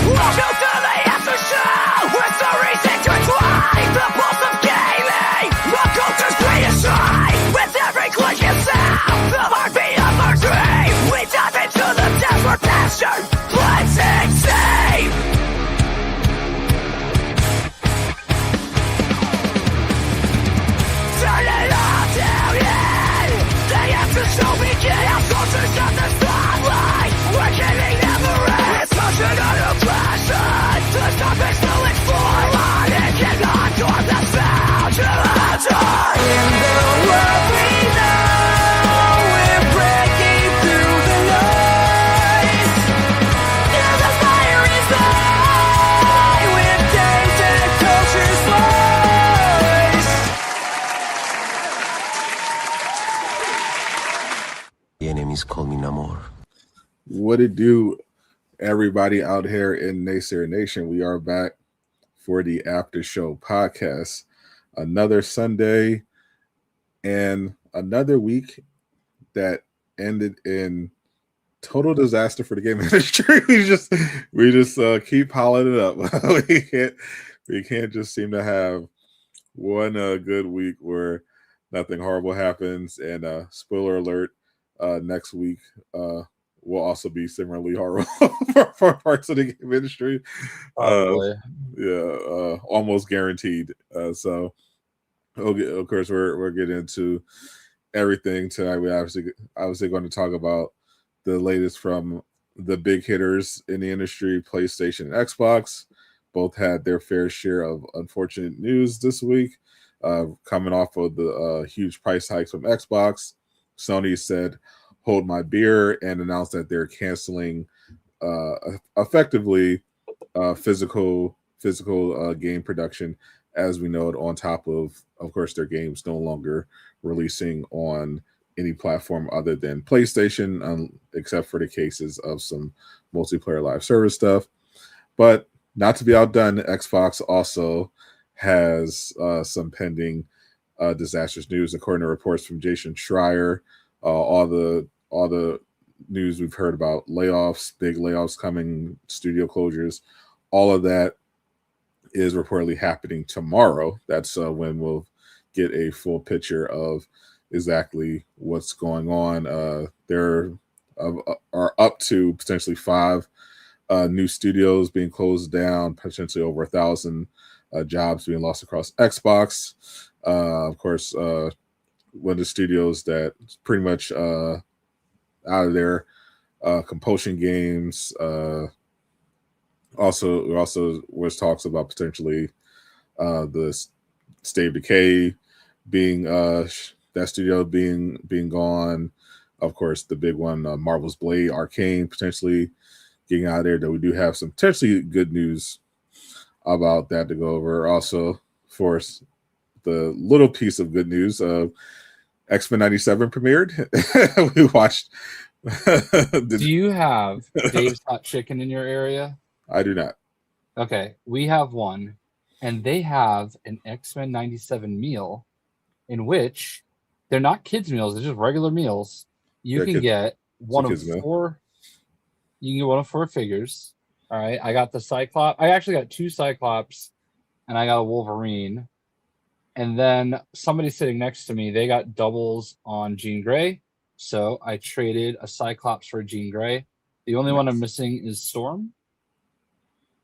Welcome to the Aftershow! It's the reason to try the pulse of gaming! The culture's greatest stride! With every click and sound, the heartbeat of our dream! We dive into the depths where passion let's exceed! Turn it all down in! The Aftershow begin! Our culture's got the spotlight! We're getting never ends! Passion out of passion! The topics to explore! It cannot harm the sound to enter! In the world we know, we're breaking through the noise! Till the fire is high, with games and culture's voice! The enemies call me Namor. What it do, everybody out here in Naysayer Nation? We are back for the After Show podcast. Another Sunday and another week that ended in total disaster for the game industry. we just keep piling it up. we can't just seem to have one good week where nothing horrible happens. And spoiler alert, next week will also be similarly horrible for parts of the game industry. Almost guaranteed. So of course we're getting into everything tonight. We obviously going to talk about the latest from the big hitters in the industry. PlayStation and Xbox both had their fair share of unfortunate news this week, coming off of the huge price hikes from Xbox. Sony said hold my beer and announced that they're canceling effectively physical game production as we know it, on top of course their games no longer releasing on any platform other than PlayStation, except for the cases of some multiplayer live service stuff. But not to be outdone, Xbox also has some pending disastrous news, according to reports from Jason Schreier. All the news we've heard about layoffs, big layoffs coming, studio closures, all of that is reportedly happening tomorrow. That's when we'll get a full picture of exactly what's going on. There are up to potentially 5 new studios being closed down, potentially over 1,000 jobs being lost across Xbox. Of course, one of the studios that pretty much out of there, Compulsion Games. Also was talks about potentially the State of Decay being that studio being gone. Of course, the big one, Marvel's Blade, Arcane, potentially getting out of there. That we do have some potentially good news about that to go over. Also, of course, the little piece of good news of X-Men 97 premiered. We watched. Do you have Dave's Hot Chicken in your area? I do not. Okay, we have one, and they have an X-Men 97 meal in which they're not kids meals, they're just regular meals. You can get one of 4. You can get one of 4 figures. All right, I got the Cyclops. I actually got 2 Cyclops, and I got a Wolverine. And then somebody sitting next to me, they got doubles on Jean Grey. So I traded a Cyclops for Jean Grey. The only one I'm missing is Storm.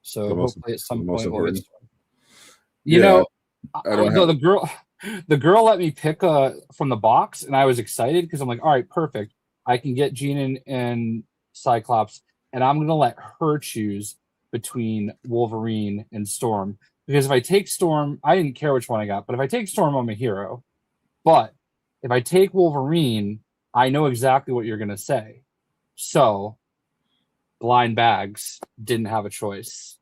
So hopefully at some point we'll get Storm. You know, the girl let me pick from the box, and I was excited because I'm like, all right, perfect. I can get Jean and Cyclops, and I'm going to let her choose between Wolverine and Storm. Because if I take Storm, I didn't care which one I got, but if I take Storm, I'm a hero. But if I take Wolverine, I know exactly what you're going to say. So, blind bags didn't have a choice.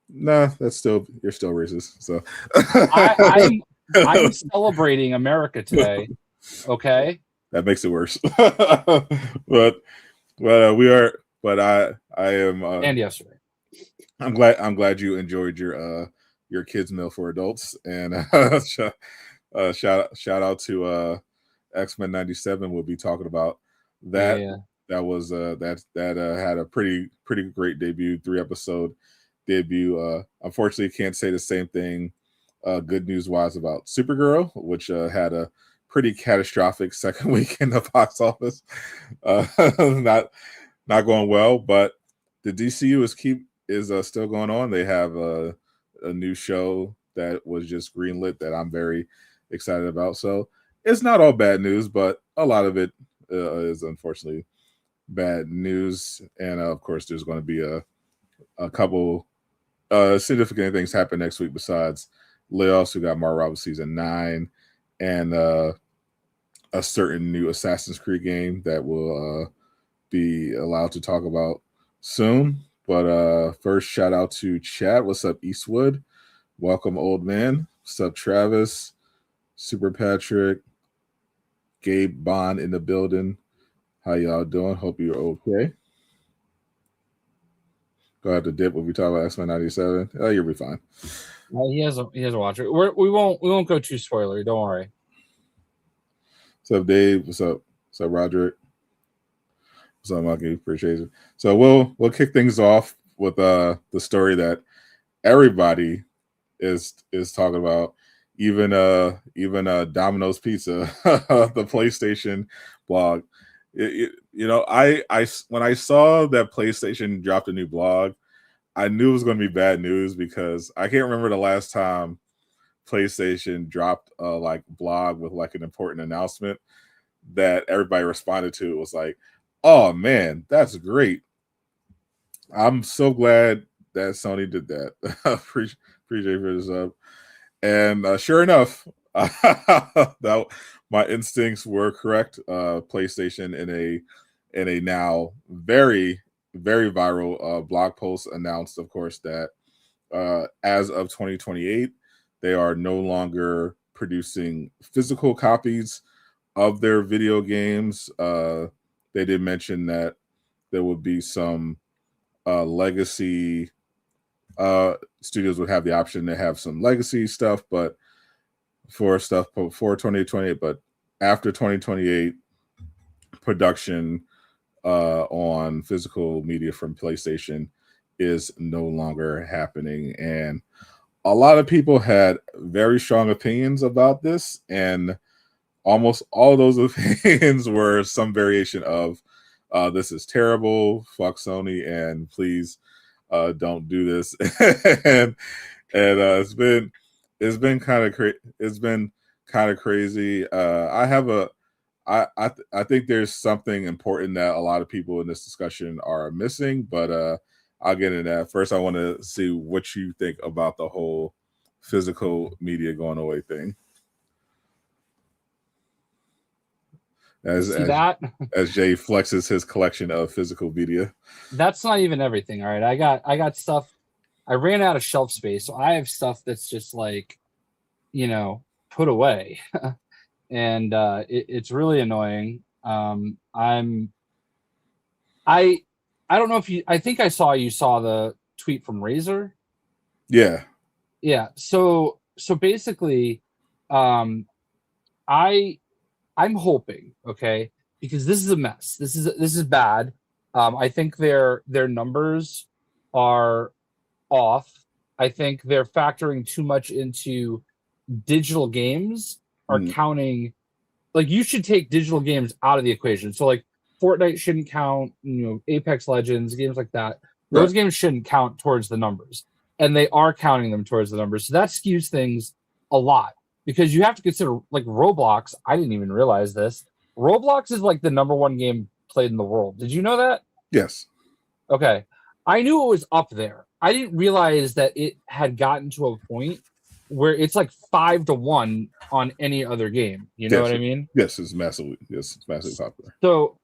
Nah, you're still racist. So I'm celebrating America today. Okay, that makes it worse. but we are. But I am. And yesterday. I'm glad you enjoyed your your kids meal for adults. And shout out to X-Men 97. We'll be talking about that. Yeah. That was that had a pretty great debut, 3-episode debut. Unfortunately, can't say the same thing good news wise about Supergirl, which had a pretty catastrophic second week in the box office. Not going well, but the DCU is still going on. They have a new show that was just greenlit that I'm very excited about. So it's not all bad news, but a lot of it is unfortunately bad news. And of course, there's going to be a couple significant things happen next week besides Layoffs. We got Marvel season 9 and a certain new Assassin's Creed game that will be allowed to talk about soon. But first, shout out to chat. What's up, Eastwood? Welcome, old man. What's up, Travis? Super Patrick, Gabe Bond in the building. How y'all doing? Hope you're okay. Go ahead to dip when we talk about X-Men 97. Oh, you'll be fine. He has a watch it. We won't go too spoilery. Don't worry. What's up, Dave? What's up? What's up, Roderick? What's up, Monkey? Appreciate it. So we'll kick things off with the story that everybody is talking about. Even Domino's Pizza, the PlayStation blog. I when I saw that PlayStation dropped a new blog, I knew it was going to be bad news because I can't remember the last time PlayStation dropped a blog with an important announcement that everybody responded to. It was like, oh man, that's great. I'm so glad that Sony did that. Appreciate for this up. And sure enough, that my instincts were correct. PlayStation in a now very, very viral blog post announced, of course, that as of 2028, they are no longer producing physical copies of their video games. They did mention that there would be some legacy studios would have the option to have some legacy stuff, but for stuff before 2028, but after 2028, production on physical media from PlayStation is no longer happening. And a lot of people had very strong opinions about this, and almost all those opinions were some variation of this is terrible, fuck Sony, and please don't do this. and it's been kind of crazy. I think there's something important that a lot of people in this discussion are missing, but I'll get into that. First, I want to see what you think about the whole physical media going away thing. As Jay flexes his collection of physical media. That's not even everything. All right. I got stuff. I ran out of shelf space, so I have stuff that's just put away. And it's really annoying. I don't know if I think I saw you saw the tweet from Razer. Yeah. So basically, I'm hoping, okay, because this is a mess. This is bad. I think their numbers are off. I think they're factoring too much into digital games. Are counting, you should take digital games out of the equation. So Fortnite shouldn't count. Apex Legends, games like that. Those games shouldn't count towards the numbers, and they are counting them towards the numbers. So that skews things a lot. Because you have to consider, Roblox, I didn't even realize this. Roblox is the number one game played in the world. Did you know that? Yes. Okay. I knew it was up there. I didn't realize that it had gotten to a point where it's 5-1 on any other game. You know what I mean? Yes, it's massively popular. So,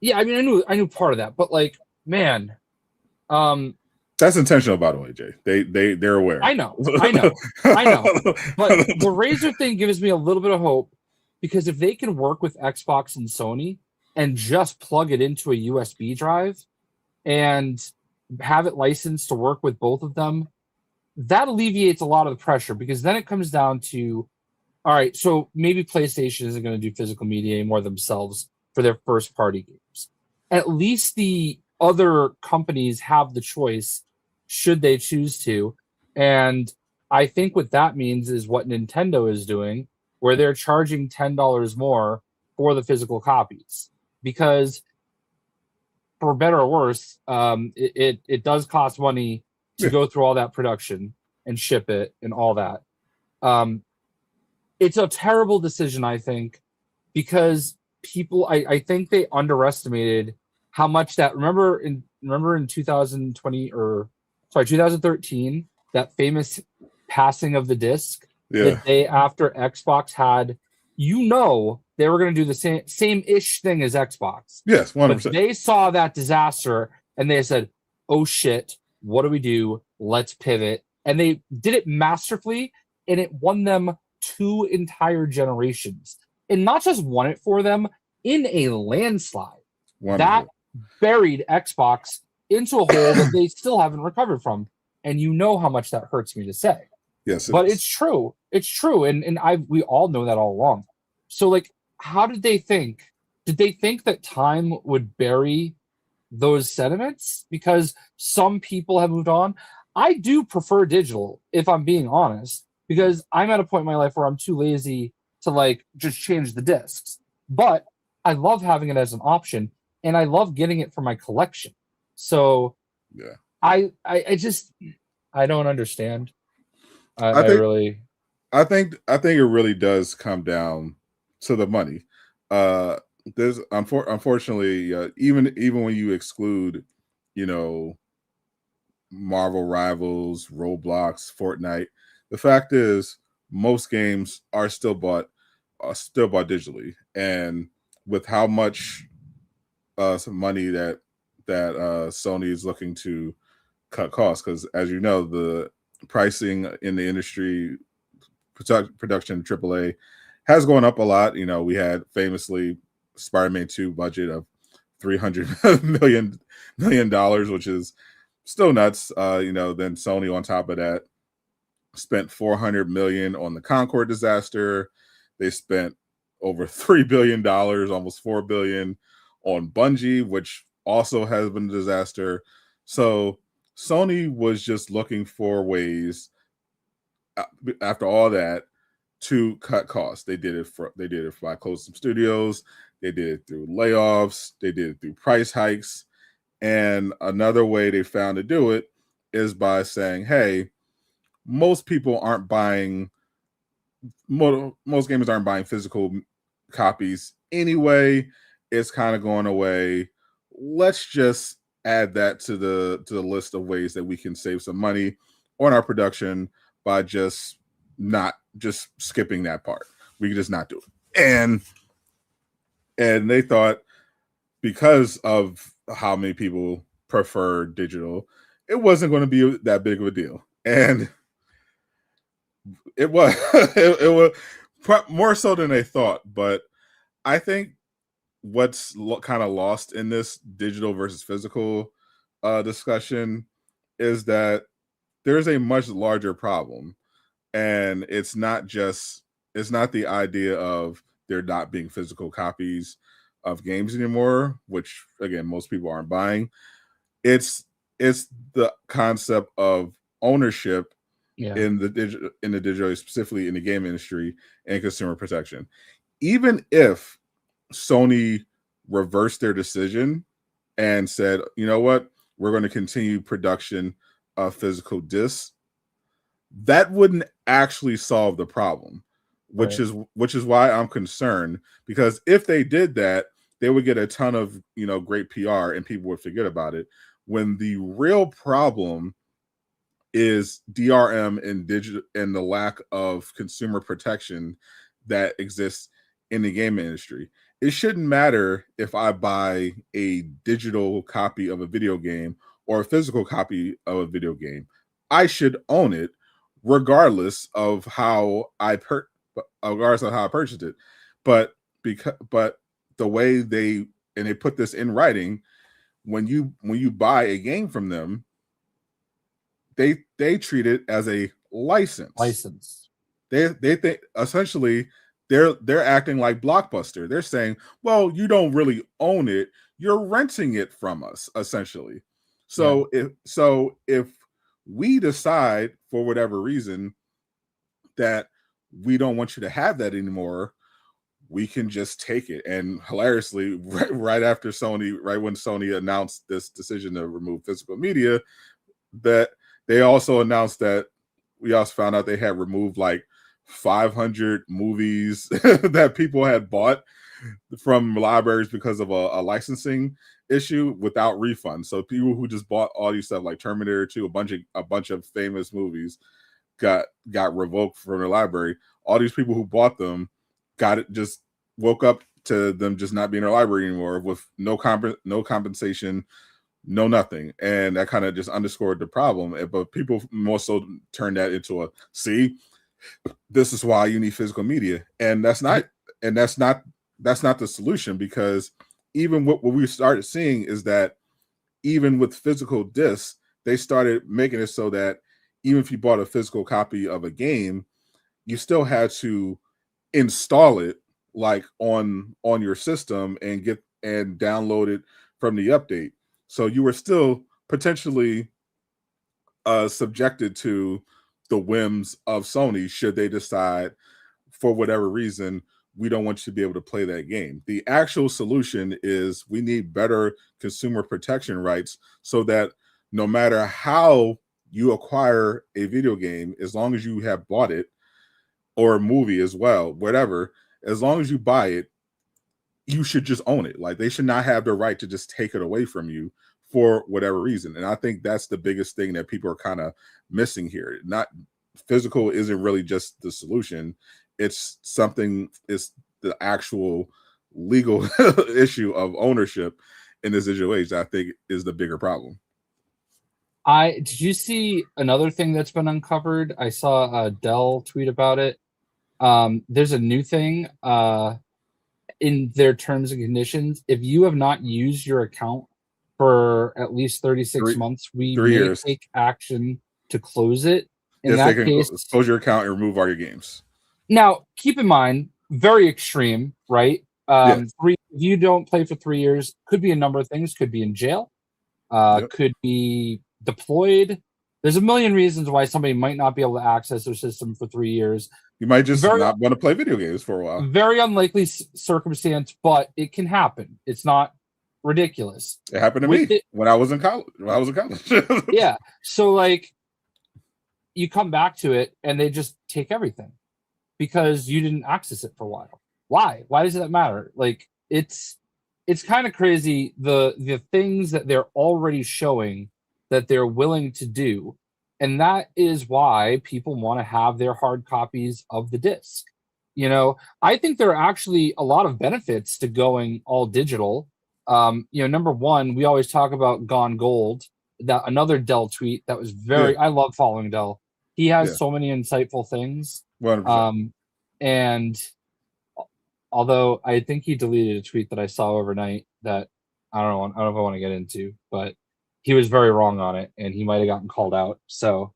yeah, I mean, I knew part of that, but man, that's intentional, by the way, Jay. They're aware. I know. But the Razer thing gives me a little bit of hope, because if they can work with Xbox and Sony and just plug it into a USB drive and have it licensed to work with both of them, that alleviates a lot of the pressure, because then it comes down to, all right, so maybe PlayStation isn't going to do physical media anymore themselves for their first party games. At least the other companies have the choice should they choose to. And I think what that means is what Nintendo is doing, where they're charging $10 more for the physical copies. Because for better or worse, it does cost money to go through all that production and ship it and all that. It's a terrible decision, I think, because people, I think they underestimated how much that. Remember in 2020 or sorry 2013, that famous passing of the disc the day after Xbox had, they were going to do the same ish thing as Xbox. Yes, 100%. But they saw that disaster and they said, "Oh shit, what do we do? Let's pivot." And they did it masterfully, and it won them 2 entire generations, and not just won it for them in a landslide. Wonderful. That buried Xbox into a hole that they still haven't recovered from. And you know how much that hurts me to say. Yes, but it's true. It's true. And we all know that all along. So like, how did they think? Did they think that time would bury those sentiments? Because some people have moved on. I do prefer digital, if I'm being honest, because I'm at a point in my life where I'm too lazy to like just change the discs. But I love having it as an option, and I love getting it for my collection. So yeah, I don't understand. I think it really does come down to the money. There's unfortunately, even when you exclude, Marvel Rivals, Roblox, Fortnite, the fact is most games are still bought digitally, and with how much some money that Sony is looking to cut costs, because as you know, the pricing in the industry, production AAA, has gone up a lot. We had famously Spider-Man 2 budget of $300 million, which is still nuts. Then Sony on top of that spent $400 million on the Concord disaster. They spent over $3 billion, almost $4 billion on Bungie, which also has been a disaster. So Sony was just looking for ways after all that to cut costs. They did it by closing some studios. They did it through layoffs. They did it through price hikes. And another way they found to do it is by saying, hey, most gamers aren't buying physical copies anyway. It's kind of going away. Let's just add that to the list of ways that we can save some money on our production by just skipping that part. We can just not do it. And they thought, because of how many people prefer digital, it wasn't going to be that big of a deal. And it was it was more so than they thought. But I think what's kind of lost in this digital versus physical discussion is that there's a much larger problem, and it's not the idea of there not being physical copies of games anymore, which again most people aren't buying. It's the concept of ownership in the digital, specifically in the game industry, and consumer protection. Even if Sony reversed their decision and said, you know what, we're going to continue production of physical discs, that wouldn't actually solve the problem, which is why I'm concerned, because if they did that, they would get a ton of great PR and people would forget about it, when the real problem is DRM and digital and the lack of consumer protection that exists in the game industry. It shouldn't matter if I buy a digital copy of a video game or a physical copy of a video game. I should own it regardless of how I purchased it. But the way they put this in writing, when you buy a game from them, they treat it as a license. They think essentially they're acting like Blockbuster. They're saying, well, you don't really own it, you're renting it from us, essentially. So if we decide for whatever reason that we don't want you to have that anymore, we can just take it. And hilariously, right after when Sony announced this decision to remove physical media, that they also announced that we also found out they had removed like 500 movies that people had bought from libraries because of a licensing issue without refund. So people who just bought all these stuff like Terminator 2, a bunch of famous movies got revoked from their library. All these people who bought them just woke up to them just not being in their library anymore with no compensation, no nothing. And that kind of just underscored the problem. But people more so turned that into this is why you need physical media. And that's not the solution, because even what we started seeing is that even with physical discs, they started making it so that even if you bought a physical copy of a game, you still had to install it like on your system and download it from the update. So you were still potentially subjected to the whims of Sony should they decide for whatever reason we don't want you to be able to play that game. The actual solution is we need better consumer protection rights so that no matter how you acquire a video game, as long as you have bought it, or a movie as well, whatever, as long as you buy it, you should just own it. Like, they should not have the right to just take it away from you for whatever reason. And I think that's the biggest thing that people are kind of missing here. Not physical isn't really just the solution. It's the actual legal issue of ownership in this situation, I think, is the bigger problem. Did you see another thing that's been uncovered? I saw Dell tweet about it. There's a new thing in their terms and conditions. If you have not used your account for at least 36 months, we may take action to close it. In that case, close your account and remove all your games. Now, keep in mind, very extreme, right? If you don't play for 3 years, could be a number of things. Could be in jail, could be deployed. There's a million reasons why somebody might not be able to access their system for 3 years. You might just not want to play video games for a while. Very unlikely circumstance, but it can happen. It's not ridiculous. It happened to me when I was in college. Yeah. So, like, you come back to it and they just take everything because you didn't access it for a while. Why? Why does that matter? Like, it's kind of crazy the things that they're already showing that they're willing to do. And that is why people want to have their hard copies of the disc. You know, I think there are actually a lot of benefits to going all digital. Number one, we always talk about Gone Gold. That another Dell tweet that was I love following Dell. He has so many insightful things. 100%. And although I think he deleted a tweet that I saw overnight that I don't know if I want to get into, but he was very wrong on it and he might have gotten called out. So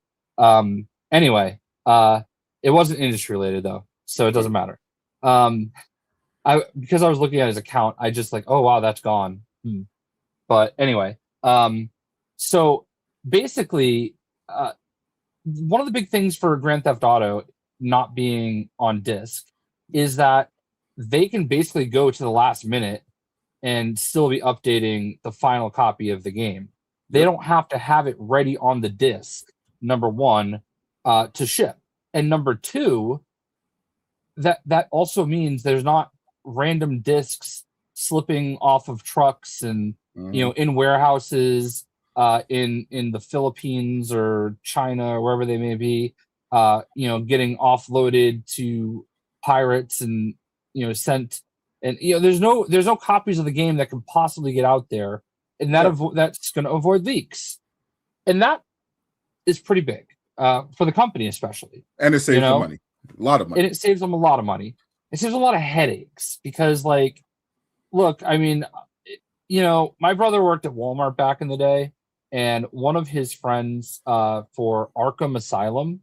anyway, it wasn't industry related though, so it doesn't matter. Because I was looking at his account, I just like, oh wow, that's gone. But anyway, so basically, one of the big things for Grand Theft Auto not being on disc is that they can basically go to the last minute and still be updating the final copy of the game. They don't have to have it ready on the disc, number one, to ship. And number two, that also means there's not random discs slipping off of trucks and in warehouses in the Philippines or China or wherever they may be, getting offloaded to pirates and sent. And there's no copies of the game that can possibly get out there, and that's going to avoid leaks, and that is pretty big for the company especially. And it saves them money, a lot of money. And it saves them a lot of money. It saves a lot of headaches because, like, look, I mean, my brother worked at Walmart back in the day, and one of his friends for Arkham Asylum,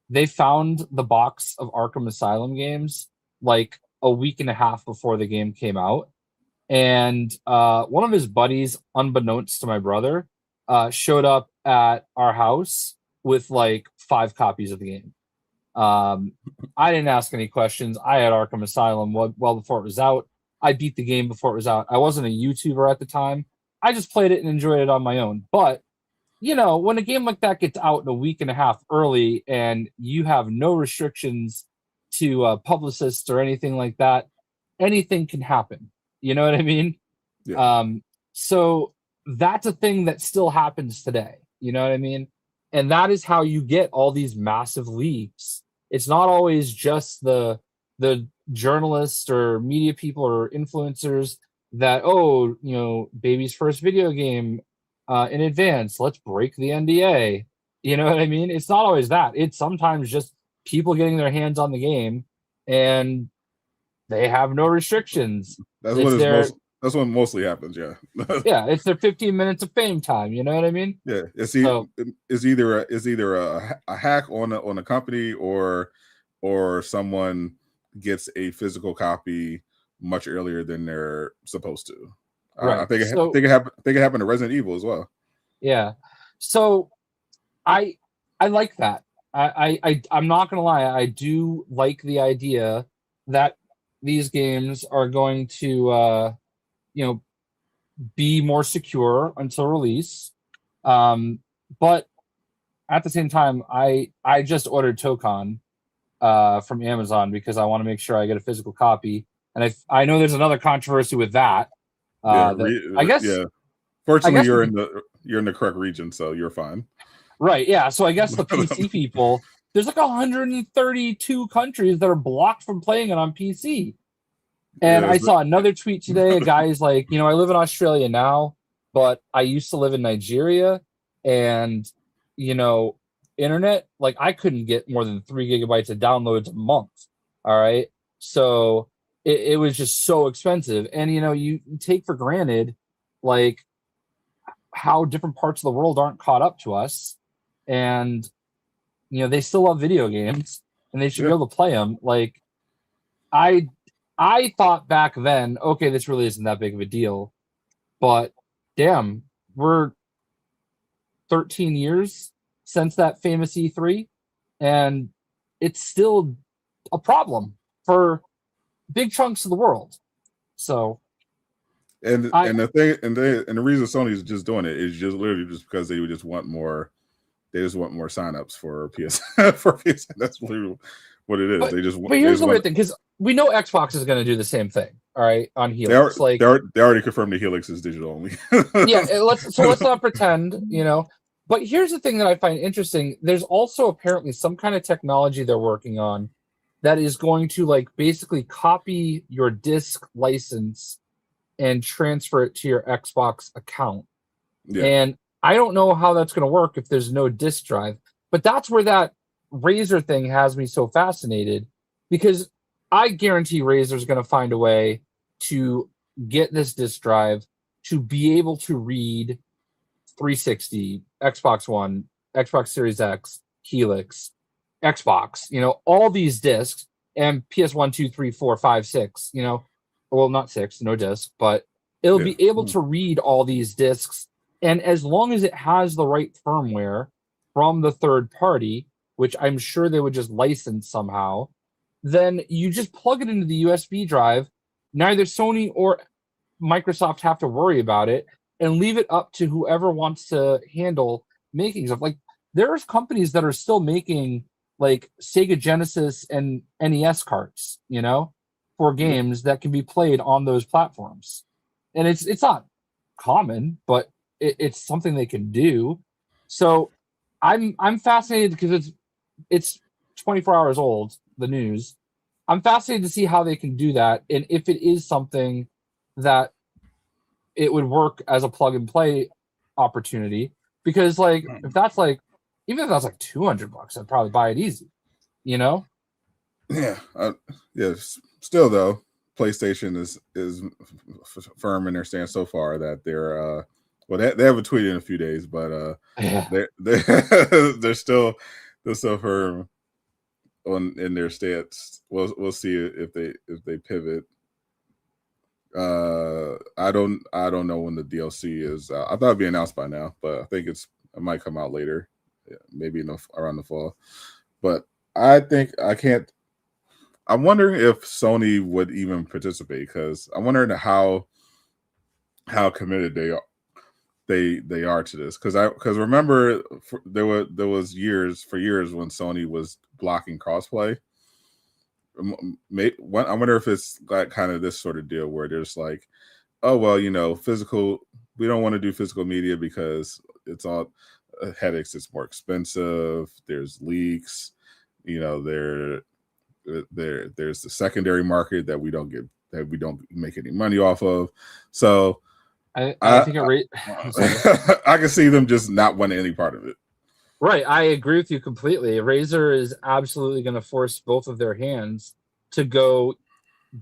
they found the box of Arkham Asylum games like a week and a half before the game came out. And one of his buddies, unbeknownst to my brother, showed up at our house with like 5 copies of the game. I didn't ask any questions. I had Arkham Asylum well before it was out. I beat the game before it was out. I wasn't a YouTuber at the time. I just played it and enjoyed it on my own. But, you know, when a game like that gets out in a week and a half early and you have no restrictions to publicists or anything like that, anything can happen. You know what I mean? Yeah. So that's a thing that still happens today. You know what I mean? And that is how you get all these massive leaks. It's not always just the journalists or media people or influencers that, oh, you know, baby's first video game in advance. Let's break the NDA. You know what I mean? It's not always that. It's sometimes just people getting their hands on the game and they have no restrictions. That's what mostly happens. Yeah. Yeah, it's their 15 minutes of fame time. You know what I mean? Yeah, it's either a hack on a company or someone gets a physical copy much earlier than they're supposed to. Right. I think it happened to Resident Evil as well. Yeah. So I like that. I'm not gonna lie. I do like the idea that these games are going to be more secure until release. But at the same time, I just ordered Tokon from Amazon because I want to make sure I get a physical copy. And I know there's another controversy with that. I guess. Yeah. Fortunately, you're in the correct region, so you're fine. Right. Yeah. So I guess the PC people, there's like 132 countries that are blocked from playing it on PC. And I saw another tweet today. A guy's like, you know, I live in Australia now, but I used to live in Nigeria, and you know, internet, like I couldn't get more than 3 gigabytes of downloads a month. All right. So it was just so expensive. And you know, you take for granted like how different parts of the world aren't caught up to us. And you know, they still love video games and they should be able to play them. Like I thought back then, okay, this really isn't that big of a deal. But damn, we're 13 years since that famous E3, and it's still a problem for big chunks of the world. So, and the reason Sony's just doing it is just literally just because they just want more. They just want more signups for PS for PS. That's literally what it is. But here's the weird thing, because we know Xbox is going to do the same thing. All right, on Helix, they already confirmed the Helix is digital only. Yeah, let's not pretend, you know. But here's the thing that I find interesting. There's also apparently some kind of technology they're working on that is going to like basically copy your disc license and transfer it to your Xbox account. Yeah. And I don't know how that's going to work if there's no disc drive. But that's where that Razer thing has me so fascinated, because I guarantee Razer's going to find a way to get this disc drive to be able to read 360, Xbox One, Xbox Series X, Helix, Xbox, you know, all these discs, and PS1, 2, 3, 4, 5, 6, you know, well, not 6, no disc, but it'll be able to read all these discs. And as long as it has the right firmware from the third party, which I'm sure they would just license somehow, then you just plug it into the USB drive. Neither Sony or Microsoft have to worry about it, and leave it up to whoever wants to handle making stuff. Like, there's companies that are still making like Sega Genesis and NES carts, you know, for games that can be played on those platforms. And it's not common, but it's something they can do. So I'm fascinated because it's 24 hours old, the news. I'm fascinated to see how they can do that, and if it is something that it would work as a plug and play opportunity. Because like if that's like, even if that's like $200, I'd probably buy it easy, you know? Yeah. Still though, PlayStation is firm in their stance so far that they're Well, they haven't tweeted in a few days, but Yeah. they're still firm in their stance. We'll see if they pivot. I don't know when the DLC is. I thought it'd be announced by now, but I think it might come out later, maybe around the fall. But I think I can't. I'm wondering if Sony would even participate, because I'm wondering how committed they are to this. Because remember, there was years when Sony was blocking crossplay. I wonder if it's like kind of this sort of deal where there's like, oh well, physical. We don't want to do physical media because it's all headaches. It's more expensive. There's leaks. There's the secondary market that we don't make any money off of. So I think I can see them just not wanting any part of it. Right, I agree with you completely. Razer is absolutely going to force both of their hands to go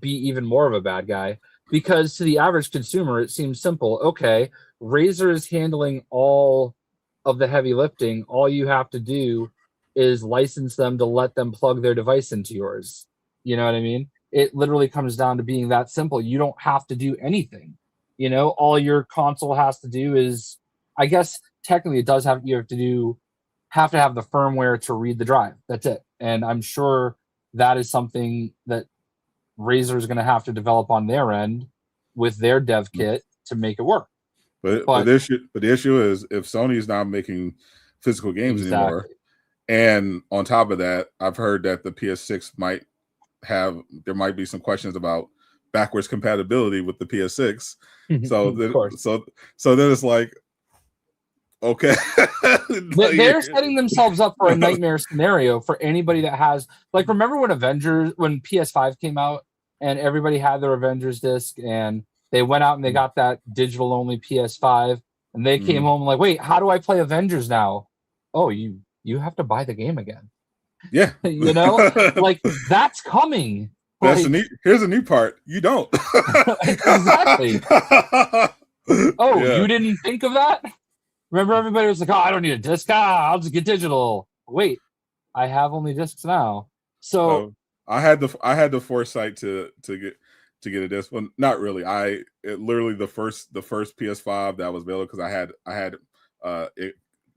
be even more of a bad guy, because to the average consumer, it seems simple. Okay, Razer is handling all of the heavy lifting. All you have to do is license them to let them plug their device into yours. You know what I mean? It literally comes down to being that simple. You don't have to do anything. All your console has to do is, I guess technically it does have to have the firmware to read the drive. That's it. And I'm sure that is something that Razer is going to have to develop on their end with their dev kit to make it work. But the issue is, if Sony's not making physical games anymore, and on top of that, I've heard that the PS6 there might be some questions about backwards compatibility with the PS6. So then it's like, okay. They're setting themselves up for a nightmare scenario for anybody that has, like, remember when PS5 came out and everybody had their Avengers disc, and they went out and they got that digital only PS5, and they came home like, wait, how do I play Avengers now? Oh, you have to buy the game again. Yeah. Like, that's coming. Here's a new part. You don't. Exactly. You didn't think of that? Remember, everybody was like, "Oh, I don't need a disc. I'll just get digital." Wait, I have only discs now. So I had the foresight to get a disc. Well, not really. Literally the first PS5 that was available, because I had it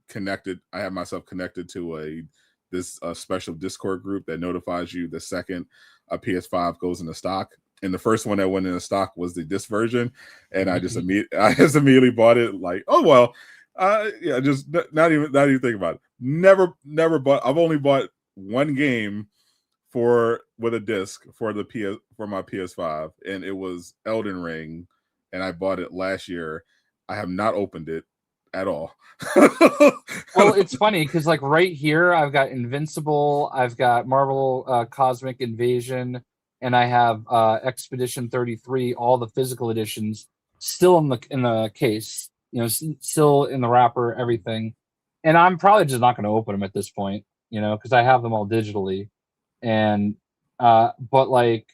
connected. I had myself connected to this special Discord group that notifies you the second a PS5 goes into stock. And the first one that went into stock was the disc version, and I just immediately bought it. Like, oh well. Just not even think about it. Never bought. I've only bought one game with a disc for my PS5, and it was Elden Ring, and I bought it last year. I have not opened it at all. Well, it's funny because, like, right here, I've got Invincible, I've got Marvel Cosmic Invasion, and I have Expedition 33, all the physical editions, still in the case. Still in the wrapper, everything. And I'm probably just not going to open them at this point, because I have them all digitally. And, but like,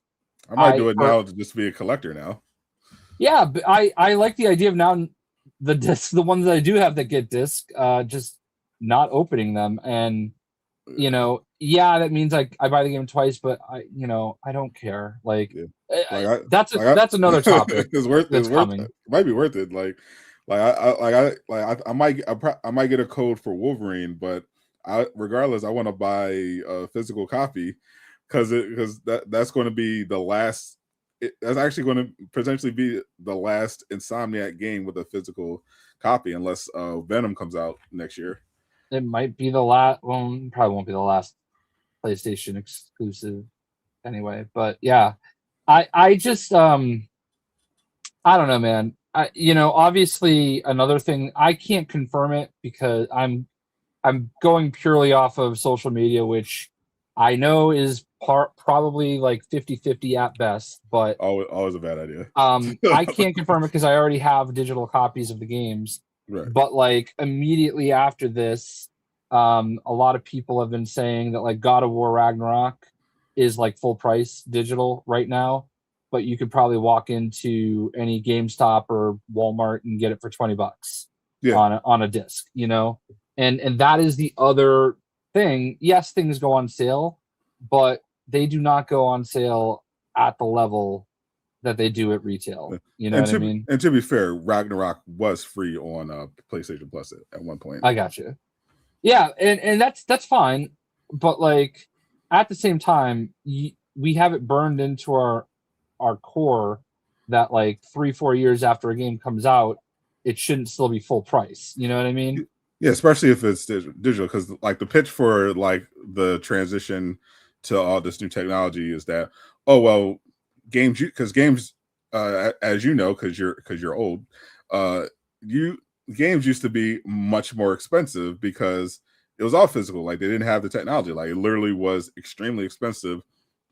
I might do it now to just be a collector now. Yeah, but I like the idea of now the ones that I do have that get disc, just not opening them. And, that means I buy the game twice, but I don't care. Like, that's another topic. It might be worth it. I might get a code for Wolverine, but regardless, I want to buy a physical copy, because that's going to be the last. That's actually going to potentially be the last Insomniac game with a physical copy, unless Venom comes out next year. It might be the last. Well, probably won't be the last PlayStation exclusive anyway. But yeah, I just I don't know, man. Obviously another thing, I can't confirm it because I'm going purely off of social media, which I know is probably like 50-50 at best, but always a bad idea. I can't confirm it because I already have digital copies of the games. Right. But like immediately after this, a lot of people have been saying that like God of War Ragnarok is like full price digital right now. but you could probably walk into any GameStop or Walmart and get it for $20 on a disc, you know? And that is the other thing. Yes, things go on sale, but they do not go on sale at the level that they do at retail. You know what I mean? And to be fair, Ragnarok was free on PlayStation Plus at one point. I got you. Yeah, and that's fine, but like at the same time, we have it burned into our core that like 3-4 years after a game comes out, it shouldn't still be full price. You know what I mean? Yeah, especially if it's digital, because like the pitch for like the transition to all this new technology is that, oh well, games, because games, as you know, because you're old, games used to be much more expensive because it was all physical. Like they didn't have the technology. Like it literally was extremely expensive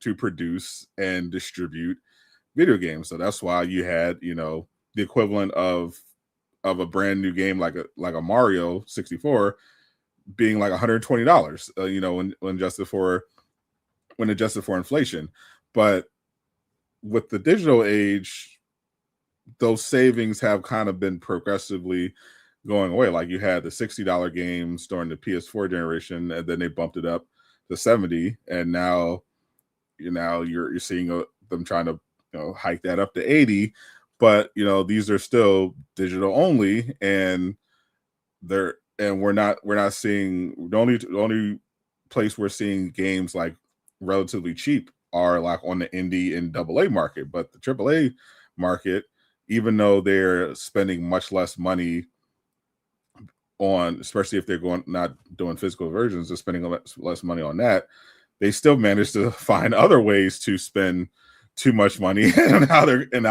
to produce and distribute video games. So that's why you had, you know, the equivalent of a brand new game like a Mario 64 being like $120, you know, when adjusted for inflation. But with the digital age, those savings have kind of been progressively going away. Like you had the $60 games during the PS4 generation, and then they bumped it up to $70, and now you're seeing them trying to, you know, hike that up to $80. But you know, these are still digital only, and we're not seeing, the only place we're seeing games like relatively cheap are like on the indie and AA market. But the AAA market, even though they're spending much less money on, especially if they're not doing physical versions, they're spending less money on that, they still manage to find other ways to spend too much money, and now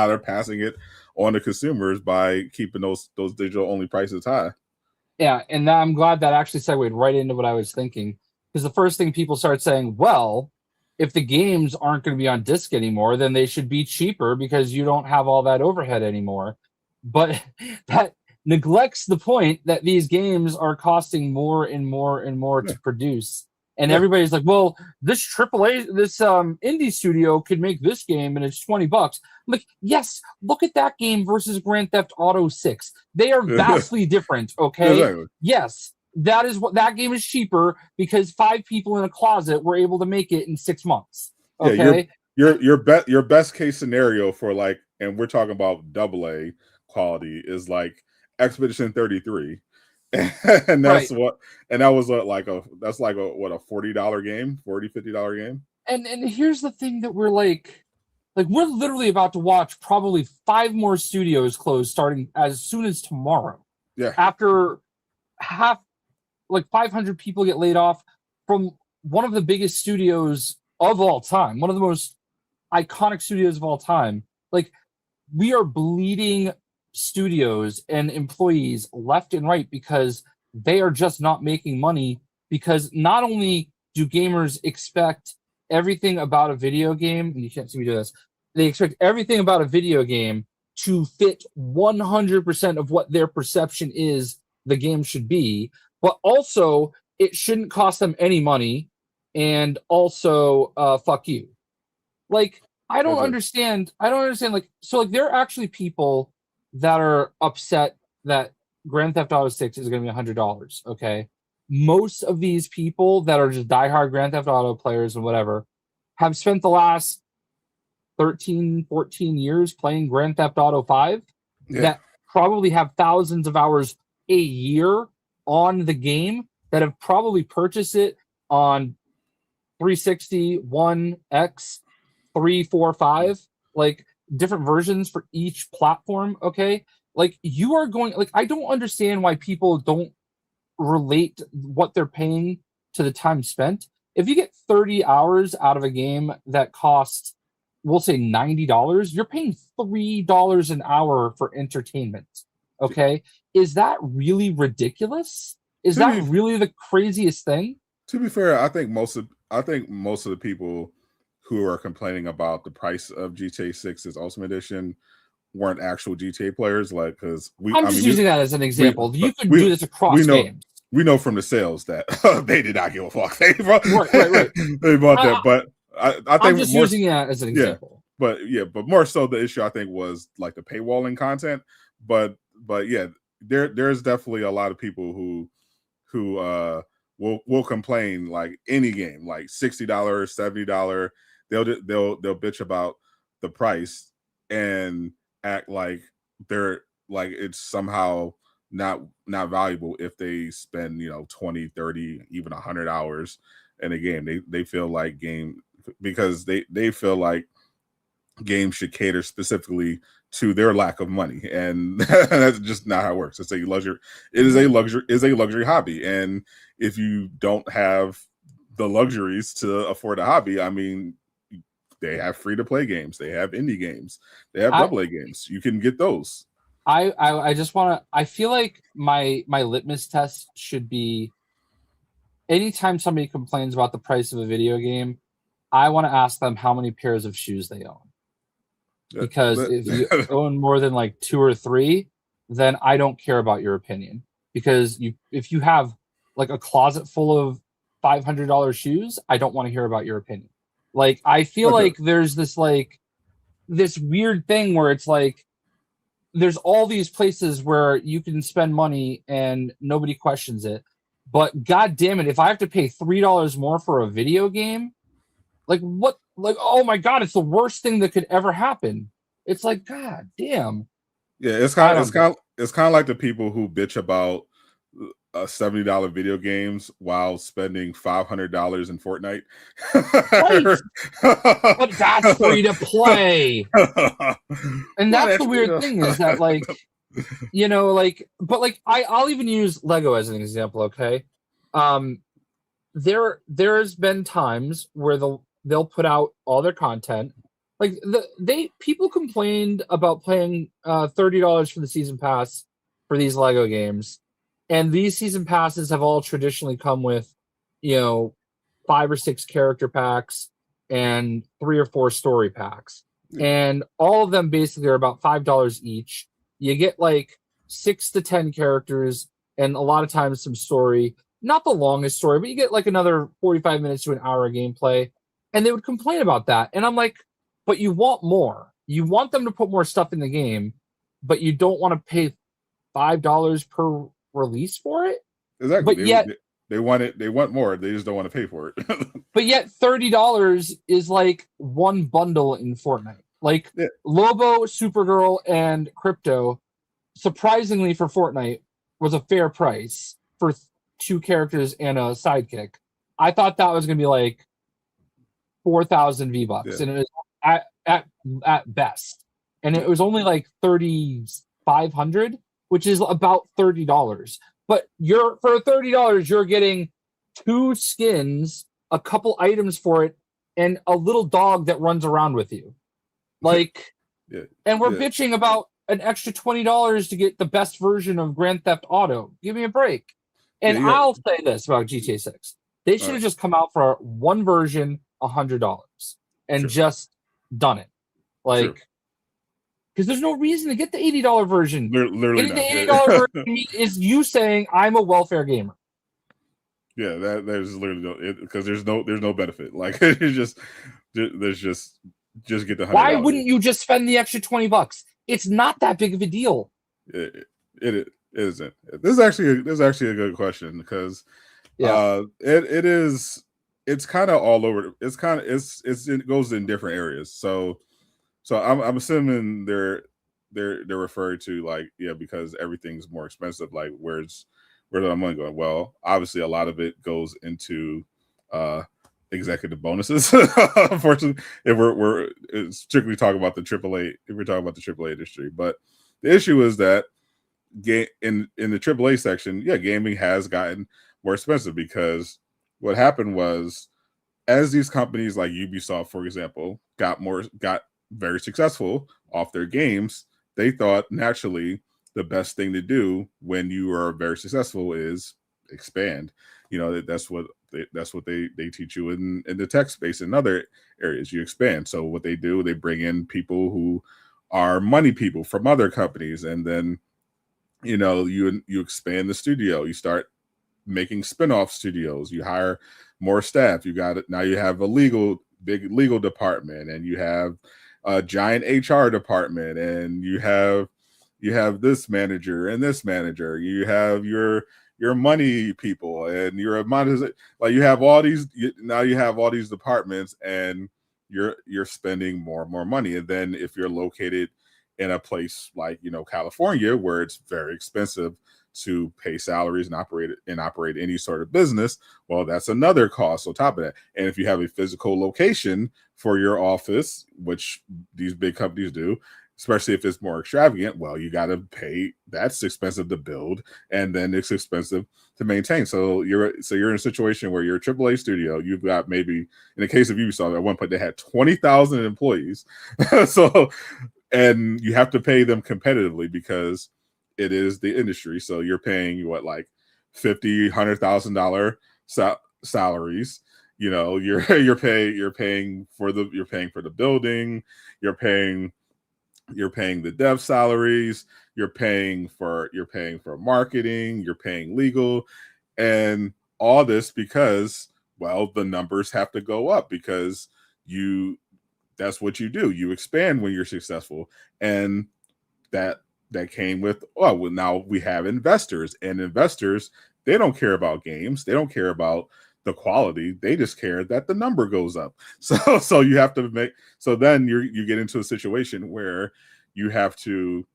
they're passing it on to consumers by keeping those digital only prices high. Yeah, and I'm glad that actually segued right into what I was thinking, because the first thing people start saying, well, if the games aren't going to be on disc anymore, then they should be cheaper because you don't have all that overhead anymore. But that neglects the point that these games are costing more and more and more to produce. And everybody's like, well, this AAA, this indie studio could make this game and it's $20. I'm like, yes, look at that game versus Grand Theft Auto 6. They are vastly different, okay? Exactly. Yes, that game is cheaper because 5 people in a closet were able to make it in 6 months. Okay. Yeah, your best case scenario for like, and we're talking about AA quality, is like Expedition 33. And that's right. That was like a $40 game, $50 game. And here's the thing that we're like we're literally about to watch probably 5 more studios close starting as soon as tomorrow. Yeah. After 500 people get laid off from one of the biggest studios of all time, one of the most iconic studios of all time. Like, we are bleeding studios and employees left and right because they are just not making money, because not only do gamers expect everything about a video game, and you can't see me do this, they expect everything about a video game to fit 100% of what their perception is the game should be, but also it shouldn't cost them any money, and also fuck you. Like, I don't understand. Like, so like there are actually people that are upset that Grand Theft Auto 6 is going to be $100. Okay, most of these people that are just diehard Grand Theft Auto players and whatever have spent the last 13, 14 years playing Grand Theft Auto 5 that probably have thousands of hours a year on the game, that have probably purchased it on 360, 1X, 3, 4, 5, like different versions for each platform. Okay, like you are going, like, I don't understand why people don't relate what they're paying to the time spent. If you get 30 hours out of a game that costs, we'll say $90, you're paying $3 an hour for entertainment. Okay, is that really ridiculous? Is that really the craziest thing? To be fair, I think most of the people who are complaining about the price of GTA 6's Ultimate Edition weren't actual GTA players. Like, because I'm just using that as an example. You could do this across games. We know from the sales that they did not give a fuck. They bought right. that, but I think I'm just using that as an example. but more so the issue I think was like the paywalling content. But yeah, there's definitely a lot of people who will complain like any game, like $60, $70. They'll bitch about the price and act like they're like it's somehow not valuable if they spend 20, 30, even 100 hours in a game. They feel like game because they feel like games should cater specifically to their lack of money, and that's just not how it works. It's a luxury. It is a luxury hobby, and if you don't have the luxuries to afford a hobby, I mean, they have free to play games, they have indie games, they have AA games. You can get those. I just want to. I feel like my litmus test should be anytime somebody complains about the price of a video game, I want to ask them how many pairs of shoes they own. Because if you own more than like 2 or 3, then I don't care about your opinion. Because if you have like a closet full of $500 shoes, I don't want to hear about your opinion. Like, I feel like there's this weird thing where it's like there's all these places where you can spend money and nobody questions it. But God damn it, if I have to pay $3 more for a video game, like what? Like, oh my God, it's the worst thing that could ever happen. It's like, God damn. Yeah, it's kind of like the people who bitch about $70 video games while spending $500 in Fortnite. Right. But that's free to play. And that's the weird thing is that, like, but like I'll even use Lego as an example. Okay, there's been times where they'll put out all their content. Like people complained about paying $30 for the season pass for these Lego games, and these season passes have all traditionally come with 5 or 6 character packs and 3 or 4 story packs, and all of them basically are about $5 each. You get like 6 to 10 characters and a lot of times some story, not the longest story, but you get like another 45 minutes to an hour of gameplay. And they would complain about that. And I'm like, but you want more. You want them to put more stuff in the game, but you don't want to pay $5 per release for it. Exactly. But yet they want it. They want more. They just don't want to pay for it. But yet $30 is like one bundle in Fortnite. Like Lobo, Supergirl, and Crypto, surprisingly for Fortnite, was a fair price for 2 characters and a sidekick. I thought that was going to be like 4,000 V-Bucks, and it was at best. And it was only like 3,500, which is about $30. But for $30, you're getting 2 skins, a couple items for it, and a little dog that runs around with you. Like, and we're bitching about an extra $20 to get the best version of Grand Theft Auto. Give me a break. And I'll say this about GTA 6. They should have just come out for one version, $100, and just done it. Like, because there's no reason to get the $80 version. Literally, the $80 version is you saying I'm a welfare gamer. Yeah, there's literally because there's no benefit. Like, it's just get the $100. Why wouldn't you just spend the extra $20? It's not that big of a deal. It isn't. This is actually a good question because it is. It's kind of all over. It goes in different areas. So I'm assuming they're referring to like because everything's more expensive. Like where's the money going? Well, obviously a lot of it goes into executive bonuses. Unfortunately, if we're strictly talking about the AAA, if we're talking about the AAA industry, but the issue is that in the AAA section, gaming has gotten more expensive because what happened was as these companies like Ubisoft, for example, got very successful off their games, they thought naturally the best thing to do when you are very successful is expand. That's what they teach you in the tech space and other areas. You expand. So what they do, they bring in people who are money people from other companies, and then you expand the studio. You start making spin-off studios. You hire more staff. You got it now. You have a big legal department, and you have a giant HR department, and you have this manager and this manager. You have your money people and your like you have all these now you have all these departments, and you're spending more and more money. And then if you're located in a place like California, where it's very expensive to pay salaries and operate any sort of business, well, that's another cost on top of that. And if you have a physical location for your office, which these big companies do, especially if it's more extravagant, well, you got to pay. That's expensive to build, and then it's expensive to maintain. So you're in a situation where you're a AAA studio. You've got, maybe in the case of Ubisoft, at one point they had 20,000 employees. So, and you have to pay them competitively because it is the industry. So you're paying what, like $50,000-$100,000 salaries. You're paying for the building. You're paying the dev salaries. You're paying for marketing. You're paying legal, and all this because, well, the numbers have to go up because that's what you do. You expand when you're successful, and that came with, well, now we have investors, and investors, they don't care about games. They don't care about the quality. They just care that the number goes up. So you have to so then you get into a situation where you have to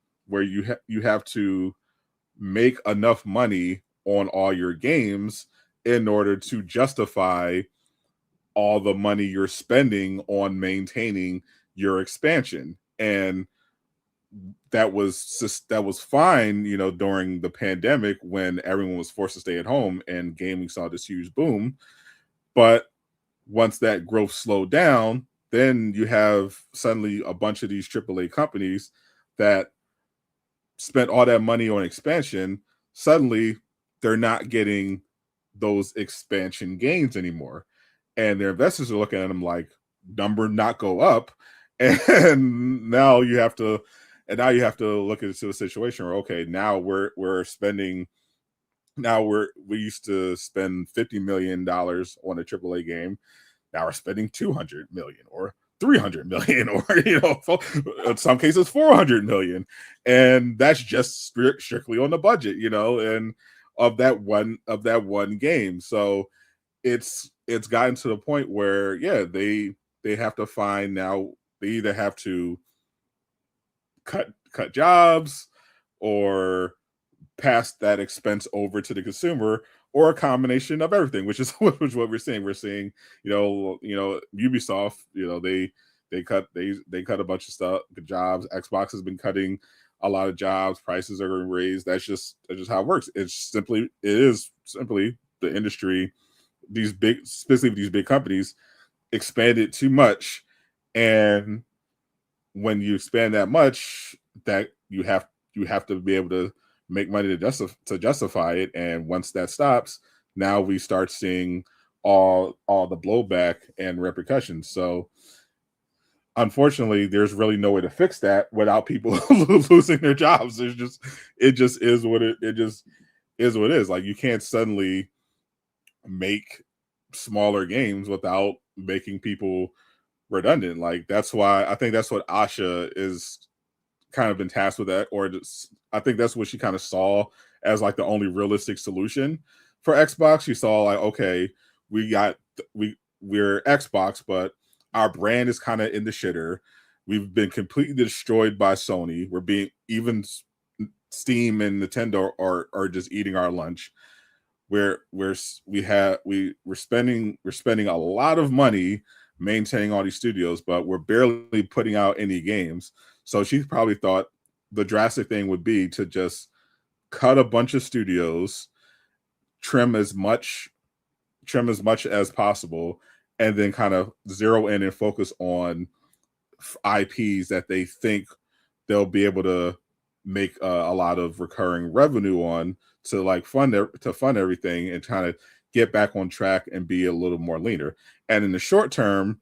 make enough money on all your games in order to justify all the money you're spending on maintaining your expansion. And that was fine, during the pandemic when everyone was forced to stay at home and gaming saw this huge boom. But once that growth slowed down, then you have suddenly a bunch of these AAA companies that spent all that money on expansion. Suddenly, they're not getting those expansion gains anymore. And their investors are looking at them like, number not go up. And now you have to look into a situation where, okay, now we're spending. Now we used to spend $50 million on a AAA game. Now we're spending $200 million or $300 million, or in some cases $400 million, and that's just strictly on the budget, and of that one game. So it's gotten to the point where, yeah, they have to find, now they either have to cut jobs or pass that expense over to the consumer, or a combination of everything, which is what we're seeing. We're seeing, Ubisoft, they cut a bunch of stuff, jobs. Xbox has been cutting a lot of jobs. Prices are going to raise. That's just how it works. It is simply the industry. Specifically these big companies expanded too much, and when you expand that much, that you have to be able to make money to justify it. And once that stops, now we start seeing all the blowback and repercussions. So unfortunately, there's really no way to fix that without people losing their jobs. It just is what it is. Like, you can't suddenly make smaller games without making people redundant. Like, that's why I think that's what Asha is kind of been tasked with, that, or I think that's what she kind of saw as like the only realistic solution for Xbox. She saw like, okay, we're Xbox, but our brand is kind of in the shitter. We've been completely destroyed by Sony. Even Steam and Nintendo are just eating our lunch. We're spending a lot of money maintaining all these studios, but we're barely putting out any games. So she probably thought the drastic thing would be to just cut a bunch of studios, trim as much as possible, and then kind of zero in and focus on IPs that they think they'll be able to make a lot of recurring revenue on, to like fund everything and kind of get back on track and be a little more leaner. And in the short term,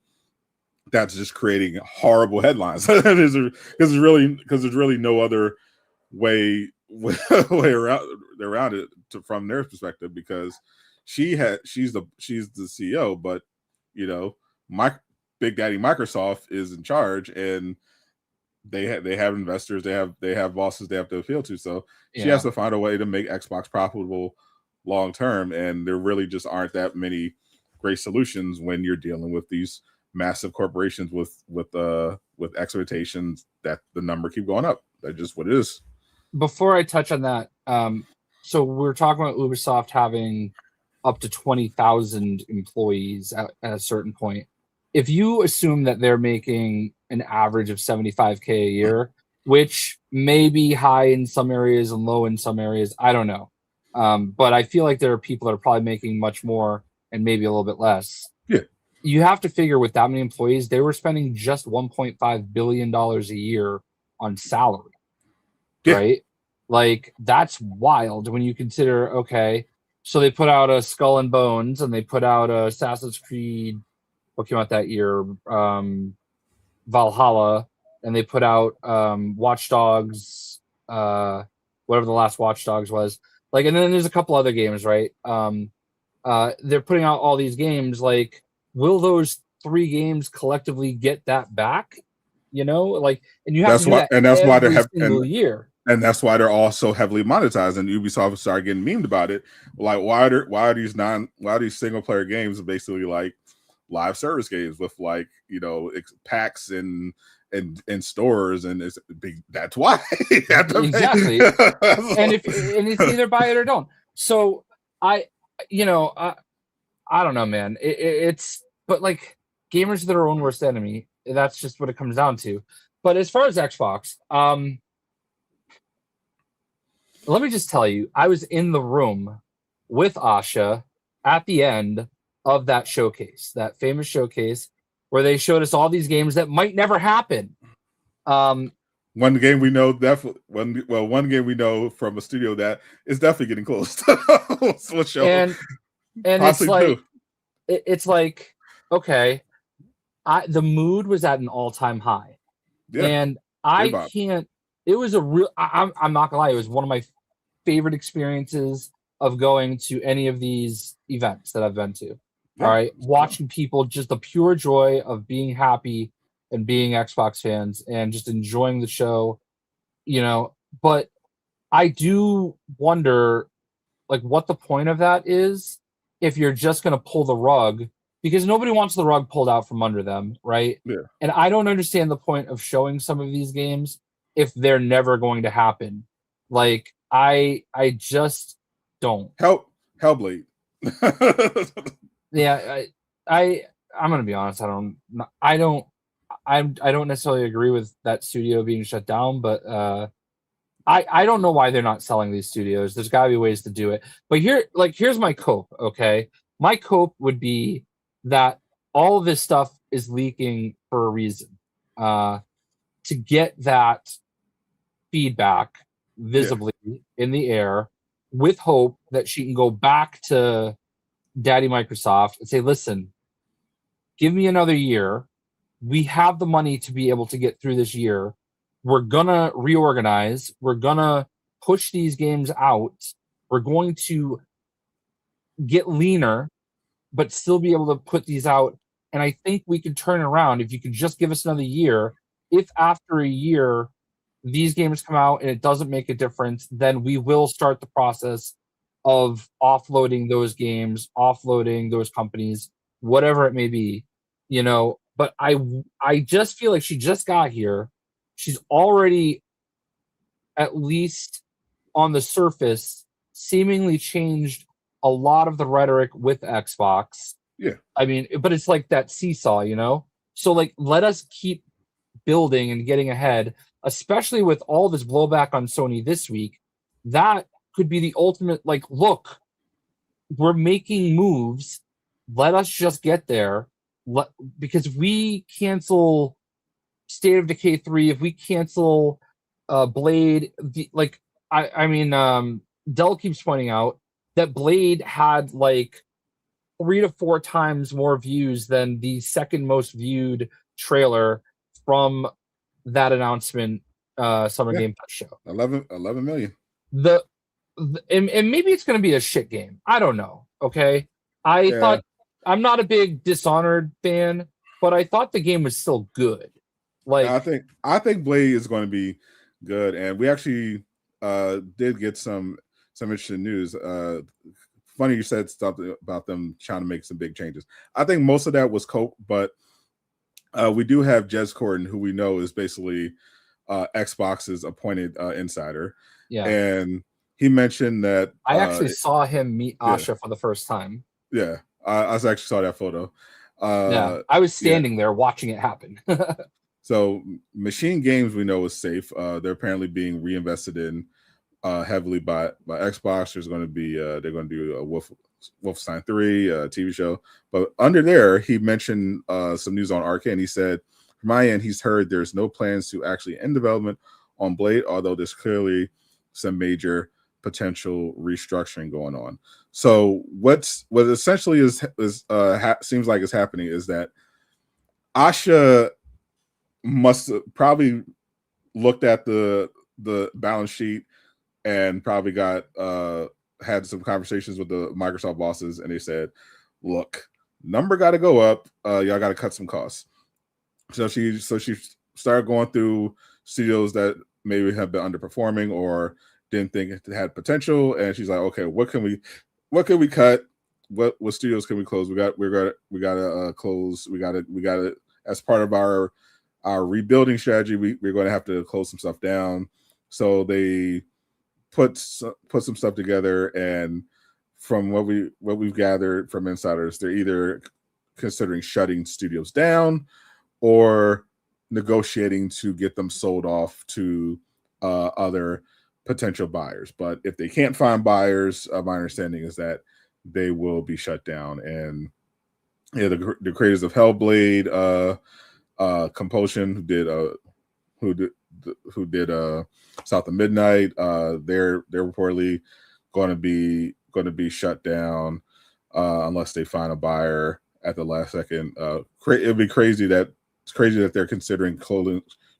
that's just creating horrible headlines. Because there's really no other way around it from their perspective, because she's the CEO, but Big Daddy Microsoft is in charge, and they have investors, they have bosses they have to appeal to. So she has to find a way to make Xbox profitable long term, and there really just aren't that many great solutions when you're dealing with these massive corporations with expectations that the number keep going up. That's just what it is. Before I touch on that, so we're talking about Ubisoft having up to 20,000 employees at a certain point. If you assume that they're making an average of 75K a year, which may be high in some areas and low in some areas, I don't know. But I feel like there are people that are probably making much more and maybe a little bit less. Yeah. You have to figure with that many employees, they were spending just $1.5 billion a year on salary. Yeah. Right? Like, that's wild when you consider, okay, so they put out a Skull and Bones, and they put out a Assassin's Creed, what came out that year, Valhalla, and they put out Watch Dogs, whatever the last Watch Dogs was. Like, and then there's a couple other games, right? They're putting out all these games. Like, will those 3 games collectively get that back? You know, like, and you have to do that every single year. And that's why they're all so heavily monetized. And Ubisoft started getting memed about it. Like, why are these single player games basically like live service games with, like, you know, packs and stores, and that's why. Exactly. and it's either buy it or don't. So I don't know, man. But like, gamers are their own worst enemy. That's just what it comes down to. But as far as Xbox, let me just tell you, I was in the room with Asha at the end of that showcase, that famous showcase where they showed us all these games that might never happen. One game we know one game we know from a studio that is definitely getting close. What show? And it's like, okay, the mood was at an all-time high. Yeah. And I can't. It was a real. I'm not gonna lie. It was one of my favorite experiences of going to any of these events that I've been to. Yeah. All right, watching people, just the pure joy of being happy and being Xbox fans and just enjoying the show, you know. But I do wonder, like, what the point of that is if you're just gonna pull the rug, because nobody wants the rug pulled out from under them, right? Yeah. And I don't understand the point of showing some of these games if they're never going to happen. Like, I just don't. Hellblade. Yeah, I'm gonna be honest. I don't necessarily agree with that studio being shut down, but I don't know why they're not selling these studios. There's got to be ways to do it. But here's my cope. Okay, my cope would be that all of this stuff is leaking for a reason. To get that feedback visibly in the air, with hope that she can go back to Daddy Microsoft and say, listen, give me another year. We have the money to be able to get through this year. We're gonna reorganize. We're gonna push these games out. We're going to get leaner, but still be able to put these out. And I think we can turn around if you could just give us another year. If after a year these games come out and it doesn't make a difference, then we will start the process of offloading those games, offloading those companies, whatever it may be, you know. But I just feel like she just got here. She's already, at least on the surface, seemingly changed a lot of the rhetoric with Xbox. Yeah. I mean, but it's like that seesaw, you know? So, like, let us keep building and getting ahead, especially with all this blowback on Sony this week. That could be the ultimate, like, look, we're making moves. Let us just get there. Because if we cancel State of Decay 3, if we cancel Blade, Dell keeps pointing out that Blade had like 3 to 4 times more views than the second most viewed trailer from that announcement Summer Game Pass show. 11 million. And maybe it's going to be a shit game. I don't know. Okay. I thought, I'm not a big Dishonored fan, but I thought the game was still good. Like I think Blade is going to be good, and we actually did get some interesting news. Funny you said something about them trying to make some big changes. I think most of that was cope, but we do have Jez Corden, who we know is basically Xbox's appointed insider. Yeah. And he mentioned that I actually saw him meet Asha for the first time. Yeah. I actually saw that photo. I was standing there watching it happen. So Machine Games we know is safe. They're apparently being reinvested in heavily by Xbox. There's going to be they're going to do a Wolfenstein 3 TV show. But under there, he mentioned some news on Arcane. He said, from my end, he's heard there's no plans to actually end development on Blade, although there's clearly some major potential restructuring going on. So what essentially seems like is happening is that Asha must have probably looked at the balance sheet and probably got had some conversations with the Microsoft bosses, and they said, look, number got to go up, y'all got to cut some costs. So she started going through studios that maybe have been underperforming or didn't think it had potential, and she's like, okay, what can we cut, what studios can we close? We got to close, we got to as part of our rebuilding strategy, we're going to have to close some stuff down. So they put some stuff together, and from what we've gathered from insiders, they're either considering shutting studios down or negotiating to get them sold off to other potential buyers. But if they can't find buyers, my understanding is that they will be shut down. And the creators of Hellblade, Compulsion, who did South of Midnight, they're reportedly going to be shut down unless they find a buyer at the last second. It'd be crazy that they're considering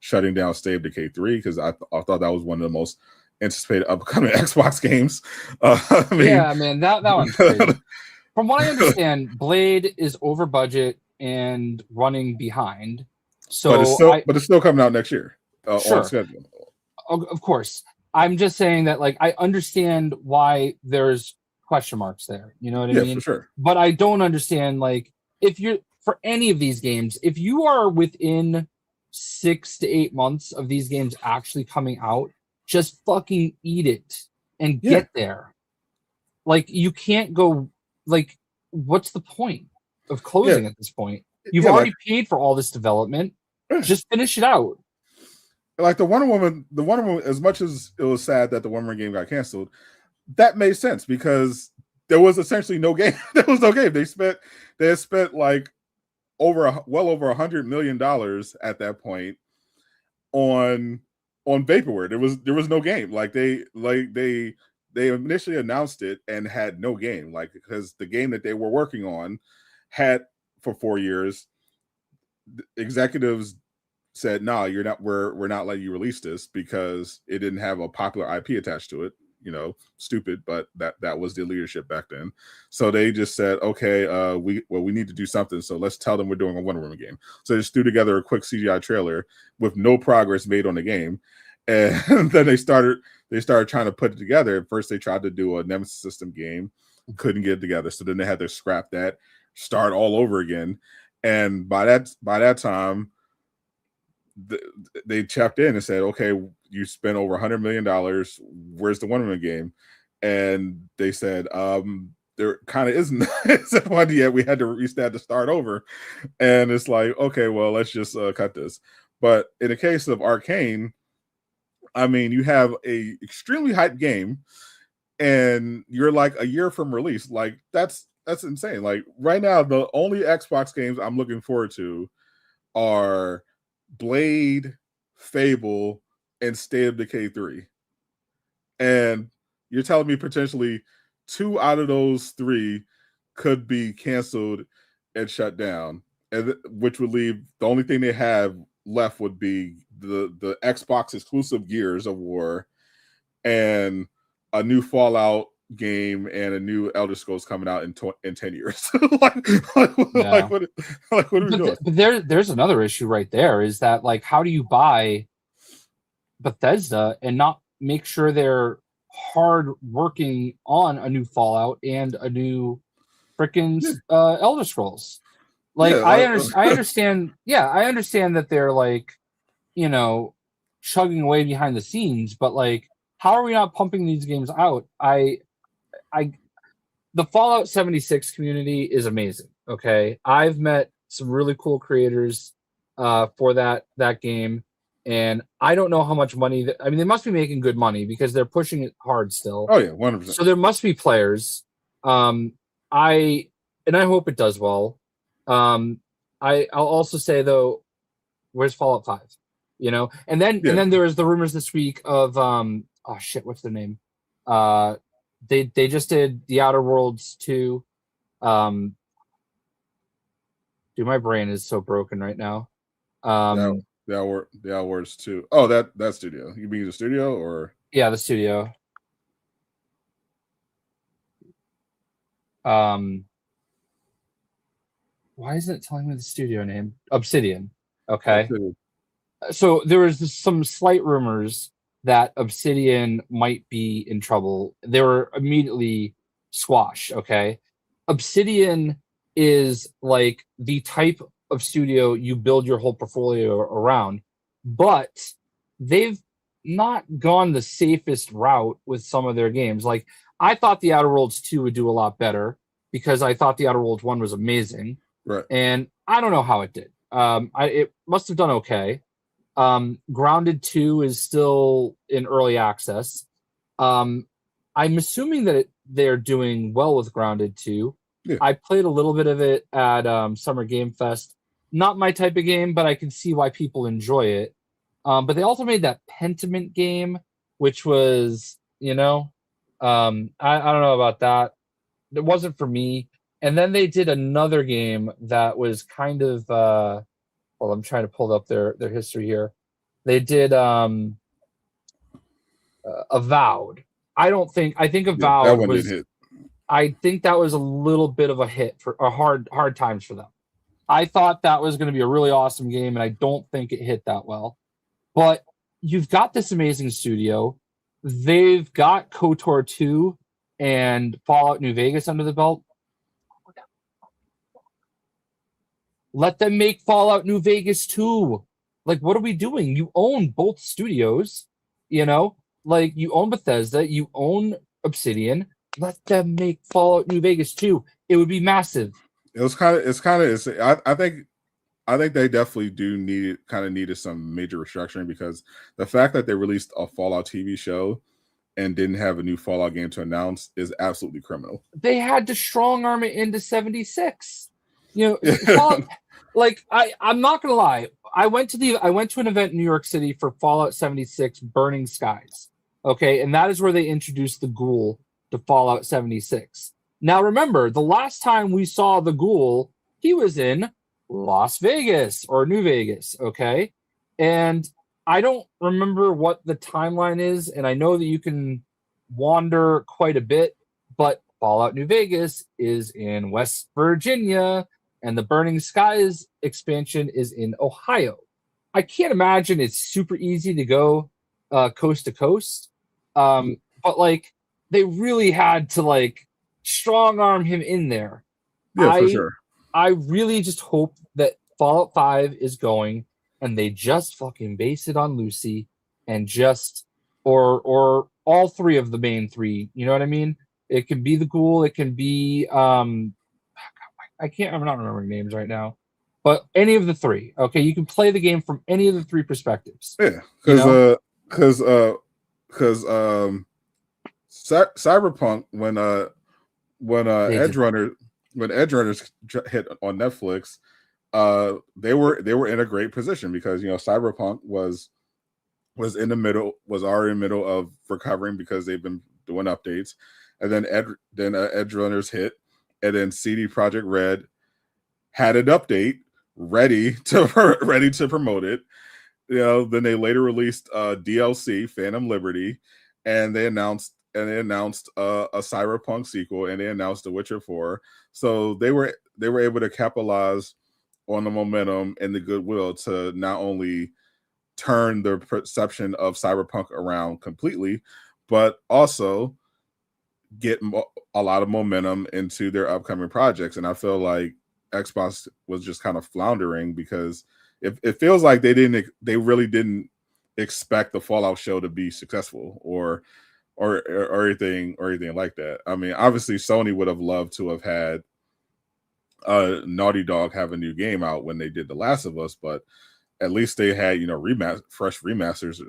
shutting down State of Decay 3, because I thought that was one of the most anticipated upcoming Xbox games. That one's crazy. From what I understand, Blade is over budget and running behind. So, but it's still coming out next year sure. on schedule. Of course, I'm just saying that, like, I understand why there's question marks there. You know what I mean? For sure. But I don't understand, like, if you're for any of these games, if you are within 6 to 8 months of these games actually coming out, just fucking eat it and get there. Like, you can't go. Like, what's the point of closing at this point? You've already paid for all this development. Just finish it out. Like the Wonder Woman, as much as it was sad that the Wonder Woman game got canceled, that made sense because there was essentially no game. There was no game. They had spent like well over $100 million at that point on vaporware. There was no game. Like they initially announced it and had no game, like, because the game that they were working on had for 4 years. Executives said, "No, you're not. We're not letting you release this because it didn't have a popular IP attached to it." You know, stupid, but that was the leadership back then. So they just said, "Okay, we need to do something. So let's tell them we're doing a Wonder Woman game." So they just threw together a quick CGI trailer with no progress made on the game, and then they started trying to put it together. At first, they tried to do a Nemesis system game, couldn't get it together. So then they had to scrap that, start all over again. And by that time, they checked in and said, "Okay, you spent over $100 million. Where's the Wonder Woman game?" And they said, "There kind of isn't one yet. We had to start over." And it's like, okay, well, let's just cut this. But in the case of Arcane, I mean, you have a extremely hyped game, and you're like a year from release. Like that's insane. Like right now, the only Xbox games I'm looking forward to are Blade, Fable, and State of Decay 3. And you're telling me potentially 2 out of those 3 could be canceled and shut down, and which would leave the only thing they have left would be the Xbox exclusive Gears of War and a new Fallout game and a new Elder Scrolls coming out in 10 years. Yeah. What are we doing? But there's another issue right there, is that like, how do you buy Bethesda and not make sure they're hard working on a new Fallout and a new freaking Elder Scrolls? Like, I understand. Yeah, I understand that they're like, you know, chugging away behind the scenes, but like, how are we not pumping these games out? The Fallout 76 community is amazing. Okay, I've met some really cool creators for that game, and I don't know how much money. I mean, they must be making good money because they're pushing it hard still. Oh yeah, 100%. So there must be players. I hope it does well. I'll also say though, where's Fallout 5? You know, and then there was the rumors this week of oh shit, what's their name? They just did The Outer Worlds 2. Dude, my brain is so broken right now. The Outer Worlds 2. Oh, that studio. You mean the studio or? Yeah, the studio. Why isn't it telling me the studio name? Obsidian. Okay. Obsidian. So there was some slight rumors that Obsidian might be in trouble. They were immediately squashed. Okay. Obsidian is like the type of studio you build your whole portfolio around, but they've not gone the safest route with some of their games. Like, I thought The Outer Worlds 2 would do a lot better because I thought The Outer Worlds 1 was amazing. Right. And I don't know how it did. It must have done okay. Grounded 2 is still in early access. I'm assuming that they're doing well with Grounded 2. Yeah. I played a little bit of it at Summer Game Fest. Not my type of game, but I can see why people enjoy it. But they also made that Pentiment game, which was, I don't know about that. It wasn't for me. And then they did another game that was kind of I'm trying to pull up their history here. They did Avowed. I think Avowed that was hit. I think that was a little bit of a hit for a hard times for them. I thought that was going to be a really awesome game, and I don't think it hit that well. But you've got this amazing studio. They've got KOTOR 2 and Fallout New Vegas under the belt. Let them make Fallout New Vegas 2. Like, what are we doing? You own both studios, Like, you own Bethesda, you own Obsidian. Let them make Fallout New Vegas 2. It would be massive. I think they definitely needed some major restructuring, because the fact that they released a Fallout TV show and didn't have a new Fallout game to announce is absolutely criminal. They had to strong arm it into 76. Fallout, like, I'm not gonna lie. I went to an event in New York City for Fallout 76 Burning Skies. Okay, and that is where they introduced the Ghoul to Fallout 76. Now remember, the last time we saw the Ghoul, he was in Las Vegas or New Vegas, okay? And I don't remember what the timeline is, and I know that you can wander quite a bit, but Fallout New Vegas is in West Virginia, and the Burning Skies expansion is in Ohio. I can't imagine it's super easy to go coast to coast, but like, they really had to like strong arm him in there. Yeah, for sure. I really just hope that Fallout 5 is going and they just fucking base it on Lucy and just or all three of the main three. You know what I mean? It can be the Ghoul. It can be I'm not remembering names right now, but any of the three. Okay, you can play the game from any of the three perspectives. Yeah, because Cyberpunk, when Edge Runners hit on Netflix, they were in a great position because Cyberpunk was already in the middle of recovering because they've been doing updates, and then Edge Runners hit, and then CD Projekt Red had an update ready to promote it. Then they later released DLC Phantom Liberty, and they announced and they announced a Cyberpunk sequel, and they announced The Witcher 4. So they were able to capitalize on the momentum and the goodwill to not only turn the perception of Cyberpunk around completely, but also get a lot of momentum into their upcoming projects. And I feel like Xbox was just kind of floundering because it feels like they really didn't expect the Fallout show to be successful or anything like that. I mean, obviously Sony would have loved to have had Naughty Dog have a new game out when they did The Last of Us, but at least they had, fresh remasters,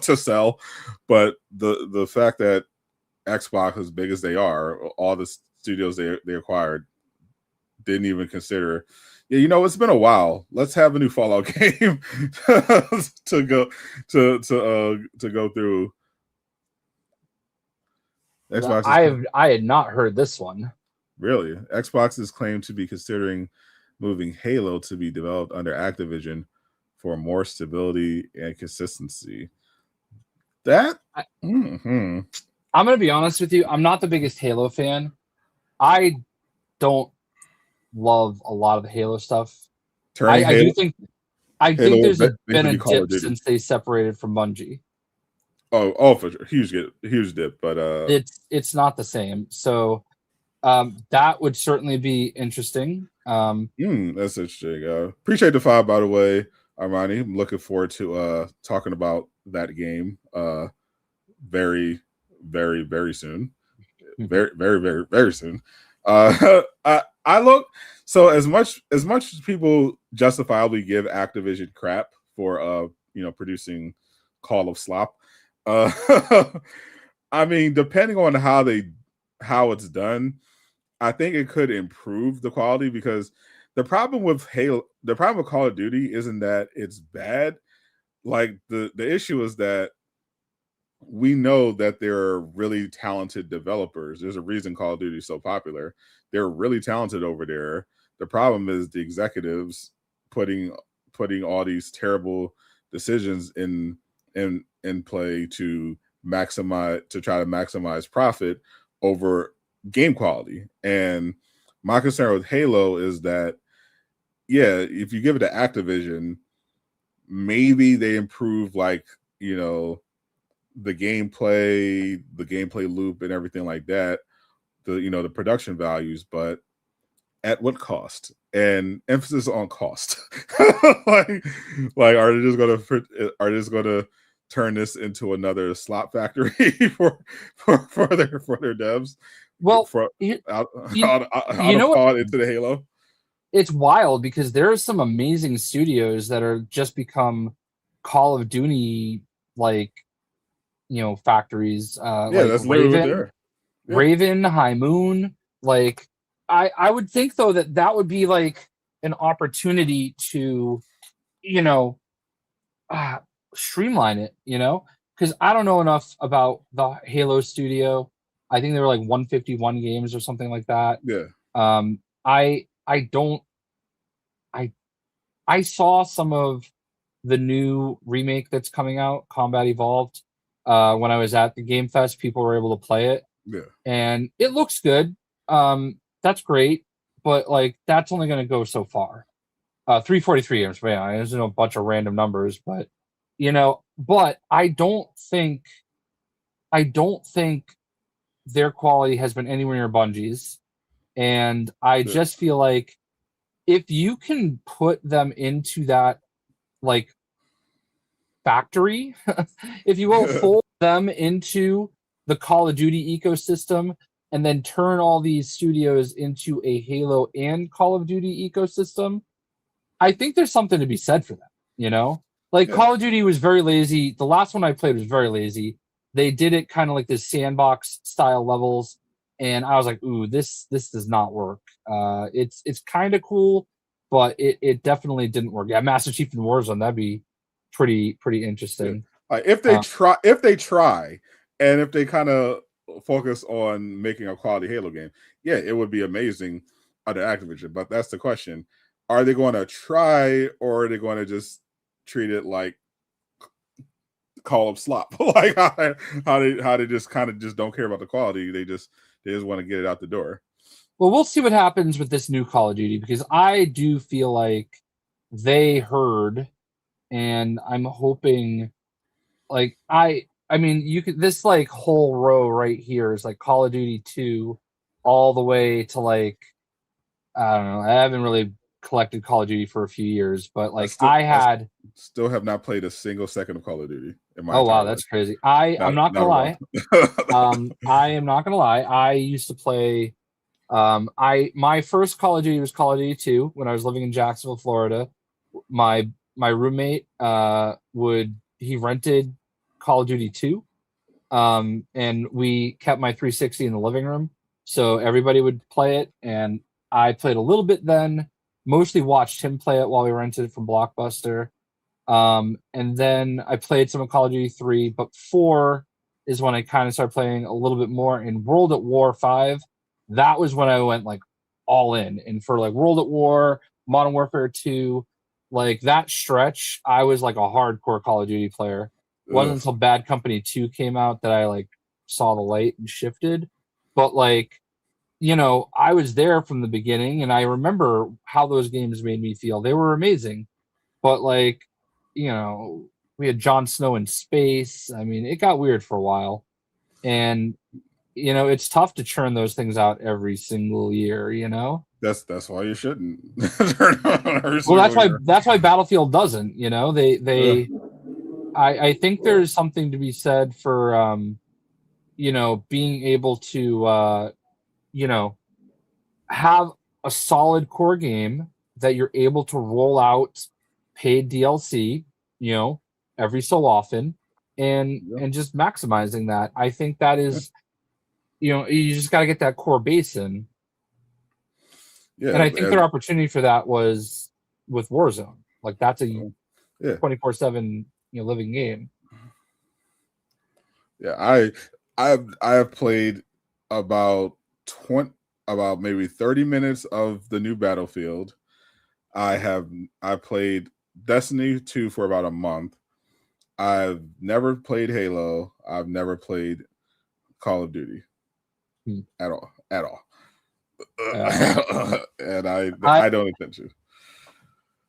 to sell. But the fact that Xbox, as big as they are, all the studios they acquired, didn't even consider, it's been a while. Let's have a new Fallout game to go through. Xbox I had not heard this one. Really? Xbox is claimed to be considering moving Halo to be developed under Activision for more stability and consistency. I'm going to be honest with you. I'm not the biggest Halo fan. I don't love a lot of the Halo stuff. I do think there's been a dip since they separated from Bungie. Oh, for sure. Huge dip, but it's not the same. So that would certainly be interesting. That's interesting. Appreciate the 5, by the way, Armani. I'm looking forward to talking about that game very, very, very soon. Very, very, very, very soon. I look, so as much as people justifiably give Activision crap for producing Call of Slop, I mean, depending on how it's done, I think it could improve the quality, because the problem with Call of Duty isn't that it's bad. Like the issue is that we know that there are really talented developers. There's a reason Call of Duty is so popular. They're really talented over there. The problem is the executives putting all these terrible decisions in play to try to maximize profit over game quality. And my concern with Halo is that, if you give it to Activision, maybe they improve the gameplay loop and everything like that, the production values, but at what cost? And emphasis on cost. like are they just gonna turn this into another slot factory for their devs? Well, into the Halo. It's wild because there are some amazing studios that are just become Call of Duty factories. That's literally there. Yeah. Raven, High Moon. I would think though that would be an opportunity to, streamline it. Because I don't know enough about the Halo studio. I think there were 151 games or something like that. Yeah. I saw some of the new remake that's coming out, Combat Evolved, when I was at the Game Fest. People were able to play it. Yeah. And it looks good. That's great, but that's only going to go so far. 343 games, man. There's a bunch of random numbers, but but I don't think their quality has been anywhere near Bungie's. And I just feel like if you can put them into that factory, if you will, fold them into the Call of Duty ecosystem and then turn all these studios into a Halo and Call of Duty ecosystem, I think there's something to be said for that, Call of Duty was very lazy. The last one I played was very lazy. They did it kind of like this sandbox style levels, and I was like, ooh, this does not work. It's kind of cool, but it definitely didn't work. Yeah, Master Chief in Warzone, that'd be pretty interesting. Yeah. If they try, and if they kind of focus on making a quality Halo game, it would be amazing under Activision. But that's the question: are they going to try, or are they going to just treat it like call them slop. Like how they just kind of just don't care about the quality. They just want to get it out the door. Well, we'll see what happens with this new Call of Duty, because I do feel like they heard, and I'm hoping, like, I mean, you could, this like whole row right here is like Call of Duty 2 all the way to like, I don't know, I haven't really collected Call of Duty for a few years, but like I still have not played a single second of Call of Duty in my oh wow, life. that's crazy. I'm not gonna lie. I am not gonna lie. I used to play my first Call of Duty was Call of Duty 2 when I was living in Jacksonville, Florida. My roommate he rented Call of Duty 2. And we kept my 360 in the living room, so everybody would play it, and I played a little bit then, mostly watched him play it while we rented it from Blockbuster. And then I played some of Call of Duty 3, but 4 is when I kind of started playing a little bit more. In World at War 5, that was when I went like all in. And for like World at War, Modern Warfare 2, like that stretch, I was like a hardcore Call of Duty player. It wasn't until Bad Company 2 came out that I like saw the light and shifted. But like, you know, I was there from the beginning, and I remember how those games made me feel. They were amazing. But like, you know, we had Jon Snow in space. I mean, it got weird for a while. And you know, it's tough to churn those things out every single year, you know? That's why you shouldn't. Well, that's why Battlefield doesn't, you know. I think there's something to be said for you know, being able to you know, have a solid core game that you're able to roll out paid DLC, you know, every so often, and just maximizing that. I think that is, you know, you just got to get that core base in. Yeah, and I think their opportunity for that was with Warzone. Like that's a 24/7, you know, living game. Yeah, I have played about maybe 30 minutes of the new Battlefield. I played Destiny 2 for about a month. I've never played Halo. I've never played Call of Duty at all. And I don't intend to.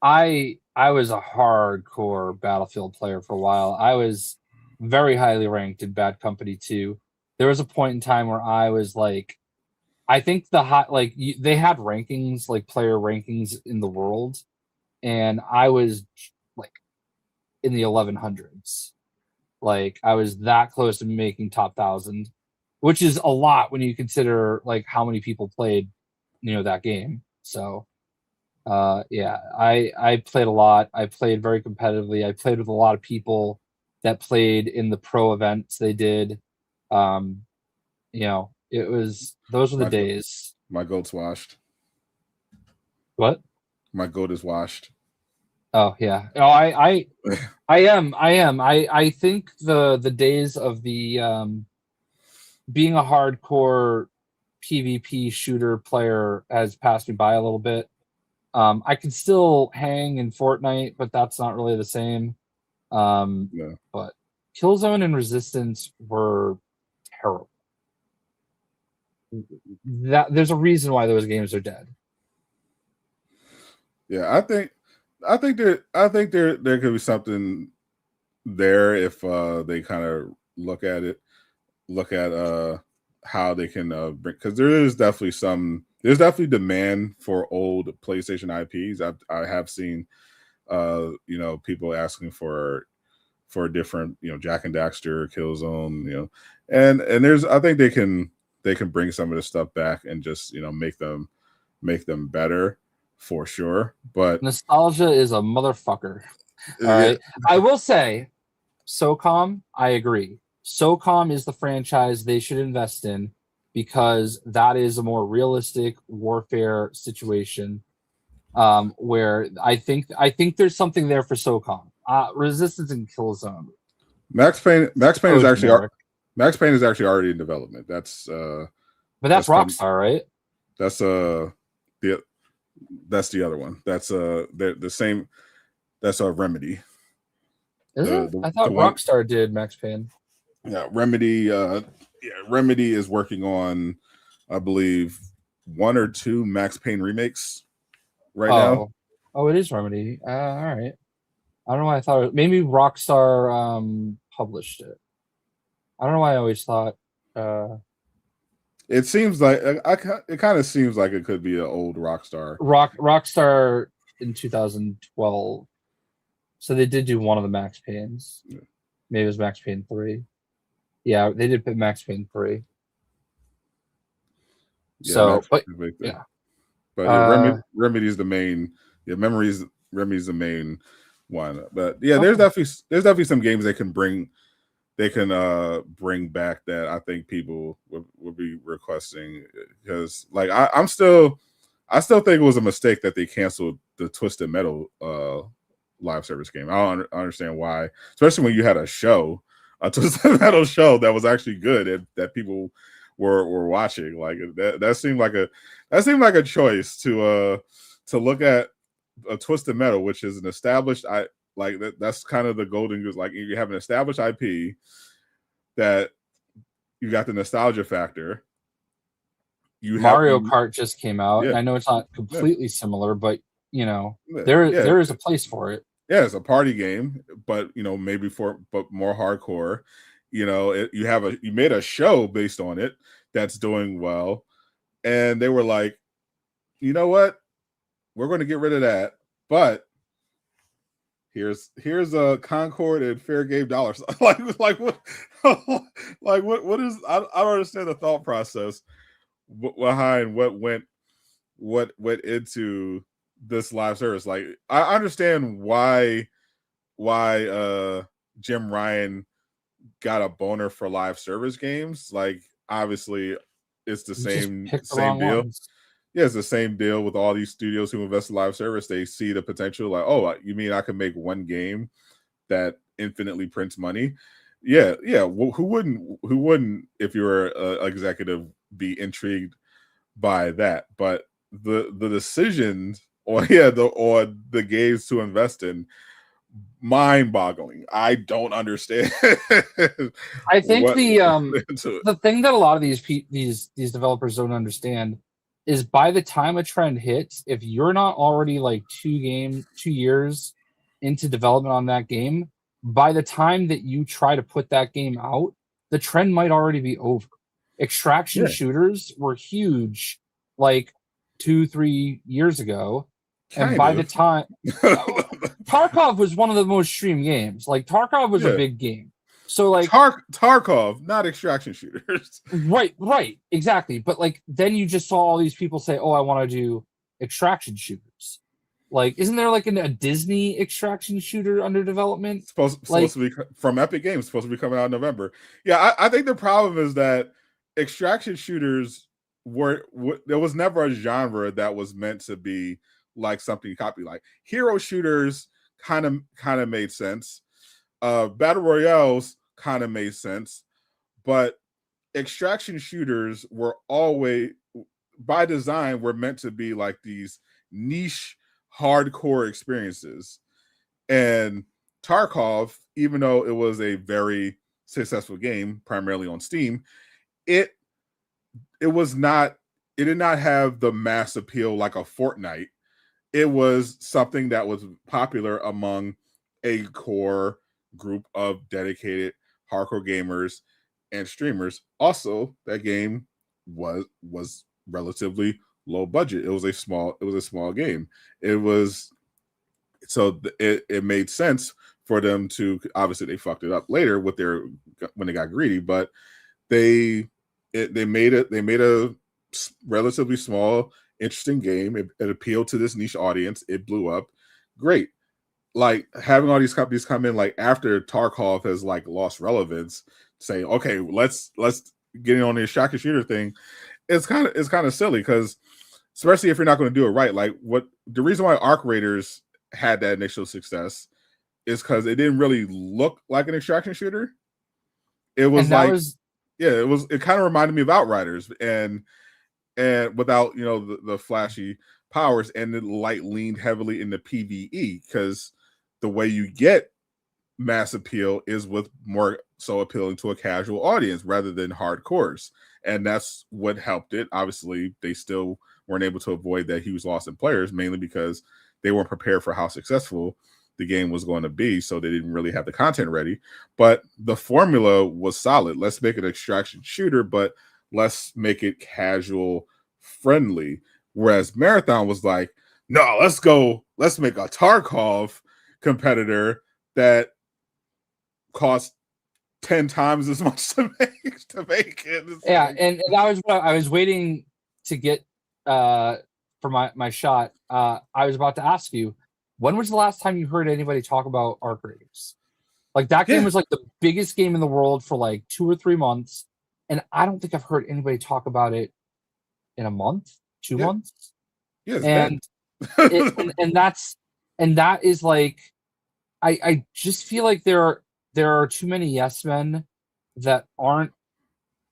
I was a hardcore Battlefield player for a while. I was very highly ranked in Bad Company 2. There was a point in time where I was like, I think they had rankings, like player rankings in the world, and I was like in the 1100s. Like I was that close to making top 1,000, which is a lot when you consider like how many people played, you know, that game. So yeah, I played a lot. I played very competitively. I played with a lot of people that played in the pro events they did. You know, those were the days. My goat's washed. What? My goat is washed. Oh yeah. Oh, I am. I think the days of the being a hardcore PvP shooter player has passed me by a little bit. I can still hang in Fortnite, but that's not really the same. But Killzone and Resistance were terrible. There's a reason why those games are dead. Yeah, I think there could be something there if they kind of look at how they can bring, because there's definitely demand for old PlayStation IPs. I have seen you know, people asking for different, you know, Jack and Daxter, Killzone, you know, and I think they can bring some of this stuff back and just, you know, make them better for sure. But nostalgia is a motherfucker. All right. I will say SOCOM, I agree. SOCOM is the franchise they should invest in, because that is a more realistic warfare situation, where I think there's something there for SOCOM. Resistance and Killzone. Max Payne is actually already in development. That's but that's Rockstar, right? That's the other one. That's the same. That's a Remedy. Is it? I thought Rockstar did Max Payne. Yeah, Remedy. Remedy is working on, I believe, 1 or 2 Max Payne remakes right now. Oh, it is Remedy. All right. I don't know why I thought maybe Rockstar published it. I don't know why I always thought. It seems like it kind of seems like it could be an old Rockstar. Rockstar in 2012. So they did do one of the Max Paynes. Yeah. Maybe it was Max Payne 3. Yeah, they did put Max Payne 3. Yeah, so, but Remedy's the main. Yeah, Remedy's the main one. But yeah, there's definitely some games they can bring back that I think people would be requesting, because like I still think it was a mistake that they canceled the Twisted Metal live service game. I don't understand why, especially when you had a Twisted Metal show that was actually good and that people were watching. Like that seemed like a choice to look at a Twisted Metal, which is an established that's kind of the golden goose. Like you have an established IP that you got the nostalgia factor. Mario Kart just came out. Yeah. I know it's not completely similar, but there is a place for it. Yeah, it's a party game, but maybe but more hardcore. You made a show based on it that's doing well, and they were like, you know what, we're going to get rid of that, but here's a Concord and Fair Game dollars. like what what is, I don't understand the thought process behind what went into this live service. Like I understand why Jim Ryan got a boner for live service games. Like obviously it's the same deal. Ones. Yeah, it's the same deal with all these studios who invest in live service. They see the potential, like, oh, you mean I can make one game that infinitely prints money? Yeah. Well, who wouldn't if you're an executive be intrigued by that? But the decisions on the games to invest in, mind-boggling. I don't understand. I think the thing that a lot of these developers don't understand is by the time a trend hits, if you're not already like 2 years into development on that game, by the time that you try to put that game out, the trend might already be over. Extraction shooters were huge like 2-3 years ago. And by the time Tarkov was one of the most streamed games. Like Tarkov was a big game. So like Tarkov, not extraction shooters. Right, exactly. But like then you just saw all these people say, "Oh, I want to do extraction shooters." Like, isn't there like a Disney extraction shooter under development? Supposed to be from Epic Games, supposed to be coming out in November. Yeah, I think the problem is that extraction shooters there was never a genre that was meant to be like something you copy. Like hero shooters kind of made sense. Battle royales kind of made sense, but extraction shooters were always, by design, were meant to be like these niche, hardcore experiences. And Tarkov, even though it was a very successful game, primarily on Steam, it did not have the mass appeal like a Fortnite. It was something that was popular among a core group of dedicated hardcore gamers and streamers. Also, that game was relatively low budget. It was a small game. It made sense for them to, obviously they fucked it up later when they got greedy, but they made a relatively small, interesting game. It appealed to this niche audience. It blew up. Great. Like having all these companies come in like after Tarkov has like lost relevance, saying, okay, let's get in on the extraction shooter thing. It's kind of silly, because especially if you're not going to do it right. Like the reason why Arc Raiders had that initial success is because it didn't really look like an extraction shooter. It was it kind of reminded me of Outriders and without the flashy powers, and it leaned heavily into PvE, because the way you get mass appeal is with more so appealing to a casual audience rather than hardcores. And that's what helped it. Obviously, they still weren't able to avoid that huge loss in players, mainly because they weren't prepared for how successful the game was going to be. So they didn't really have the content ready. But the formula was solid. Let's make an extraction shooter, but let's make it casual friendly. Whereas Marathon was like, no, let's make a Tarkov competitor that cost 10 times as much to make it. Yeah, and that was what I was waiting to get for my shot. I was about to ask you, when was the last time you heard anybody talk about Arc Raiders? Like that game was like the biggest game in the world for like 2 or 3 months, and I don't think I've heard anybody talk about it in a month, 2 months. Yeah, and that is like, I just feel like there are too many yes men that aren't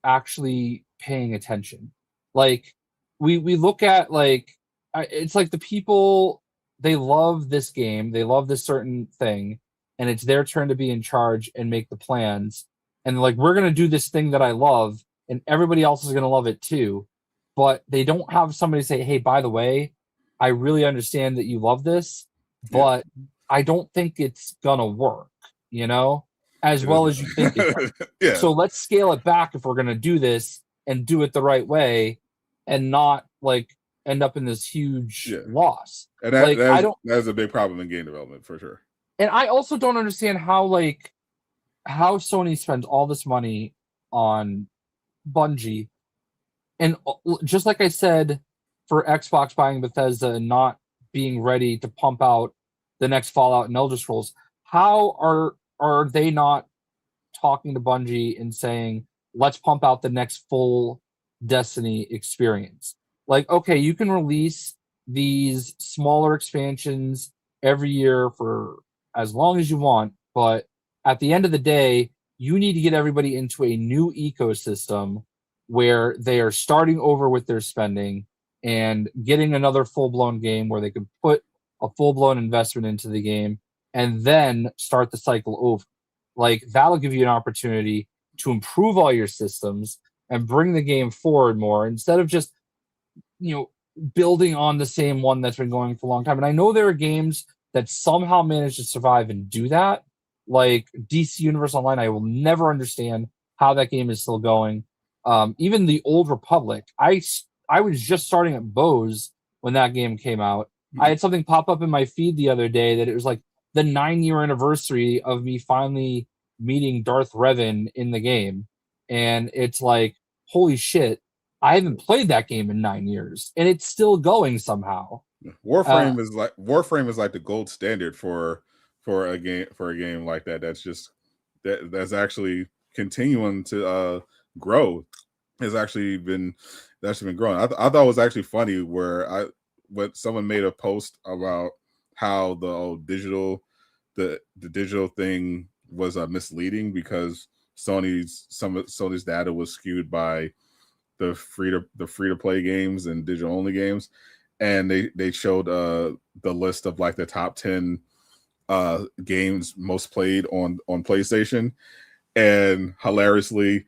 actually paying attention. Like we look at like it's like the people, they love this game, they love this certain thing, and it's their turn to be in charge and make the plans. And like, we're gonna do this thing that I love, and everybody else is gonna love it too. But they don't have somebody say, hey, by the way, I really understand that you love this, but I don't think it's gonna work, as well as you think it. So let's scale it back if we're gonna do this and do it the right way and not like end up in this huge loss. And that's a big problem in game development for sure. And I also don't understand how Sony spends all this money on Bungie. And just like I said, for Xbox buying Bethesda and not being ready to pump out the next Fallout and Elder Scrolls, how are they not talking to Bungie and saying, let's pump out the next full Destiny experience? Like, okay, you can release these smaller expansions every year for as long as you want, but at the end of the day, you need to get everybody into a new ecosystem where they are starting over with their spending and getting another full-blown game where they can put a full-blown investment into the game and then start the cycle over. Like, that'll give you an opportunity to improve all your systems and bring the game forward more instead of just, building on the same one that's been going for a long time. And I know there are games that somehow manage to survive and do that, like DC Universe Online. I will never understand how that game is still going. Even the Old Republic, I was just starting at Bose when that game came out. I had something pop up in my feed the other day that it was like the 9-year anniversary of me finally meeting Darth Revan in the game. And it's like, holy shit, I haven't played that game in 9 years, and it's still going somehow. Warframe is like the gold standard for a game like that. That's actually continuing to grow. Has actually been growing. I thought it was actually funny when someone made a post about how the digital thing was misleading because Sony's data was skewed by the free to play games and digital only games, and they showed the list of like the top 10 games most played on PlayStation, and hilariously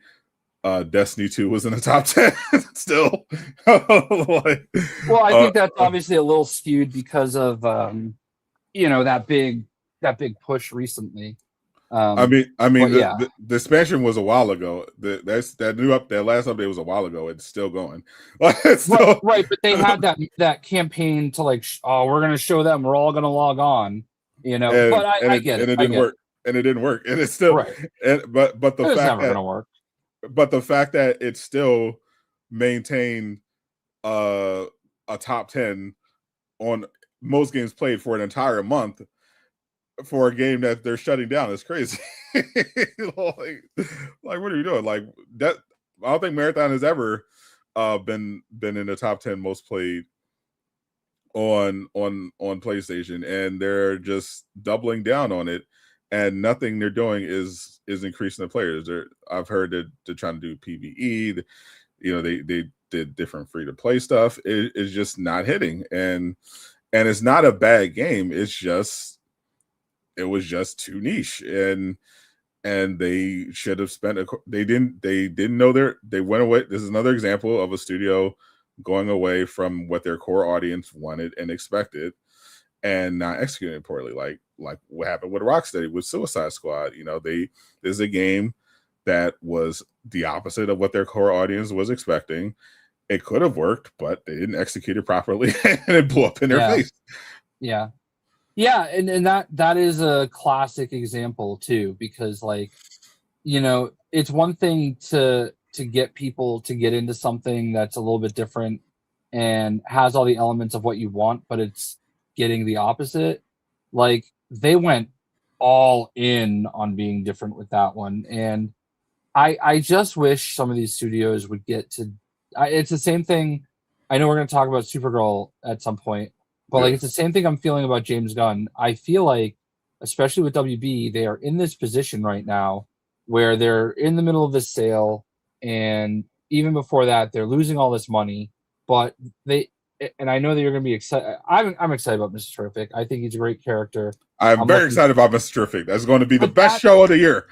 Destiny 2 was in the top 10 still. Well, I think that's obviously a little skewed because of that big push recently. The expansion was a while ago. That last update was a while ago. It's still going. Right, but they had that campaign to like, we're going to show them. We're all going to log on. But I get it. And it didn't work. And it didn't work. And it's still right. But the it's fact never going to work. But the fact that it still maintained a top 10 on most games played for an entire month for a game that they're shutting down is crazy. like what are you doing? Like that, I don't think Marathon has ever been in the top 10 most played on PlayStation, and they're just doubling down on it, and nothing they're doing is increasing the players. I've heard that they're trying to do PvE. They did different free to play stuff. It's just not hitting, and it's not a bad game. It's just it was just too niche, and they should have spent they didn't know they went away. This is another example of a studio going away from what their core audience wanted and expected, and not executing it poorly, like what happened with Rocksteady with Suicide Squad. There's a game that was the opposite of what their core audience was expecting. It could have worked, but they didn't execute it properly, and it blew up in their face. Yeah, and that is a classic example too, because it's one thing to get people to get into something that's a little bit different and has all the elements of what you want, but it's getting the opposite. Like, they went all in on being different with that one, and I just wish some of these studios would get to. It's the same thing. I know we're going to talk about Supergirl at some point, but it's the same thing I'm feeling about James Gunn. I feel like, especially with WB, they are in this position right now where they're in the middle of this sale, and even before that, they're losing all this money. But and I know that you're going to be excited. I'm excited about Mr. Terrific. I think he's a great character. I'm very excited about Mr. Terrific. That's going to be the best show of the year.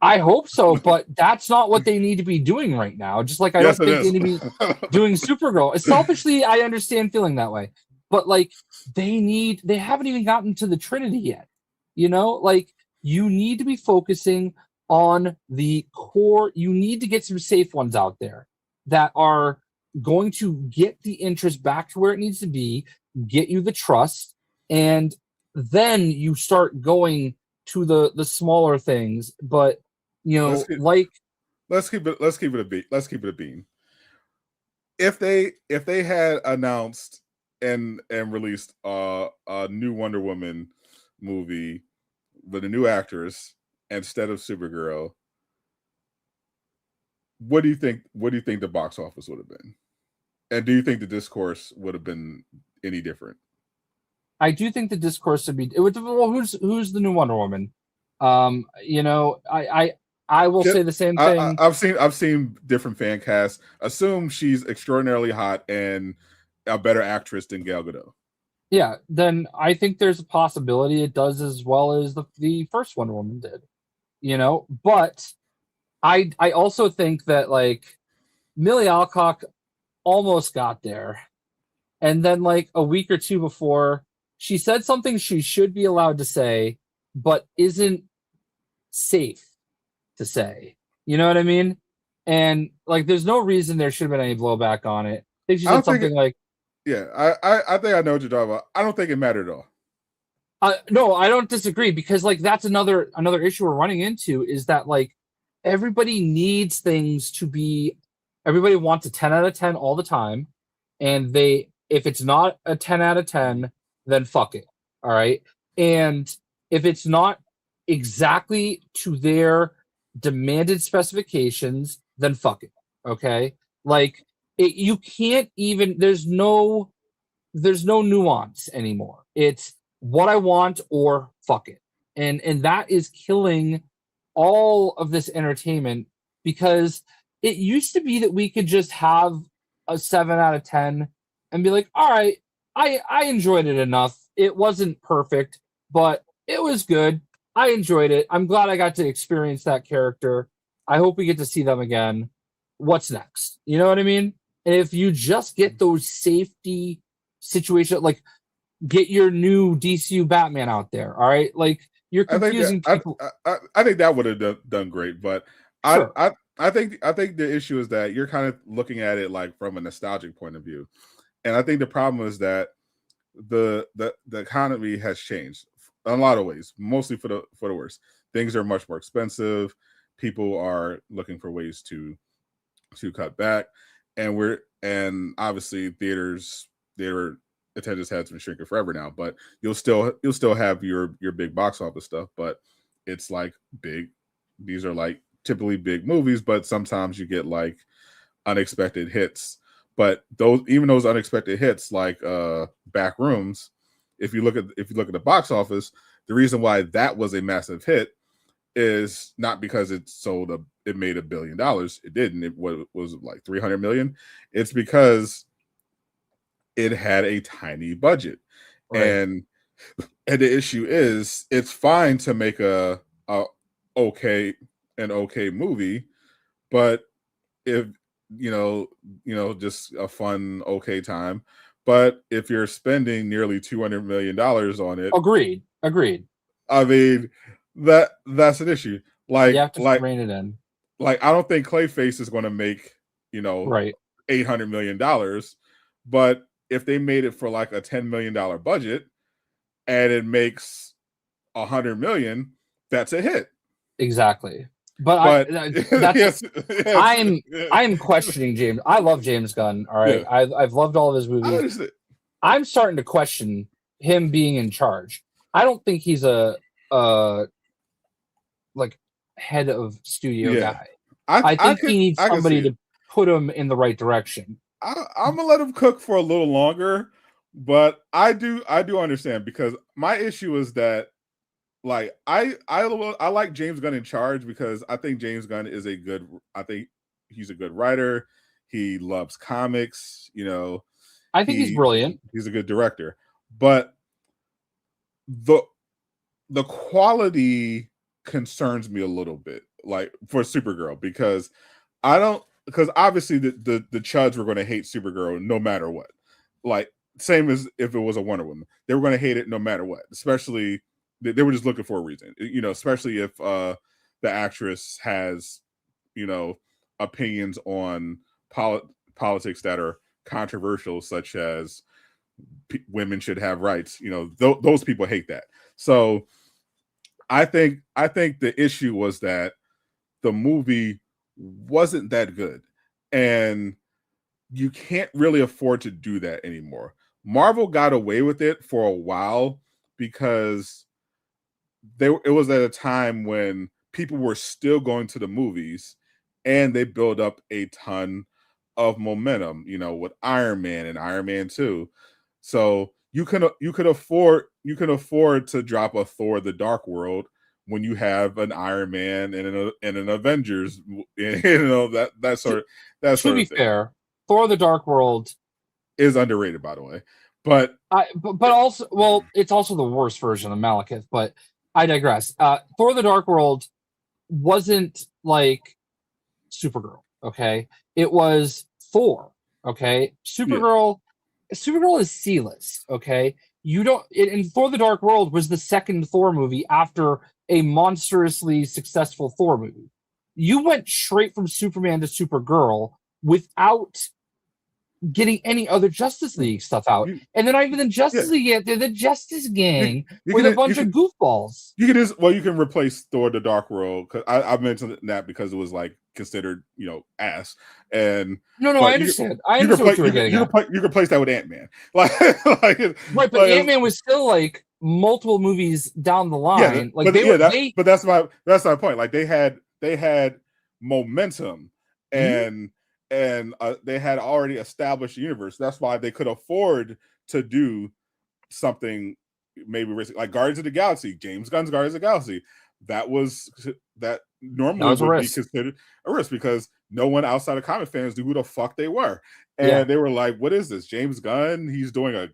I hope so, but that's not what they need to be doing right now. Just like I don't think they need to be doing Supergirl. Selfishly, I understand feeling that way, but they haven't even gotten to the Trinity yet. You need to be focusing on the core. You need to get some safe ones out there that are going to get the interest back to where it needs to be, get you the trust, and then you start going to the smaller things. But let's keep it a bean. If they had announced and released a new Wonder Woman movie with a new actress instead of Supergirl, what do you think the box office would have been? And do you think the discourse would have been any different? I do think the discourse would be. Who's the new Wonder Woman? I will say the same thing. I've seen different fan casts. Assume she's extraordinarily hot and a better actress than Gal Gadot. Yeah, then I think there's a possibility it does as well as the first Wonder Woman did. But I also think that Millie Alcock almost got there, and then a week or two before, she said something she should be allowed to say, but isn't safe to say. You know what I mean? And there's no reason there should have been any blowback on it. I think she said something yeah, I think I know what you're talking about. I don't think it mattered at all. No, I don't disagree, because that's another issue we're running into, is that everybody needs things to be. Everybody wants a 10 out of 10 all the time, and if it's not a 10 out of 10, then fuck it. All right, and if it's not exactly to their demanded specifications, then fuck it. Okay, you can't even. There's no nuance anymore. It's what I want or fuck it, and that is killing all of this entertainment, because it used to be that we could just have a 7 out of 10 and be like, all right, I enjoyed it enough. It wasn't perfect, but it was good. I enjoyed it. I'm glad I got to experience that character. I hope we get to see them again. What's next? You know what I mean? And if you just get those safety situations, get your new DCU Batman out there, all right? You're confusing people. I think that would have done great, but sure. I think the issue is that you're kind of looking at it from a nostalgic point of view, and I think the problem is that the economy has changed in a lot of ways, mostly for the worse. Things are much more expensive. People are looking for ways to cut back, and obviously theater attendance has been shrinking forever now. But you'll still have your big box office stuff, but it's big. These are typically big movies, but sometimes you get unexpected hits. But those unexpected hits, Back Rooms, if you look at the box office, the reason why that was a massive hit is not because it made $1 billion. It didn't. It was 300 million. It's because it had a tiny budget, right. And And the issue is, it's fine to make an okay movie, but if just a fun okay time. But if you're spending nearly $200 million on it, agreed. I mean, that's an issue. You have to rein it in. Like, I don't think Clayface is going to make right $800 million, but if they made it for like a $10 million budget and it makes $100 million, that's a hit. Exactly. But that's I'm questioning James. I love James Gunn. All right, yeah. I've loved all of his movies. I'm starting to question him being in charge. I don't think he's a like head of studio guy. I think he needs somebody to put him in the right direction. I'm gonna let him cook for a little longer, but I do understand, because my issue is that, like, I like James Gunn in charge because I think James Gunn is I think he's a good writer. He loves comics, I think he's brilliant. He's a good director, but the quality concerns me a little bit, like for Supergirl, because obviously the chuds were going to hate Supergirl no matter what. Like, same as if it was a Wonder Woman, they were going to hate it no matter what. Especially they were just looking for a reason, especially if the actress has, opinions on politics that are controversial, such as women should have rights. Those people hate that. So I think the issue was that the movie wasn't that good, and you can't really afford to do that anymore. Marvel got away with it for a while because it was at a time when people were still going to the movies, and they built up a ton of momentum, with Iron Man and Iron Man 2. So you can afford to drop a Thor: The Dark World when you have an Iron Man and an Avengers, that sort of to be fair, Thor: The Dark World is underrated, by the way. But also, well, it's also the worst version of Malekith, but I digress. Thor: The Dark World wasn't like Supergirl, okay? It was Thor, okay? Supergirl is C-list, okay? In Thor: The Dark World was the second Thor movie after a monstrously successful Thor movie. You went straight from Superman to Supergirl without getting any other Justice League stuff out. And then not even the Justice League yet, they're the Justice Gang with a bunch of goofballs. You can replace Thor: The Dark World, because I mentioned that because it was like considered, ass. And I understand. I understand what you were getting at. You replace that with Ant-Man. Like, right, but Ant-Man was still like multiple movies down the line. But that's my point. Like, they had momentum, and they had already established the universe. That's why they could afford to do something maybe risky, like Guardians of the Galaxy. James Gunn's Guardians of the Galaxy. That normally would be considered a risk, because no one outside of comic fans knew who the fuck they were, and they were like, "What is this? James Gunn? He's doing a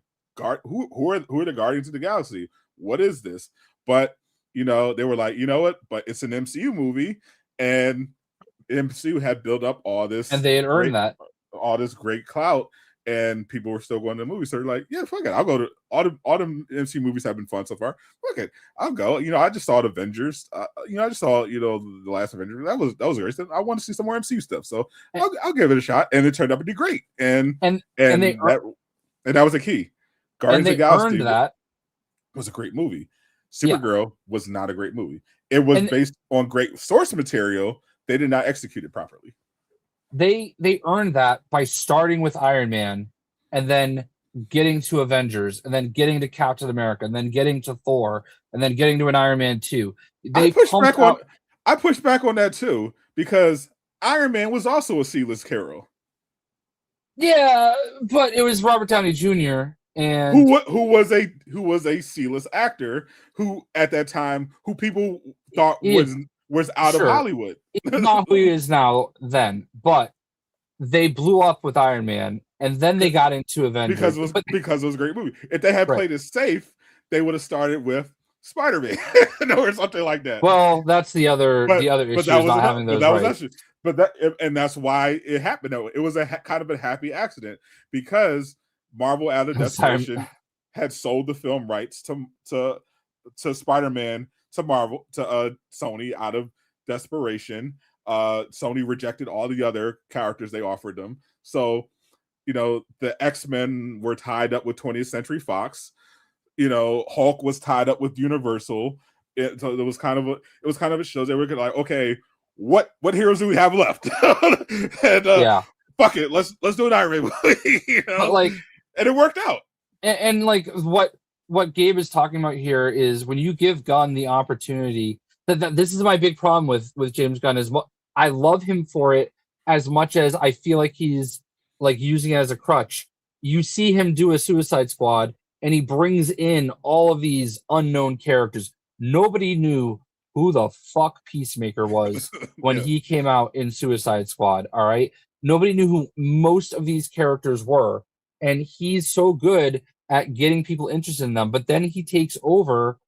who are the Guardians of the Galaxy? What is this?" But they were like, "You know what? But it's an MCU movie, and MCU had built up all this, and they had earned all this great clout, and people were still going to the movies. So they're like, yeah, fuck it, I'll go to all the MCU movies have been fun so far. Fuck it, I'll go. I just saw the Avengers. I just saw the last Avengers. That was great. I want to see some more MCU stuff, so I'll give it a shot. And it turned out to be great. And that was a key. Guardians of the Galaxy was a great movie. Supergirl was not a great movie. It was based on great source material. They did not execute it properly. They earned that by starting with Iron Man, and then getting to Avengers, and then getting to Captain America, and then getting to Thor, and then getting to an Iron Man 2. I pushed back on that too, because Iron Man was also a C-list hero. Yeah, but it was Robert Downey Jr. and who was a C-list actor, who at that time people thought was out of Hollywood. It's not who he is now then, but they blew up with Iron Man, and then they got into Avengers because it was a great movie. If they had played it safe, they would have started with Spider-Man or something like that. Well, that's the other issue is not having those rights. And that's why it happened. It was kind of a happy accident because Marvel out of desperation had sold the film rights to Spider-Man to Marvel to Sony out of desperation. Sony rejected all the other characters they offered them. So, the X-Men were tied up with 20th Century Fox. Hulk was tied up with Universal. So it was kind of a show. They were like, okay, what heroes do we have left? And fuck it, let's do an Iron Man movie. But and it worked out. And what Gabe is talking about here is when you give Gunn the opportunity. That this is my big problem with James Gunn is I love him for it as much as I feel like he's using it as a crutch. You see him do a Suicide Squad, and he brings in all of these unknown characters. Nobody knew who the fuck Peacemaker was when he came out in Suicide Squad, all right? Nobody knew who most of these characters were, and he's so good at getting people interested in them, but then he takes over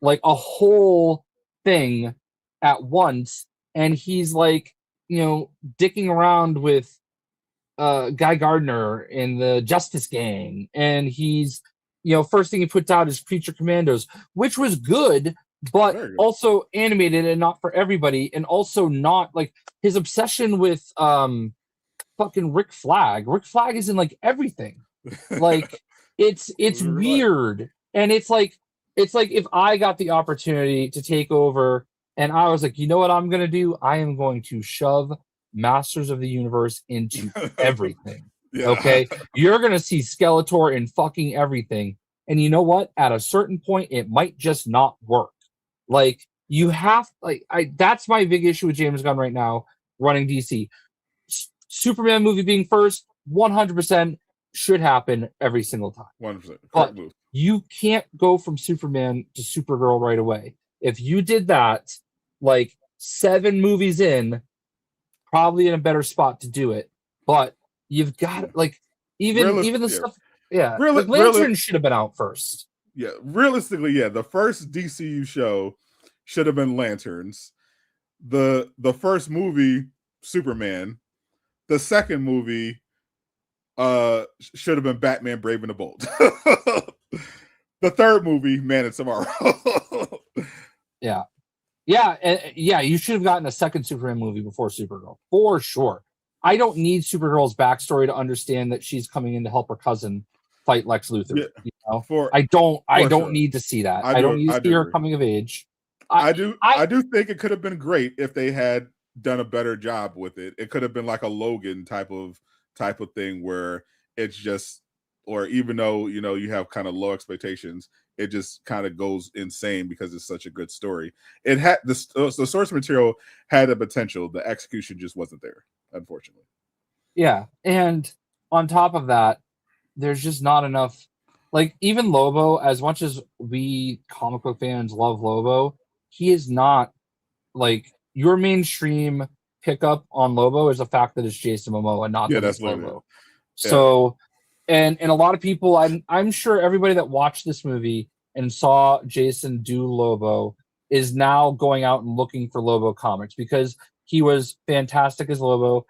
a whole thing at once, and he's dicking around with Guy Gardner in the Justice Gang, and he's first thing he puts out is Creature Commandos, which was good, but also animated and not for everybody, and also not his obsession with fucking Rick Flag. Rick Flag is in everything. It's weird, and it's like if I got the opportunity to take over, and I was like, you know what I'm gonna do? I am going to shove Masters of the Universe into everything. Okay, you're gonna see Skeletor in fucking everything, and you know what? At a certain point, it might just not work. You have that's my big issue with James Gunn right now running DC. Superman movie being first, 100% should happen every single time. 100%. But you can't go from Superman to Supergirl right away. If you did that, 7 movies in, probably in a better spot to do it. But you've got even the stuff. Yeah, Lantern should have been out first. Yeah, realistically, the first DCU show should have been Lanterns. The first movie, Superman. The second movie should have been Batman Brave and the Bold. The third movie, Man of Tomorrow. You should have gotten a second Superman movie before Supergirl, for sure. I don't need Supergirl's backstory to understand that she's coming in to help her cousin fight Lex Luthor. I don't need to see that. I don't need to see her coming of age. I do think it could have been great if they had done a better job with it. It could have been like a Logan type of thing where it's just, or even though you have kind of low expectations, it just kind of goes insane because it's such a good story. It had the source material had the potential. The execution just wasn't there, unfortunately. Yeah, and on top of that, there's just not enough. Even Lobo, as much as we comic book fans love Lobo, he is not your mainstream pickup on Lobo is the fact that it's Jason Momoa, not that it's Lobo. Yeah. So, and a lot of people, I'm sure everybody that watched this movie and saw Jason do Lobo is now going out and looking for Lobo comics because he was fantastic as Lobo,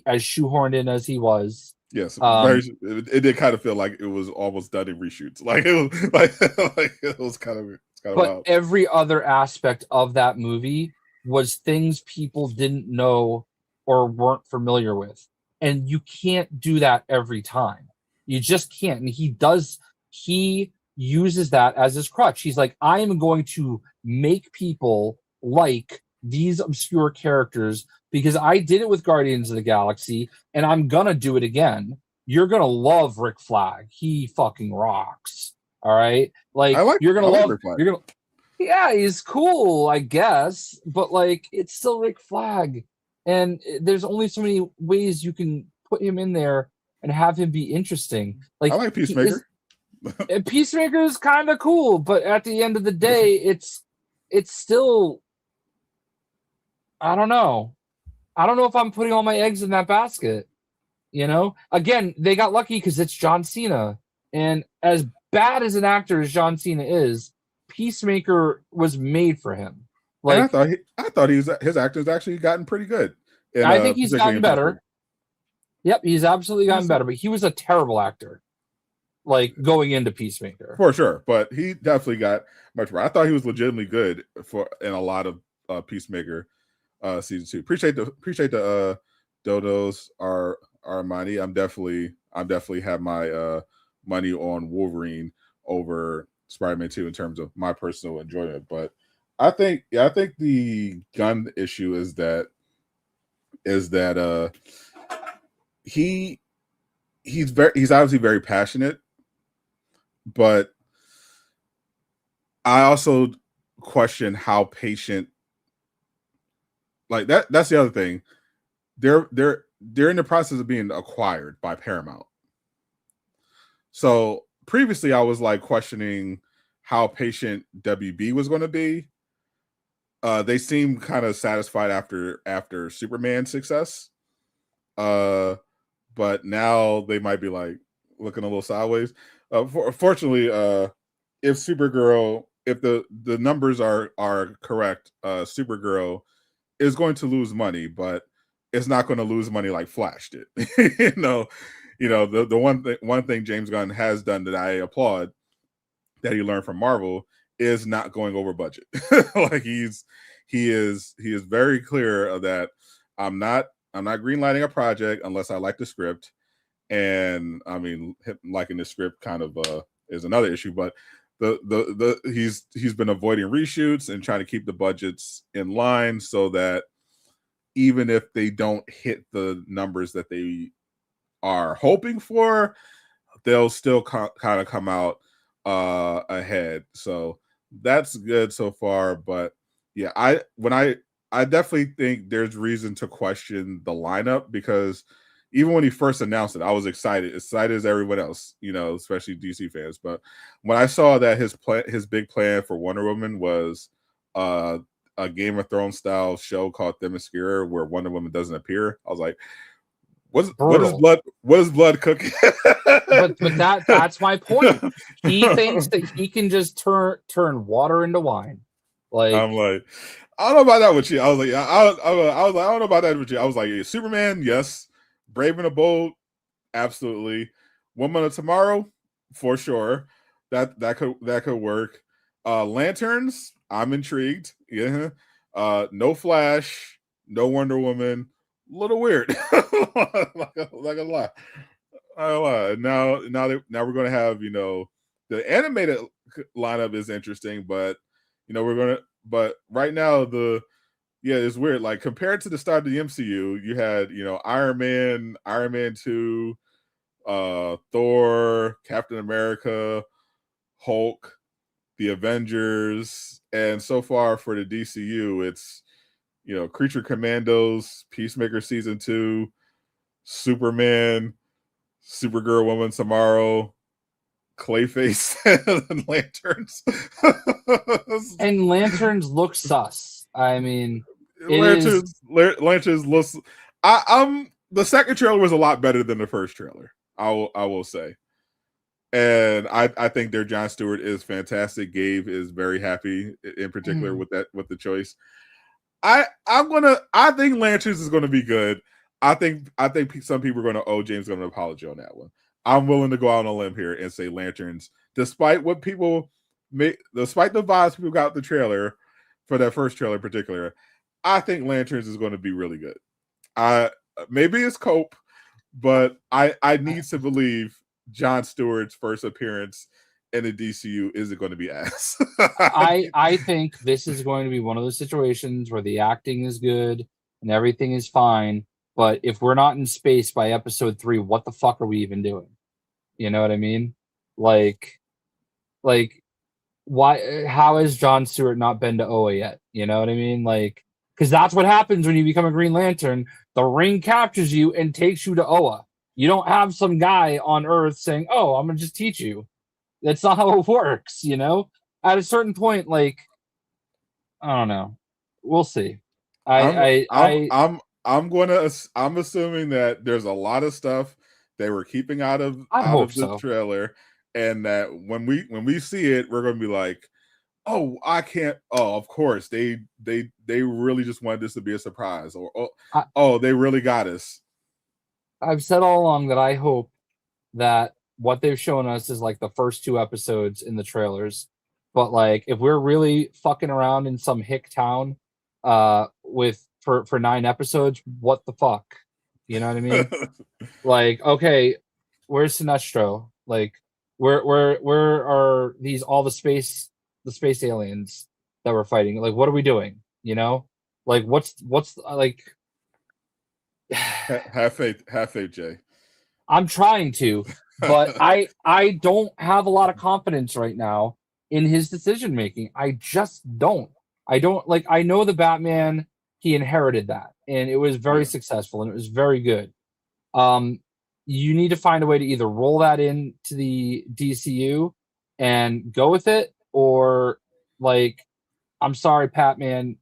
as shoehorned in as he was. Yes, it did kind of feel like it was almost done in reshoots. It was kind of wild. Every other aspect of that movie was things people didn't know or weren't familiar with. And you can't do that every time. You just can't. And he uses that as his crutch. He's like, I am going to make people like these obscure characters because I did it with Guardians of the Galaxy and I'm gonna do it again. You're gonna love Rick Flag. He fucking rocks. All right. You're gonna love Rick Flag. Yeah, he's cool, I guess, but it's still Rick Flag, and there's only so many ways you can put him in there and have him be interesting. I like Peacemaker. Peacemaker is kind of cool, but at the end of the day, it's still. I don't know. I don't know if I'm putting all my eggs in that basket. Again, they got lucky because it's John Cena, and as bad as an actor as John Cena is, Peacemaker was made for him. Like, and I thought his acting's actually gotten pretty good. I think he's gotten better. Yep, he's absolutely gotten better, but he was a terrible actor, like going into Peacemaker for sure. But he definitely got much better. I thought he was legitimately good in a lot of Peacemaker season 2. Appreciate the dodos Armani. I'm definitely have my money on Wolverine over Spider-Man 2 in terms of my personal enjoyment. But I think the gun issue is that he's obviously very passionate, but I also question how patient, like that's the other thing. They're in the process of being acquired by Paramount. So previously I was like questioning how patient WB was going to be. They seem kind of satisfied after Superman's success. But now they might be like looking a little sideways. Fortunately, if Supergirl, if the numbers are correct, Supergirl is going to lose money, but it's not going to lose money like Flash did. The one thing James Gunn has done that I applaud that he learned from Marvel is not going over budget. Like he is very clear that I'm not greenlighting a project unless I like the script. And I mean, liking the script kind of is another issue, but he's been avoiding reshoots and trying to keep the budgets in line so that even if they don't hit the numbers that they are hoping for, they'll still kind of come out ahead. So that's good so far. But yeah, I definitely think there's reason to question the lineup, because even when he first announced it, I was excited as everyone else, especially DC fans. But when I saw that his big plan for Wonder Woman was a Game of Thrones style show called Themyscira, where Wonder Woman doesn't appear, I was like, what is blood cooking? but that's my point. He thinks that he can just turn water into wine. Like, I'm like, I don't know about that with you. I was like, I was like, I don't know about that with you. I was like, yeah, Superman, yes. Brave and the Bold, absolutely. Woman of Tomorrow, for sure. That could work. Lanterns, I'm intrigued. Yeah. No Flash, no Wonder Woman. A little weird. like a lot. Now we're gonna have, the animated lineup is interesting, but but right now it's weird. Like compared to the start of the MCU, you had, Iron Man 2, Thor, Captain America, Hulk, the Avengers, and so far for the DCU, it's Creature Commandos, Peacemaker season 2, Superman, Supergirl, Woman Tomorrow, Clayface, and Lanterns. And Lanterns look sus. I mean, Lanterns looks. The second trailer was a lot better than the first trailer. I will say, and I think their Jon Stewart is fantastic. Gabe is very happy, in particular with the choice. I think Lanterns is going to be good. I think some people are going to owe James Gunn an apology on that one. I'm willing to go out on a limb here and say Lanterns, despite the vibes people got the trailer for that first trailer in particular, I think Lanterns is going to be really good. Maybe it's cope, but I need to believe Jon Stewart's first appearance in the DCU isn't going to be ass. I think this is going to be one of those situations where the acting is good and everything is fine, but if we're not in space by episode 3, what the fuck are we even doing? You know what I mean? Like why? How has Jon Stewart not been to Oa yet? You know what I mean? Like, because that's what happens when you become a Green Lantern. The ring captures you and takes you to Oa. You don't have some guy on Earth saying, "Oh, I'm gonna just teach you." That's not how it works. At a certain point, like, I don't know. We'll see. I'm assuming that there's a lot of stuff they were keeping out of the trailer, and that when we see it, we're gonna be like, oh, I can't. Oh, of course they really just wanted this to be a surprise, or they really got us. I've said all along that I hope that what they've shown us is like the first 2 episodes in the trailers. But like, if we're really fucking around in some hick town, with for 9 episodes, what the fuck? You know what I mean? Like, okay, where's Sinestro? Like, where are these all the space aliens that we're fighting? Like, what are we doing? You know, like what's like? Have faith, Jay. I'm trying to, but I don't have a lot of confidence right now in his decision making. I just don't. I don't like. I know the Batman. He inherited that, and it was very successful, and it was very good. You need to find a way to either roll that into the DCU and go with it, or like, I'm sorry, Patman.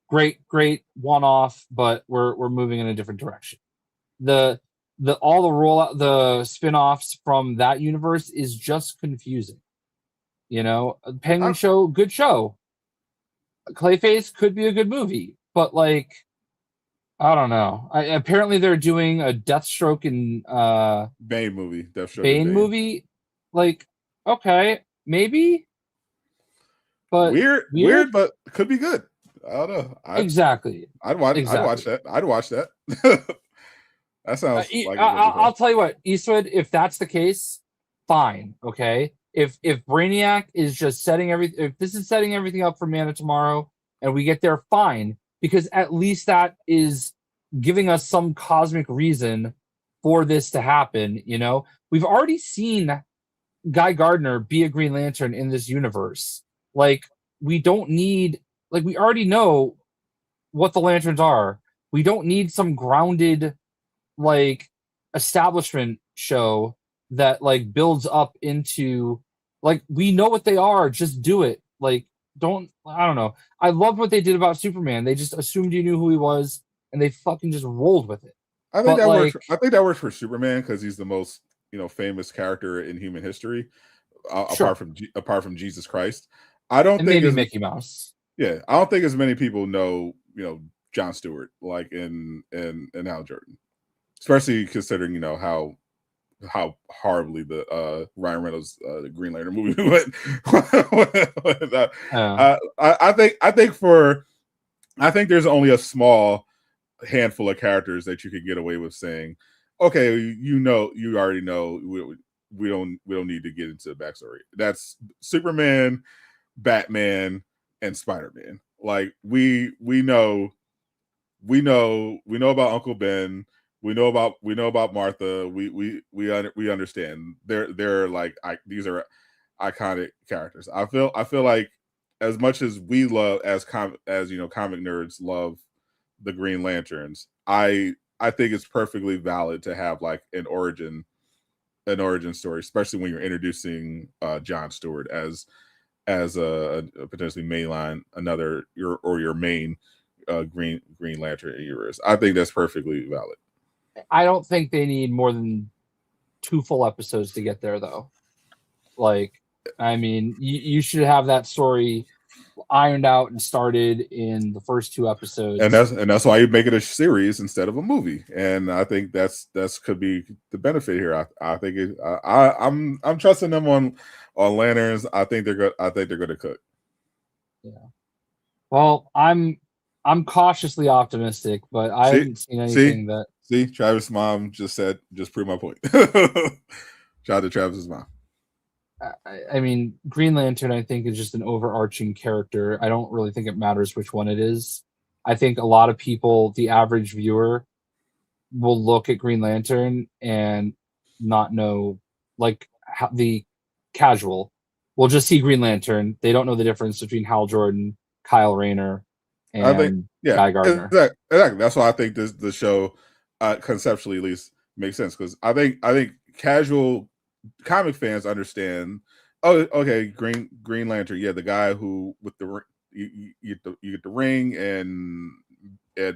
Great one off, but we're moving in a different direction. The all the rollout, the spin-offs from that universe is just confusing. You know, Penguin show, good show. Clayface could be a good movie, but like, I don't know. Apparently they're doing a Deathstroke and Bane movie. Deathstroke Bane movie. Like, okay, maybe. But weird, but could be good. I don't know. Exactly. I'd watch that. I'd watch that. That sounds like I'll tell you what, Eastwood, if that's the case, fine. Okay. If Brainiac is just if this is setting everything up for Man of Tomorrow and we get there, fine, because at least that is giving us some cosmic reason for this to happen. You know, we've already seen Guy Gardner be a Green Lantern in this universe. Like, we don't need, like, we already know what the Lanterns are. We don't need some grounded, like, establishment show that like builds up into, like, we know what they are, just do it. Like, I don't know. I loved what they did about Superman. They just assumed you knew who he was and they fucking just rolled with it. I think that works for Superman because he's the most, famous character in human history, apart from Jesus Christ. I don't think maybe Mickey Mouse. Yeah, I don't think as many people know, John Stewart like in Hal Jordan, especially considering how horribly the Ryan Reynolds the Green Lantern movie went. I think there's only a small handful of characters that you could get away with saying, okay, you already know, we don't need to get into the backstory. That's Superman, Batman, and Spider-Man. Like, we know about Uncle Ben. We know about Martha. We understand. They're like, these are iconic characters. I feel like as much as we love comic nerds love the Green Lanterns, I think it's perfectly valid to have like an origin story, especially when you're introducing John Stewart as a potentially mainline your main Green Lantern universe. I think that's perfectly valid. I don't think they need more than 2 full episodes to get there, though. Like, I mean, you should have that story ironed out and started in the first 2 episodes, and that's why you make it a series instead of a movie. And I think that's could be the benefit here. I think I'm trusting them on Lanterns. I think they're good. I think they're going to cook. Yeah. Well, I'm cautiously optimistic, but I haven't seen anything that. See, Travis' mom just proved my point. Shout out to Travis's mom. I mean, Green Lantern, I think, is just an overarching character. I don't really think it matters which one it is. I think a lot of people, the average viewer, will look at Green Lantern and not know, like, how the casual will just see Green Lantern. They don't know the difference between Hal Jordan, Kyle Rayner, and Guy Gardner. Exactly. That's why I think the show, conceptually at least, makes sense, because I think casual comic fans understand. Oh, okay, Green Lantern, yeah, the guy who with the you get the ring and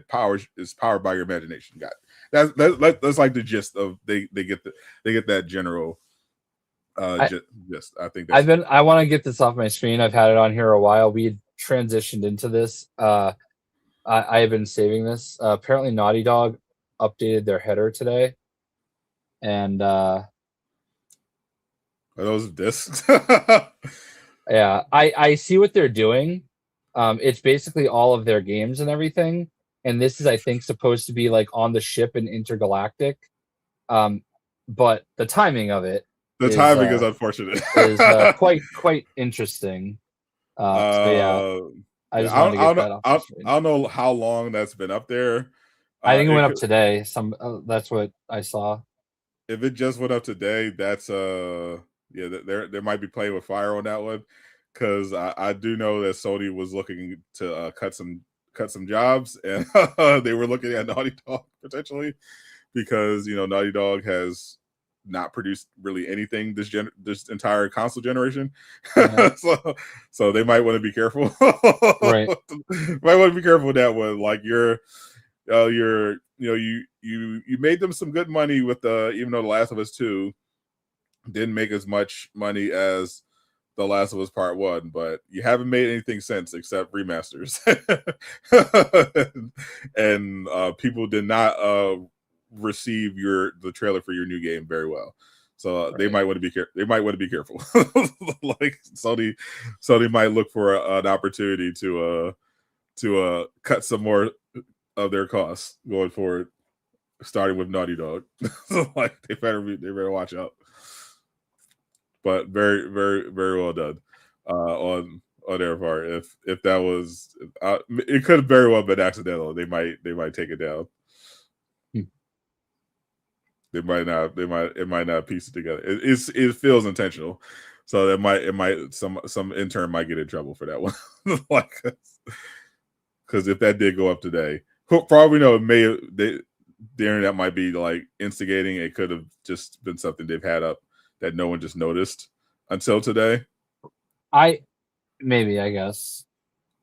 power is powered by your imagination. Got it. That's like the gist of they get that general I think that's I want to get this off my screen. I've had it on here a while. We had transitioned into this. I have been saving this. Apparently, Naughty Dog updated their header today, and are those discs? yeah, I see what they're doing. It's basically all of their games and everything, and this is, I think, supposed to be like on the ship in Intergalactic. But the timing of it timing is unfortunate. is quite interesting. So yeah, I just wanted to get that off the screen. I don't know how long that's been up there. I think it went up today. That's what I saw. If it just went up today, that's yeah, they might be playing with fire on that one, because I do know that Sony was looking to cut some jobs, and they were looking at Naughty Dog potentially, because Naughty Dog has not produced really anything this entire console generation. So they might want to be careful. Right. Might want to be careful with that one. Like you made them some good money with even though The Last of Us 2 didn't make as much money as The Last of Us Part 1, but you haven't made anything since except remasters. and people did not receive the trailer for your new game very well, so right. They might want to be careful. Like Sony might look for an opportunity to cut some more of their costs going forward, starting with Naughty Dog. Like they better watch out. But very, very, very well done on their part. If that was, it could have very well been accidental. They might take it down. It might not piece it together. It feels intentional, so some intern might get in trouble for that one. Like, because if that did go up today, probably the internet might be like instigating. It could have just been something they've had up that no one just noticed until today. I guess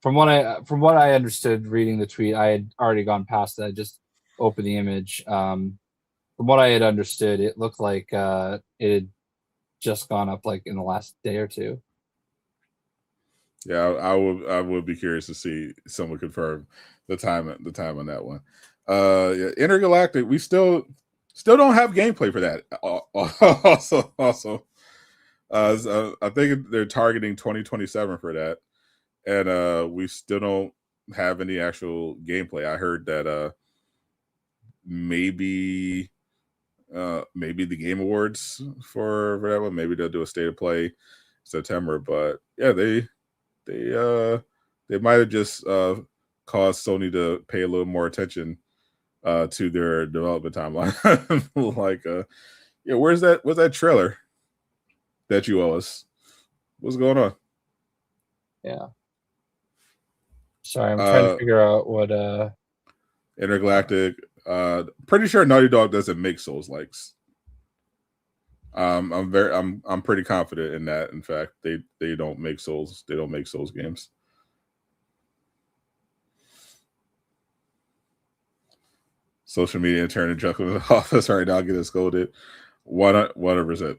from what I understood reading the tweet, I had already gone past that. I just opened the image. From what I had understood, it looked like it had just gone up like in the last day or two. Yeah, I would be curious to see someone confirm the time on that one. Yeah, Intergalactic, we still don't have gameplay for that. Also, I think they're targeting 2027 for that, and we still don't have any actual gameplay. I heard that maybe the Game Awards for that one. Maybe they'll do a state of play September. But yeah, they might have just caused Sony to pay a little more attention to their development timeline. Like, yeah, where's that trailer that you owe us? What's going on? Yeah. Sorry, I'm trying to figure out what Intergalactic. Pretty sure Naughty Dog doesn't make Souls-likes. I'm pretty confident in that. In fact, they don't make Souls. They don't make Souls games. Social media intern in Chuckle's office right now getting scolded. 100%.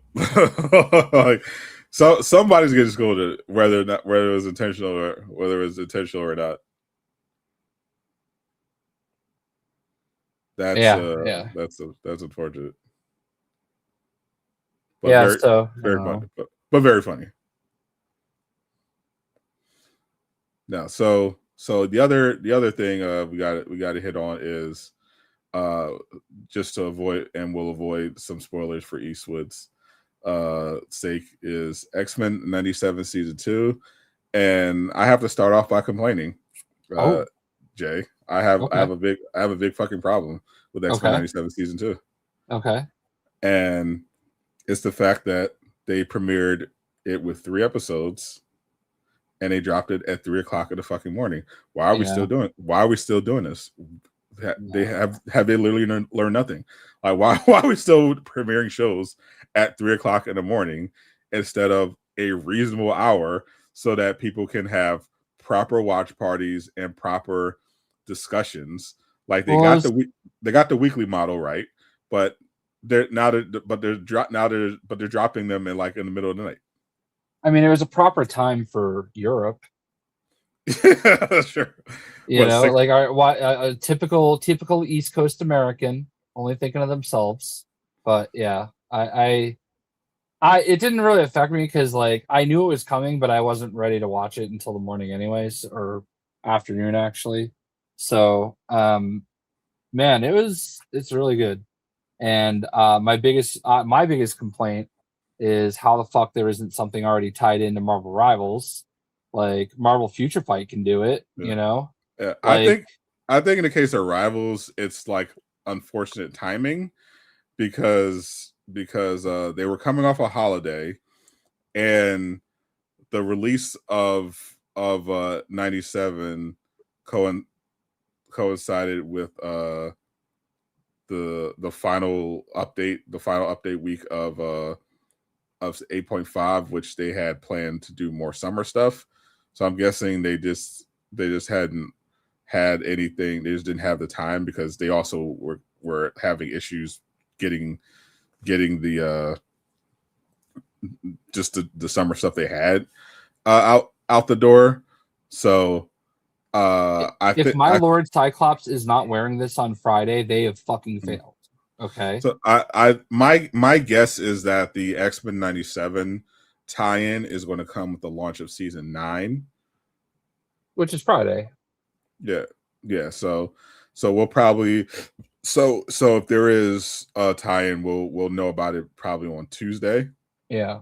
Like, so somebody's getting scolded, whether it was intentional or not. That's unfortunate. But very funny. But very funny. Now, so the other thing we got to hit on is just to avoid some spoilers for Eastwood's sake, is X-Men 97 season 2, and I have to start off by complaining. Jay, I have a big fucking problem with X-Men 97 season 2. Okay. And it's the fact that they premiered it with 3 episodes and they dropped it at 3:00 in the fucking morning. Why are we still doing this? They have they literally learned nothing? Like, why are we still premiering shows at 3:00 in the morning instead of a reasonable hour so that people can have proper watch parties and proper discussions? Like, they got the weekly model right, but they're dropping them in like in the middle of the night. I mean, it was a proper time for Europe. Sure. You know, like a typical East Coast American, only thinking of themselves. But yeah, I it didn't really affect me because like I knew it was coming, but I wasn't ready to watch it until the morning, anyways, or afternoon actually. So, man, it's really good. And my biggest complaint is how the fuck there isn't something already tied into Marvel Rivals, like Marvel Future Fight can do it. Yeah. You know, yeah. like, I think in the case of Rivals, it's like unfortunate timing because they were coming off a holiday, and the release of 97 coincided with the final update week of 8.5, which they had planned to do more summer stuff. So I'm guessing they just hadn't had anything. They just didn't have the time because they also were having issues getting the just the summer stuff they had out the door. So if my Lord Cyclops is not wearing this on Friday, they have fucking failed. Okay. So my guess is that the X-Men 97 tie-in is going to come with the launch of season 9, which is Friday. Yeah. So we'll probably so if there is a tie-in, we'll know about it probably on Tuesday. Yeah.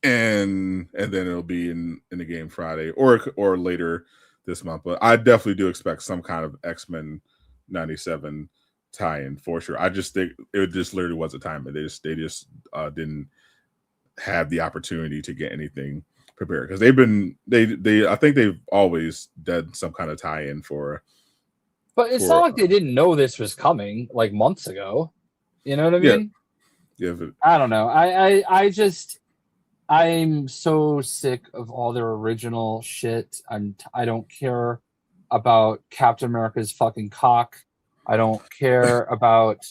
And then it'll be in the game Friday or later this month. But I definitely do expect some kind of X-Men 97 tie-in for sure. I just think it just literally was a time, and they just didn't have the opportunity to get anything prepared because I think they've always done some kind of tie-in for. But it's not like they didn't know this was coming like months ago. You know what I mean? Yeah. I don't know. I'm so sick of all their original shit. I don't care about Captain America's fucking cock. I don't care about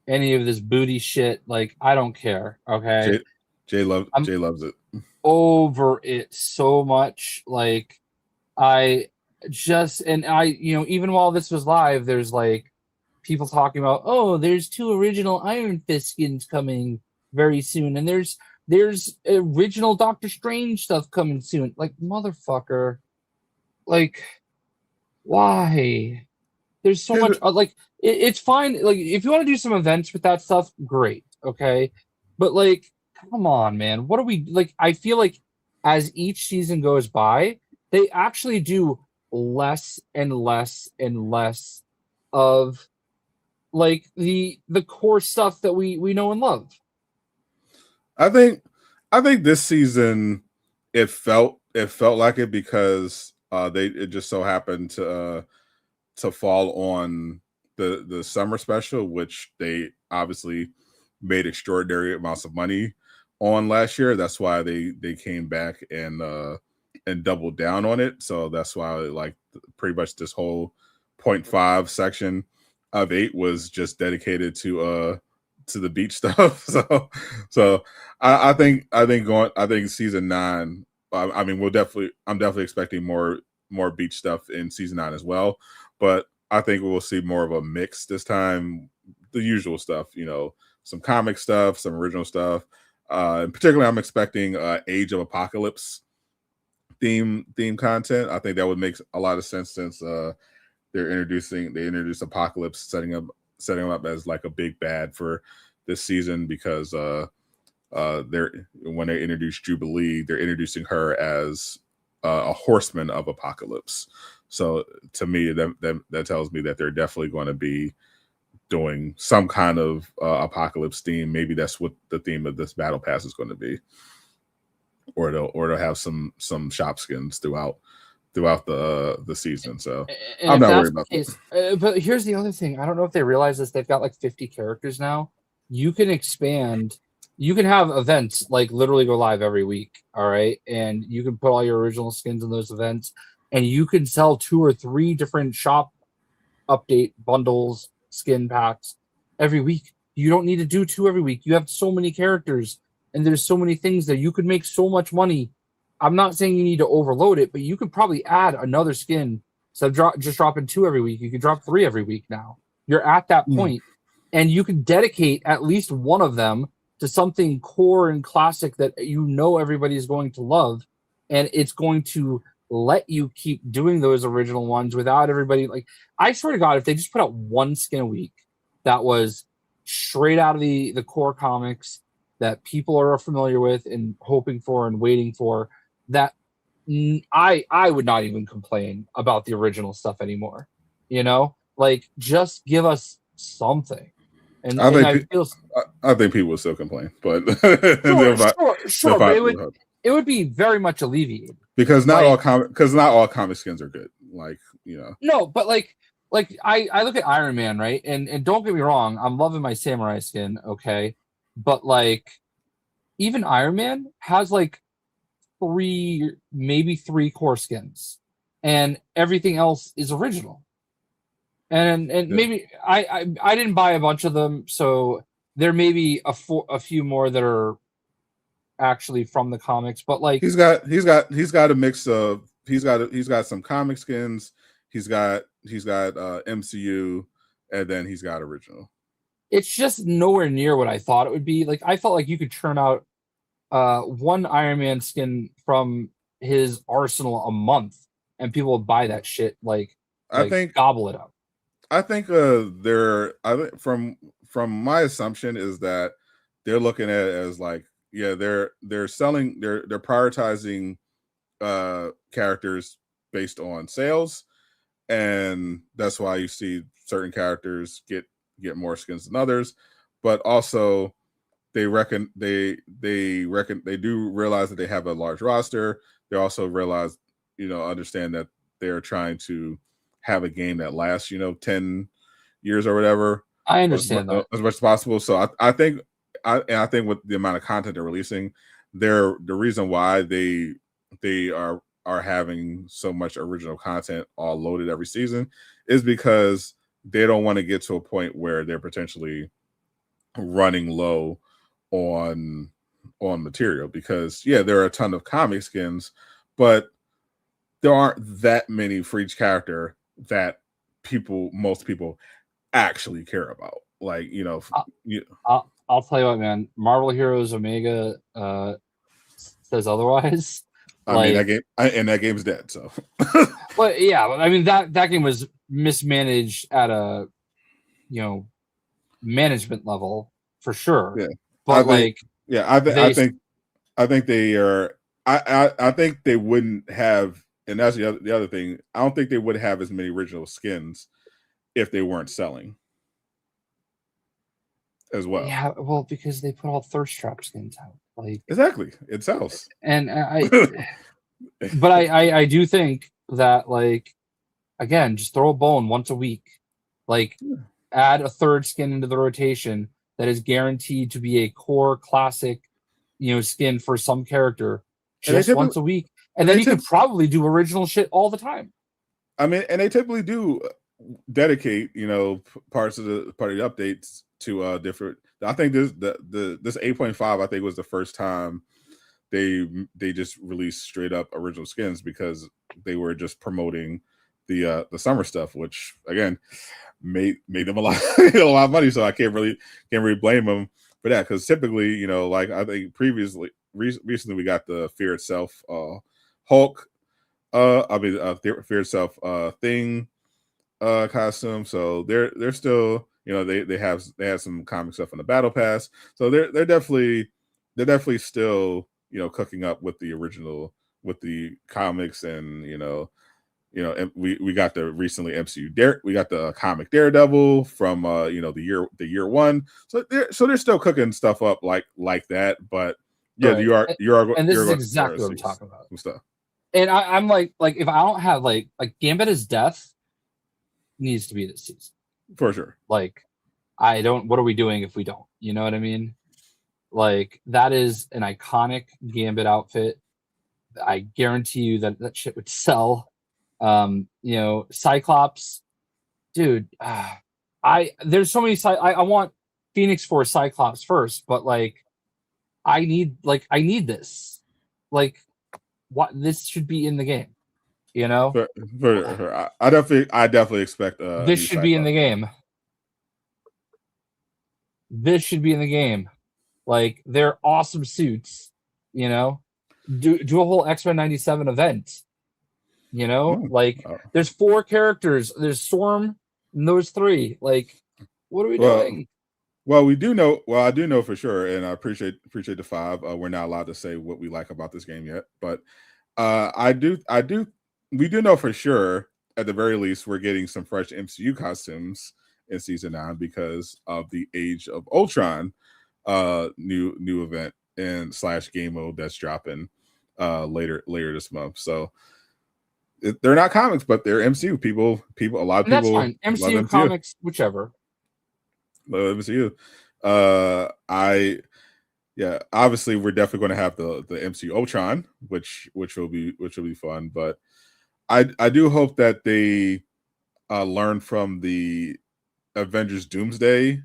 any of this booty shit. Like, I don't care. Okay. Jay loves it. Over it so much. Like, even while this was live, there's like people talking about, oh, there's 2 original Iron Fist skins coming very soon, and there's original Doctor Strange stuff coming soon. Like, motherfucker, like, why? There's so much like it's fine. Like, if you want to do some events with that stuff, great, okay. But like, come on, man. What are we like? I feel like as each season goes by, they actually do less and less and less of like the core stuff that we know and love. I think this season it felt like it because it just so happened to fall on the summer special, which they obviously made extraordinary amounts of money on last year. That's why they came back and doubled down on it. So that's why like pretty much this whole 0.5 section of 8 was just dedicated to the beach stuff. So I think season 9. I mean, I'm definitely expecting more beach stuff in season 9 as well. But I think we'll see more of a mix this time. The usual stuff, some comic stuff, some original stuff. And particularly, I'm expecting Age of Apocalypse theme content. I think that would make a lot of sense since they introduced Apocalypse, setting him up as like a big bad for this season because when they introduce Jubilee, they're introducing her as a horseman of Apocalypse. So to me, that tells me that they're definitely going to be doing some kind of Apocalypse theme. Maybe that's what the theme of this battle pass is going to be, or they'll have some shop skins throughout the season. So and I'm not worried about that. But here's the other thing. I don't know if they realize this. They've got like 50 characters now. You can expand. You can have events like literally go live every week. All right. And you can put all your original skins in those events, and you can sell 2 or 3 different shop update bundles, skin packs every week. You don't need to do 2 every week. You have so many characters, and there's so many things that you could make so much money. I'm not saying you need to overload it, but you could probably add another skin. So just dropping 2 every week. You could drop 3 every week now. You're at that point, and you can dedicate at least one of them to something core and classic that you know everybody is going to love, and it's going to let you keep doing those original ones without everybody. Like, I swear to God, if they just put out 1 skin a week that was straight out of the core comics that people are familiar with and hoping for and waiting for, that I would not even complain about the original stuff anymore. You know, like, just give us something. And I think people would still complain, but sure, but it would be very much alleviated because not all comic skins are good. Like, no, but like I look at Iron Man, right? And don't get me wrong, I'm loving my samurai skin, okay? But like, even Iron Man has like 3, maybe 3 core skins, and everything else is original. And maybe I didn't buy a bunch of them, so there may be a few more that are actually from the comics. But like, he's got a mix of he's got some comic skins. He's got MCU, and then he's got original. It's just nowhere near what I thought it would be. Like, I felt like you could churn out 1 Iron Man skin from his arsenal a month, and people would buy that shit. Like I think gobble it up. I think from my assumption is that they're looking at it as like, yeah, they're prioritizing characters based on sales, and that's why you see certain characters get more skins than others, but also they do realize that they have a large roster. They also understand that they're trying to have a game that lasts 10 years or whatever. I understand that as much as possible. So I think with the amount of content they're releasing, the reason why they are having so much original content all loaded every season is because they don't want to get to a point where they're potentially running low on material, because there are a ton of comic skins, but there aren't that many for each character that most people actually care about. Like, I'll tell you what, man. Marvel Heroes Omega says otherwise. I mean, that game's dead. So, but yeah, I mean that game was mismanaged at a management level for sure. Yeah, but I think they are. I think they wouldn't have, and that's the other thing. I don't think they would have as many original skins if they weren't selling as well. Yeah, well, because they put all thirst trap skins out. Like, exactly, it sells. And but I do think that, like, again, just throw a bone once a week. Like, add a 3rd skin into the rotation that is guaranteed to be a core classic, skin for some character just once a week. And then you could probably do original shit all the time. I mean, and they typically do dedicate, parts of the updates to different. I think this 8.5, I think, was the first time they just released straight up original skins, because they were just promoting the summer stuff, which again made them a lot of money. So I can't really blame them for that, because typically, like, I think recently we got the Fear Itself Hulk, Fear Itself Thing costume. So they're still, they have some comic stuff in the Battle Pass. So they're definitely still, cooking up with the original, with the comics, and and we got the recently MCU we got the comic Daredevil from the year 1. So they're still cooking stuff up like that. But yeah, right. And this is exactly what I'm talking about. Stuff. And I'm like if I don't have like Gambit's death needs to be this season for sure. Like, what are we doing if we don't? You know what I mean? Like, that is an iconic Gambit outfit. I guarantee you that shit would sell. Cyclops, dude. There's so many. I want Phoenix Force Cyclops first, but like I need this. Like what this should be in the game, you know? I definitely expect This should be in the game. This should be in the game. Like they're awesome suits, you know? Do a whole X-Men 97 event. You know, like there's 4 characters. There's Storm, and those 3. Like, what are we doing? Well, we do know. Well, I do know for sure, and I appreciate the 5. We're not allowed to say what we like about this game yet, but I do. We do know for sure. At the very least, we're getting some fresh MCU costumes in season 9 because of the Age of Ultron new event and / game mode that's dropping later this month. So. They're not comics, but they're MCU people. A lot of and people. That's fine. MCU comics, whichever. Love MCU. Obviously we're definitely going to have the MCU Ultron, which will be fun. But I do hope that they learn from the Avengers Doomsday,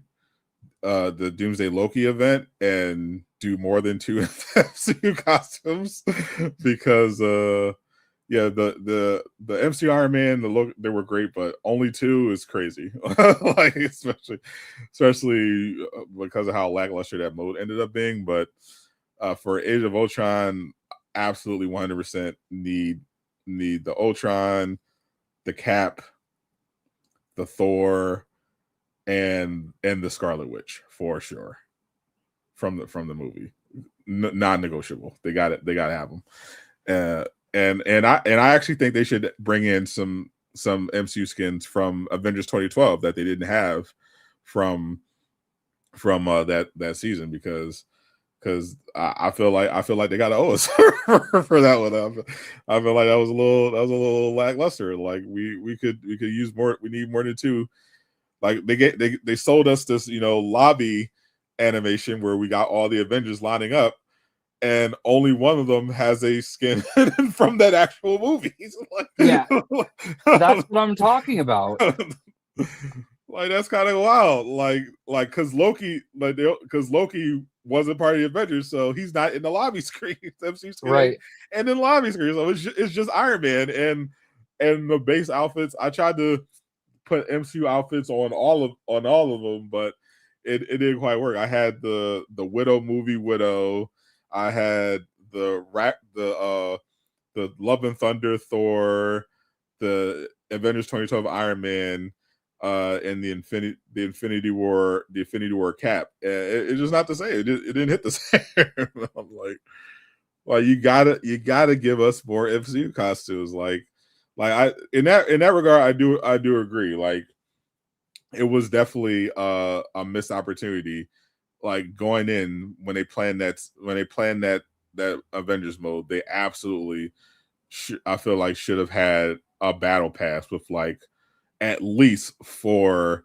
the Doomsday Loki event, and do more than 2 MCU costumes because. Yeah, the MC Iron Man, they were great, but only 2 is crazy. Like especially because of how lackluster that mode ended up being. But for Age of Ultron, absolutely 100% need the Ultron, the Cap, the Thor, and the Scarlet Witch for sure from the movie. Non-negotiable. They got it. They got to have them. And I actually think they should bring in some MCU skins from Avengers 2012 that they didn't have from that season because I feel like they got to owe us for that one. I feel like that was a little lackluster. Like we could use more. We need more than 2. Like they sold us this lobby animation where we got all the Avengers lining up. And only one of them has a skin from that actual movie. Yeah, that's what I'm talking about. Like that's kind of wild. Like because Loki wasn't part of the Avengers, so he's not in the lobby screen, MC screen, right? And in the lobby screen, so it's just Iron Man and the base outfits. I tried to put MCU outfits on all of them, but it didn't quite work. I had the Widow movie Widow. I had the Love and Thunder Thor, the Avengers 2012 Iron Man, and the Infinity War Cap. It's just not the same. It didn't hit the same. I'm like, well, you gotta give us more MCU costumes. Like I in that regard, I do agree. Like it was definitely a missed opportunity. Like going in when they planned that Avengers mode, they absolutely I feel like should have had a battle pass with like at least 4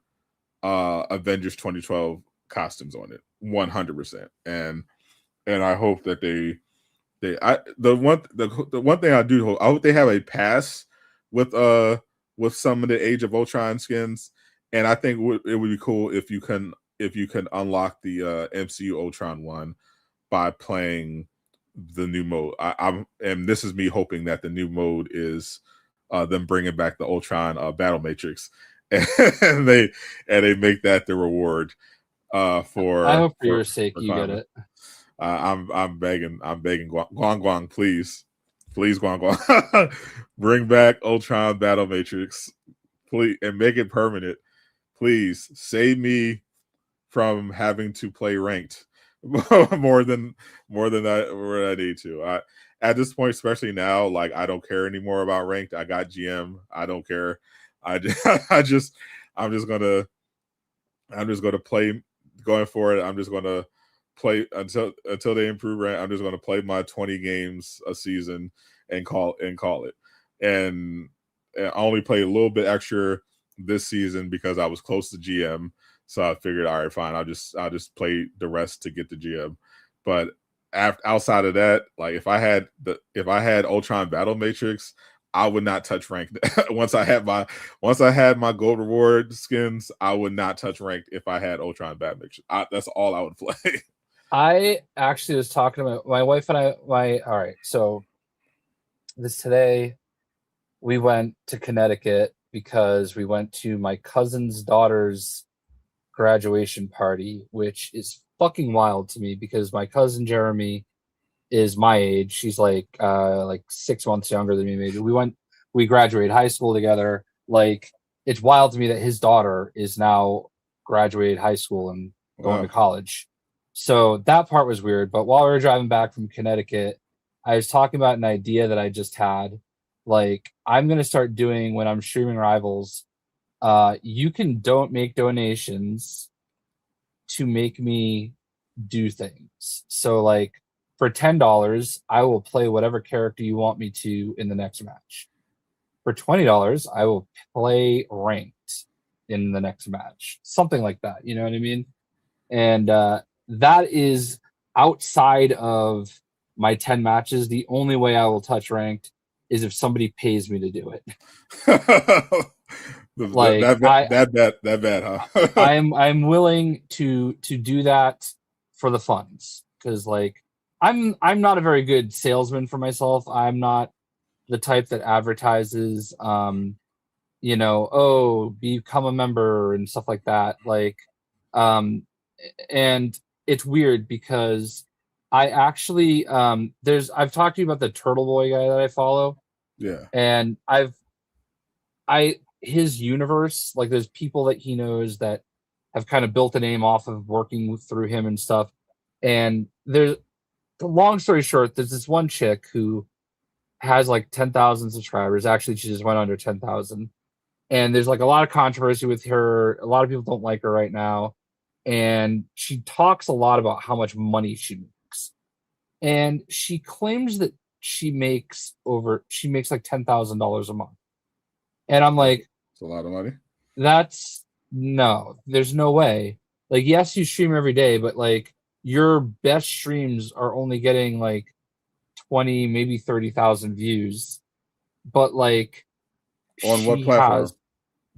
Avengers 2012 costumes on it, 100%. And I hope that the one thing I do hope, I hope they have a pass with some of the Age of Ultron skins, and I think it would be cool if you can unlock the MCU Ultron one by playing the new mode. And this is me hoping that the new mode is them bringing back the Ultron battle matrix, and they make that the reward for. I hope for your sake you get it. I'm begging Guang, please Guang, bring back Ultron battle matrix, please, and make it permanent. Please save me from having to play ranked more than I need to. At this point, especially now, like I don't care anymore about ranked. I got GM. I don't care. I'm just gonna play going forward. I'm just gonna play until they improve rank. I'm just gonna play my 20 games a season and call it. And I only played a little bit extra this season because I was close to GM. So I figured, all right, fine. I'll just play the rest to get the GM. But outside of that, like if I had Ultron Battle Matrix, I would not touch ranked. once I had my gold reward skins, I would not touch ranked if I had Ultron Batman. That's all I would play. I actually was talking about my wife and I. All right, so today we went to Connecticut because we went to my cousin's daughter's graduation party, which is fucking wild to me because my cousin Jeremy is my age. She's like 6 months younger than me. Maybe we graduated high school together. Like, it's wild to me that his daughter is now graduated high school and going to college. So that part was weird. But while we were driving back from Connecticut, I was talking about an idea that I just had. Like, I'm going to start doing when I'm streaming Rivals. You can make donations to make me do things. So, like, for $10, I will play whatever character you want me to in the next match. For $20, I will play ranked in the next match. Something like that. You know what I mean? And that is outside of my 10 matches. The only way I will touch ranked is if somebody pays me to do it. Like that bad, huh? I'm willing to do that for the funds, because like I'm not a very good salesman for myself. I'm not the type that advertises become a member and stuff like that. Like and it's weird because I actually I've talked to you about the Turtle Boy guy that I follow. Yeah. And his universe, like, there's people that he knows that have kind of built a name off of working through him and stuff. And there's, long story short, there's this one chick who has like 10,000 subscribers. Actually, she just went under 10,000. And there's like a lot of controversy with her. A lot of people don't like her right now. And she talks a lot about how much money she makes. And she claims that she makes like $10,000 a month. And I'm like, it's a lot of money. There's no way. Like, yes, you stream every day, but like your best streams are only getting like 20, maybe 30,000 views. But like, on what platform?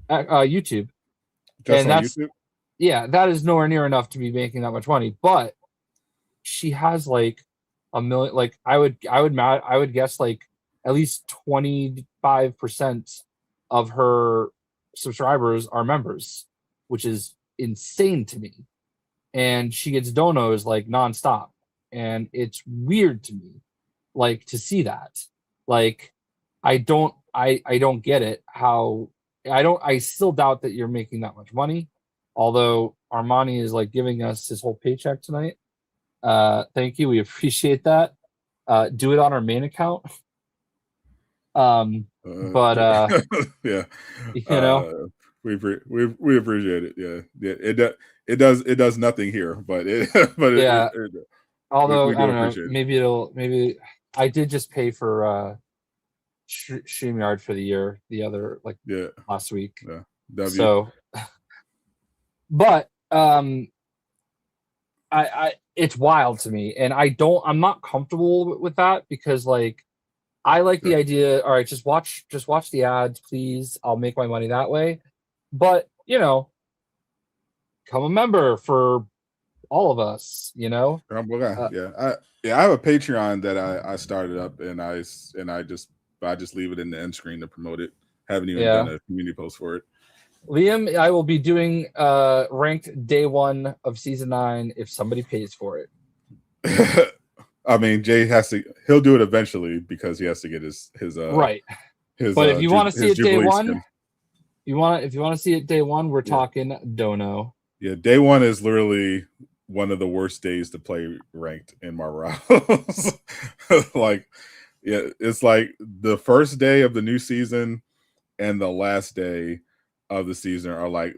YouTube. Just on YouTube? Yeah, that is nowhere near enough to be making that much money. But she has like a million. Like, I would guess like at least 25% of her subscribers are members, which is insane to me. And she gets donos like nonstop, and it's weird to me, like, to see that. Like, I don't get it. I still doubt that you're making that much money. Although Armani is like giving us his whole paycheck tonight. Thank you. We appreciate that. Do it on our main account. Yeah, we appreciate it. Yeah, it does nothing here, but yeah. Although I don't know, maybe I did just pay for StreamYard for the year, last week. Yeah. So, but I it's wild to me, and I'm not comfortable with that, because like, I like the idea. All right, just watch the ads, please. I'll make my money that way. But, become a member for all of us, I have a Patreon that I started up, and I just leave it in the end screen to promote it. Haven't even done a community post for it. Liam, I will be doing ranked day 1 of season 9 if somebody pays for it. I mean, Jay he'll do it eventually, because he has to get his right. But if you want to see it day 1, if you want to see it day 1, we're talking dono. Yeah, day 1 is literally one of the worst days to play ranked in my rounds. Like, yeah, it's like the first day of the new season and the last day of the season are like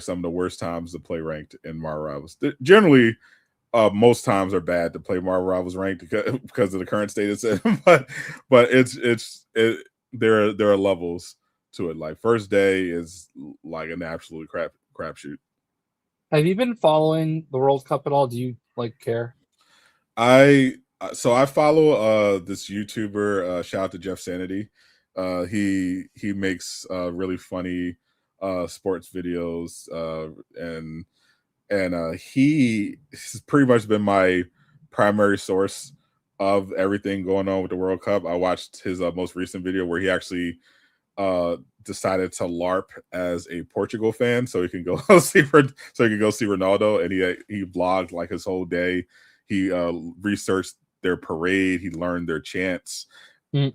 some of the worst times to play ranked in my rivals. Generally, most times are bad to play Marvel Rivals ranked because of the current state it's in. but there are levels to it. Like, first day is like an absolute crapshoot. Have you been following the World Cup at all? Do you care? I follow this YouTuber. Shout out to Jeff Sanity. He makes really funny sports videos, and he's pretty much been my primary source of everything going on with the World Cup. I watched his most recent video where he actually decided to LARP as a Portugal fan, so he can go see Ronaldo, and he vlogged like his whole day. He researched their parade, he learned their chants,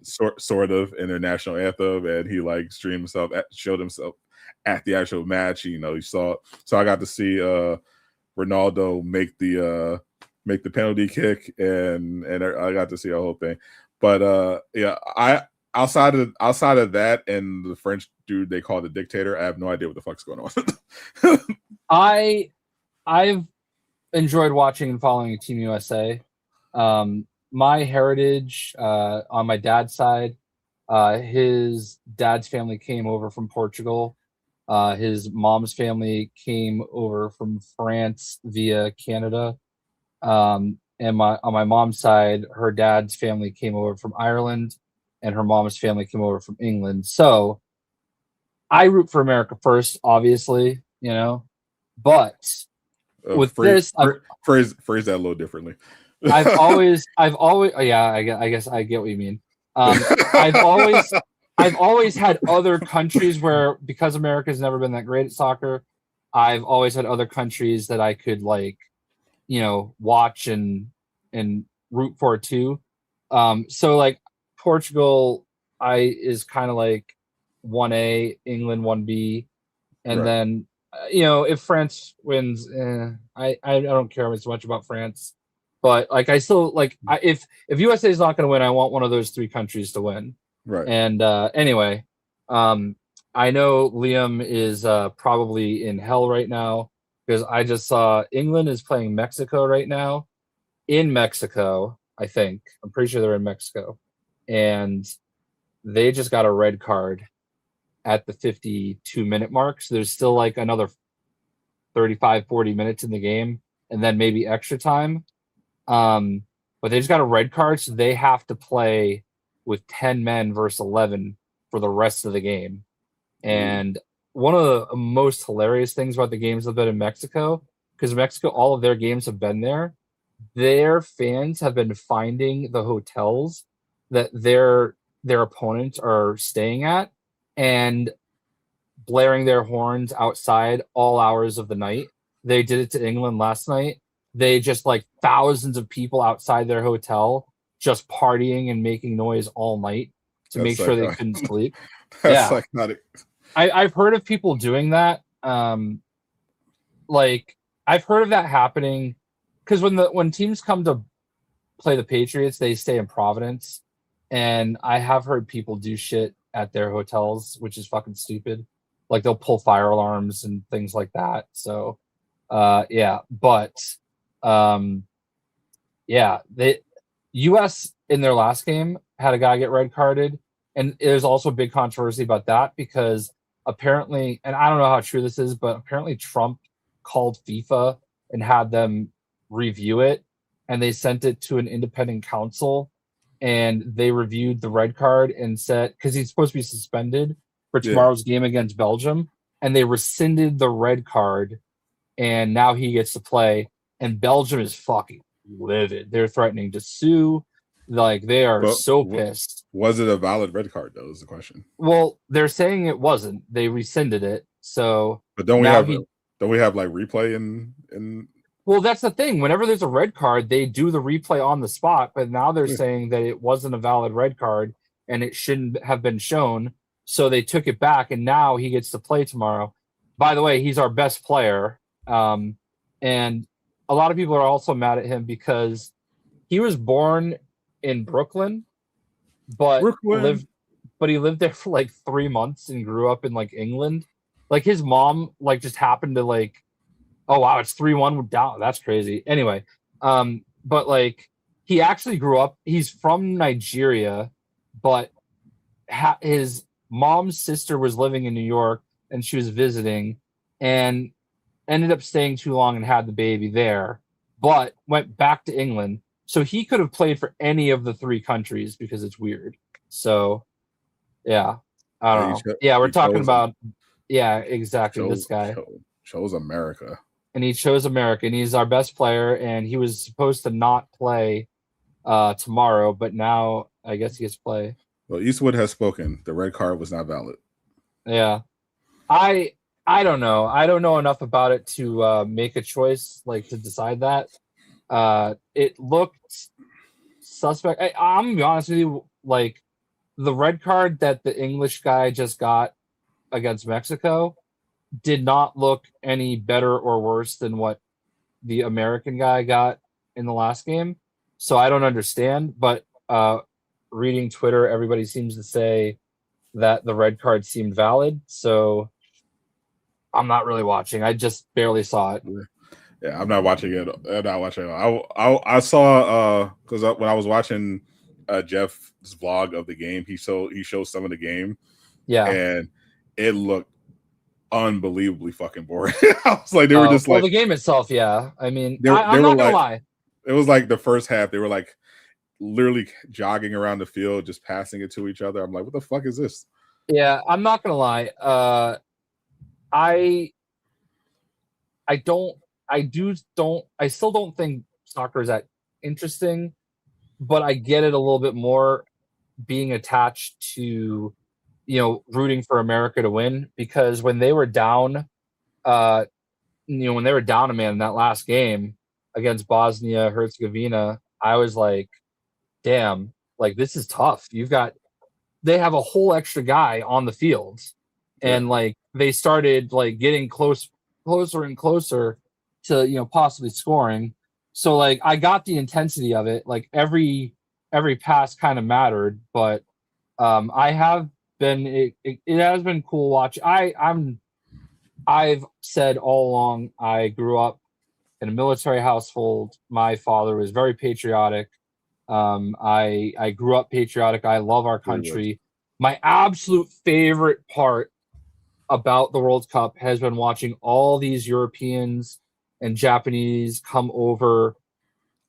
sort of in their national anthem, and he like streamed himself, showed himself at the actual match. You know, he saw, so I got to see Ronaldo make the penalty kick, and I got to see a whole thing. But yeah, outside of that and the French dude they call the dictator, I have no idea what the fuck's going on. I've enjoyed watching and following Team USA. My heritage on my dad's side, his dad's family came over from Portugal. His mom's family came over from France via Canada. And on my mom's side, her dad's family came over from Ireland, and her mom's family came over from England. So I root for America first, obviously, you know, but with phrase that a little differently. I've always, yeah, I guess I get what you mean. I've always had other countries where, because America's never been that great at soccer, I've always had other countries that I could like, you know, watch and root for too. So like Portugal, is kind of like 1A, England 1B, and then you know, if France wins, I don't care as much about France. But like, I still like, if USA is not going to win, I want one of those three countries to win. Right. And anyway, I know Liam is probably in hell right now because I just saw England is playing Mexico right now in Mexico. I think I'm pretty sure they're in Mexico, and they just got a red card at the 52-minute mark. So there's still like another 35-40 minutes in the game, and then maybe extra time. But they just got a red card, so they have to play with 10 men versus 11 for the rest of the game. And one of the most hilarious things about the games that have been in Mexico, because Mexico, all of their games have been there, their fans have been finding the hotels that their opponents are staying at and blaring their horns outside all hours of the night. They did it to England last night. They just like thousands of people outside their hotel just partying and making noise all night to make sure they couldn't sleep. That's psychotic. I've heard of people doing that. Like I've heard of that happening because when teams come to play the Patriots, they stay in Providence, and I have heard people do shit at their hotels, which is fucking stupid. Like they'll pull fire alarms and things like that. So, yeah, but yeah, the U.S. in their last game had a guy get red carded, and there's also a big controversy about that because apparently, and I don't know how true this is, but apparently Trump called FIFA and had them review it, and they sent it to an independent counsel, and they reviewed the red card and said, because he's supposed to be suspended for tomorrow's game against Belgium, and they rescinded the red card, and now he gets to play, and Belgium is fucking livid. They're threatening to sue. Like, they are so pissed. Was it a valid red card, though, is the question. Well, they're saying it wasn't. They rescinded it. So, but don't we have like replay in Well, that's the thing. Whenever there's a red card, they do the replay on the spot, but now they're saying that it wasn't a valid red card and it shouldn't have been shown. So they took it back, and now he gets to play tomorrow. By the way, he's our best player. And a lot of people are also mad at him because he was born in Brooklyn, but he lived there for like 3 months and grew up in like England. Like his mom like just happened to like, oh wow, it's 3-1 down. That's crazy. Anyway, but like he actually grew up. He's from Nigeria, but his mom's sister was living in New York and she was visiting and ended up staying too long and had the baby there, but went back to England. So he could have played for any of the three countries because it's weird. So Yeah, I don't know. Yeah, we're talking about. Yeah, exactly. This guy chose America, and he chose America, and he's our best player. And he was supposed to not play tomorrow, but now I guess he gets to play. Well, Eastwood has spoken. The red card was not valid. Yeah, I don't know. I don't know enough about it to make a choice, like to decide that. It looked suspect. I'm gonna be honest with you. Like the red card that the English guy just got against Mexico did not look any better or worse than what the American guy got in the last game. So I don't understand. But reading Twitter, everybody seems to say that the red card seemed valid. So I'm not really watching. I just barely saw it. Yeah, I'm not watching it. I'm not watching it. I saw because when I was watching Jeff's vlog of the game, he showed some of the game. Yeah, and it looked unbelievably fucking boring. I was like, they were just like the game itself. Yeah, I mean, I'm not gonna lie. It was like the first half. They were like literally jogging around the field, just passing it to each other. I'm like, what the fuck is this? Yeah, I'm not gonna lie. I still don't think soccer is that interesting, but I get it a little bit more being attached to, rooting for America to win, because when they were down, when they were down a man in that last game against Bosnia Herzegovina, I was like, damn, like this is tough. They have a whole extra guy on the field, and like they started like getting closer and closer to possibly scoring. So like I got the intensity of it. Like every pass kind of mattered, but I have been it has been cool watching. I've said all along I grew up in a military household. My father was very patriotic. I grew up patriotic. I love our country. My absolute favorite part about the World Cup has been watching all these Europeans and Japanese come over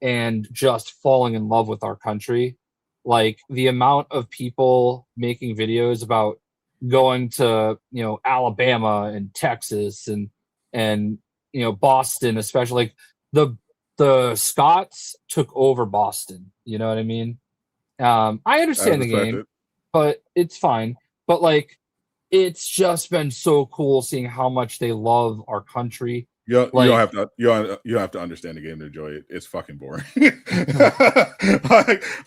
and just falling in love with our country. Like the amount of people making videos about going to, Alabama and Texas and Boston, especially like the Scots took over Boston. You know what I mean? I understand the game, but it's fine. But like, it's just been so cool seeing how much they love our country. You don't have to understand the game to enjoy it. It's fucking boring.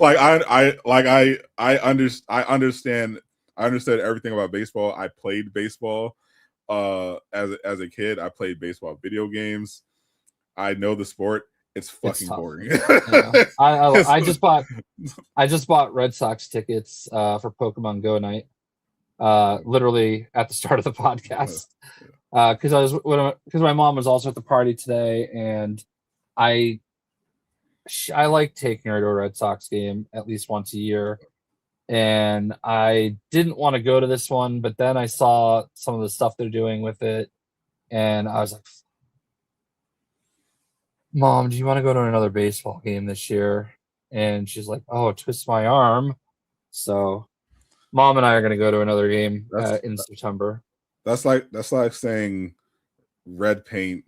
I understand everything about baseball. I played baseball as a kid. I played baseball video games. I know the sport. It's fucking boring. Yeah. I just bought Red Sox tickets for Pokemon Go night. Literally at the start of the podcast. Because my mom was also at the party today, and I like taking her to a Red Sox game at least once a year, and I didn't want to go to this one, but then I saw some of the stuff they're doing with it, and I was like, Mom, do you want to go to another baseball game this year? And she's like, oh, twist my arm. So Mom and I are going to go to another game in September. That's like saying red paint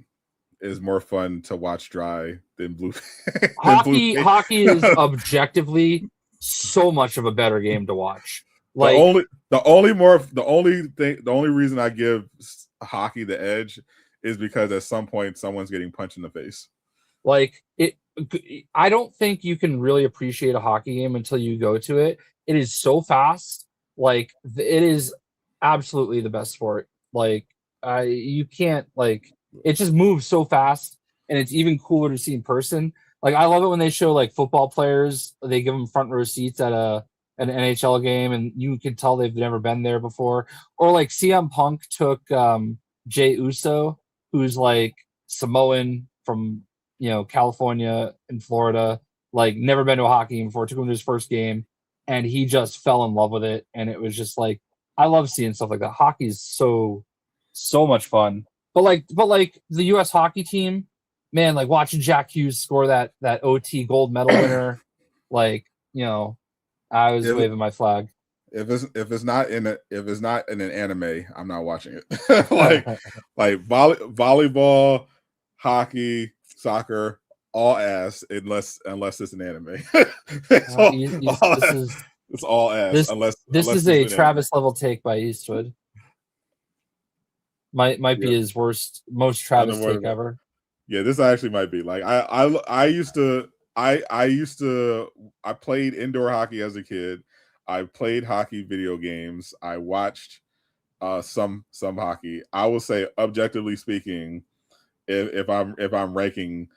is more fun to watch dry than blue. Hockey is objectively so much of a better game to watch. Like the only reason I give hockey the edge is because at some point someone's getting punched in the face. Like I don't think you can really appreciate a hockey game until you go to it. It is so fast. Like it is absolutely the best sport. Like you can't, like, it just moves so fast, and it's even cooler to see in person. Like I love it when they show like football players, they give them front row seats at an NHL game, and you can tell they've never been there before. Or like CM Punk took Jey Uso, who's like Samoan from California and Florida, like never been to a hockey game before, took him to his first game, and he just fell in love with it. And it was just like, I love seeing stuff like that. Hockey's so much fun. But like the US hockey team, man, like watching Jack Hughes score that OT gold medal winner, like, I was waving my flag. if it's not in an anime, I'm not watching it. like volleyball, hockey, soccer, all ass unless it's an anime. It's all ass unless is a Travis level take by Eastwood. Might be his most Travis take ever. Yeah, this actually might be. Like I used to I played indoor hockey as a kid. I played hockey video games. I watched some hockey. I will say, objectively speaking, if I'm ranking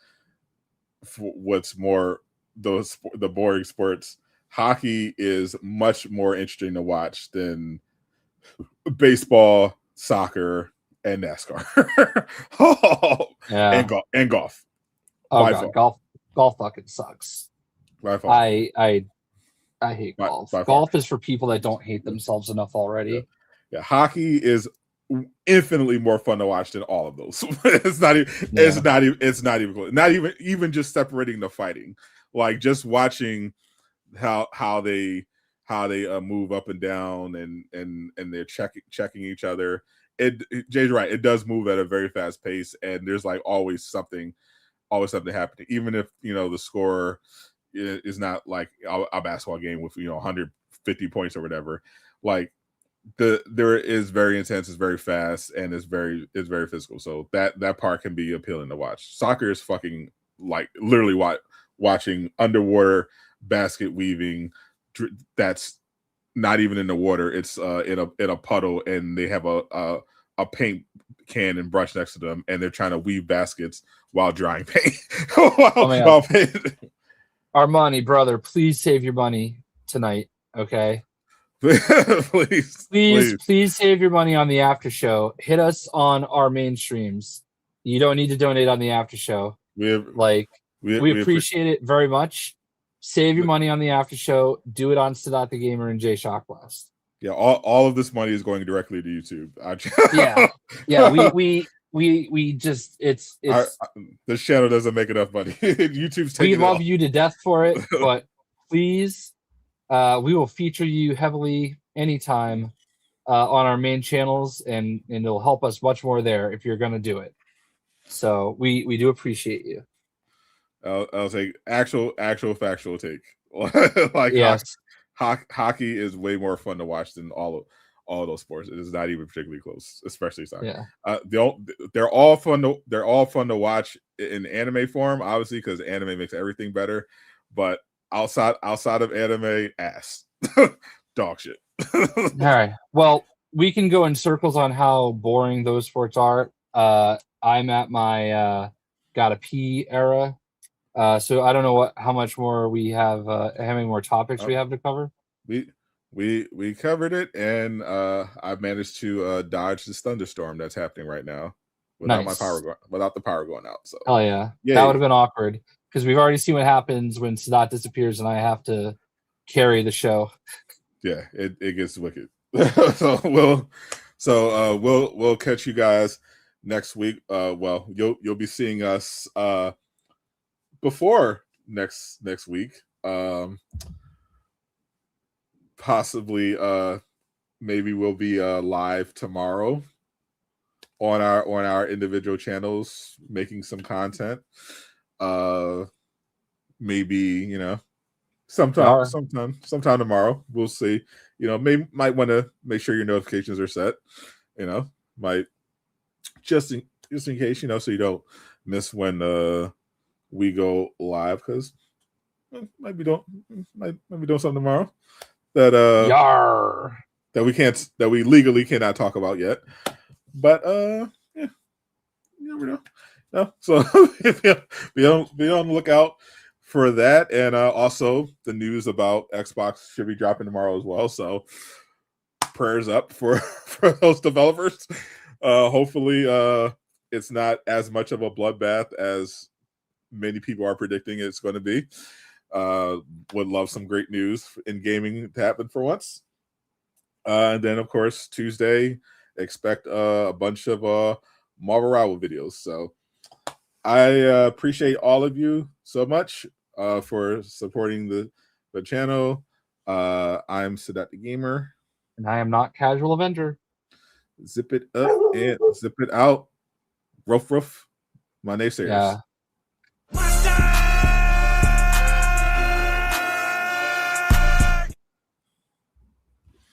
what's more the boring sports, hockey is much more interesting to watch than baseball, soccer, and NASCAR. and golf. Oh god, golf fucking sucks. By far. I hate golf. Golf is for people that don't hate themselves enough already. Yeah, hockey is infinitely more fun to watch than all of those. It's not even close. Not even just separating the fighting. Like just watching how they move up and down and they're checking each other. Jay's right. It does move at a very fast pace, and there's like always something happening. Even if the score is not like a basketball game with 150 points or whatever. Like there is very intense, it's very fast, and it's very physical. So that part can be appealing to watch. Soccer is fucking like literally watching underwater basket weaving that's not even in the water. It's in a puddle, and they have a paint can and brush next to them, and they're trying to weave baskets while drying paint. while paint. Armani, brother, please save your money tonight, okay? please save your money on the after show. Hit us on our main streams. You don't need to donate on the after show. We appreciate it very much. Save your money on the after show. Do it on Sadot the Gamer and JayShockblast. Yeah, all of this money is going directly to YouTube. Yeah. We just it's this channel doesn't make enough money. YouTube's taking. We love you to death for it, but please, we will feature you heavily anytime on our main channels, and it'll help us much more there if you're going to do it. So we do appreciate you. I'll say actual factual take. Like yes. Hockey is way more fun to watch than all of those sports. It is not even particularly close, especially soccer. Yeah. They're all fun to watch in anime form, obviously, because anime makes everything better. But outside of anime, ass dog shit. All right. Well, we can go in circles on how boring those sports are. I'm at my gotta pee era. So I don't know how much more we have, how many more topics we have to cover. We covered it, and I've managed to dodge this thunderstorm that's happening right now without the power going out. So hell yeah. That would have been awkward because we've already seen what happens when Sadot disappears and I have to carry the show. Yeah, it gets wicked. So we'll catch you guys next week. Well, you'll be seeing us before next week. Possibly maybe we'll be live tomorrow on our individual channels making some content. Maybe sometime tomorrow. We'll see. Might want to make sure your notifications are set. Might just in case, so you don't miss when we go live, because might be doing something tomorrow that we legally cannot talk about yet. But you never know. No, so be on the lookout for that, and also the news about Xbox should be dropping tomorrow as well. So prayers up for those developers. Hopefully, it's not as much of a bloodbath as many people are predicting it's going to be. Would love some great news in gaming to happen for once. And then, of course, Tuesday, expect a bunch of Marvel Rival videos. So I appreciate all of you so much for supporting the channel. I'm Sadot the Gamer. And I am not Casual Avenger. Zip it up and zip it out. Ruff, ruff. My naysayers. Yeah.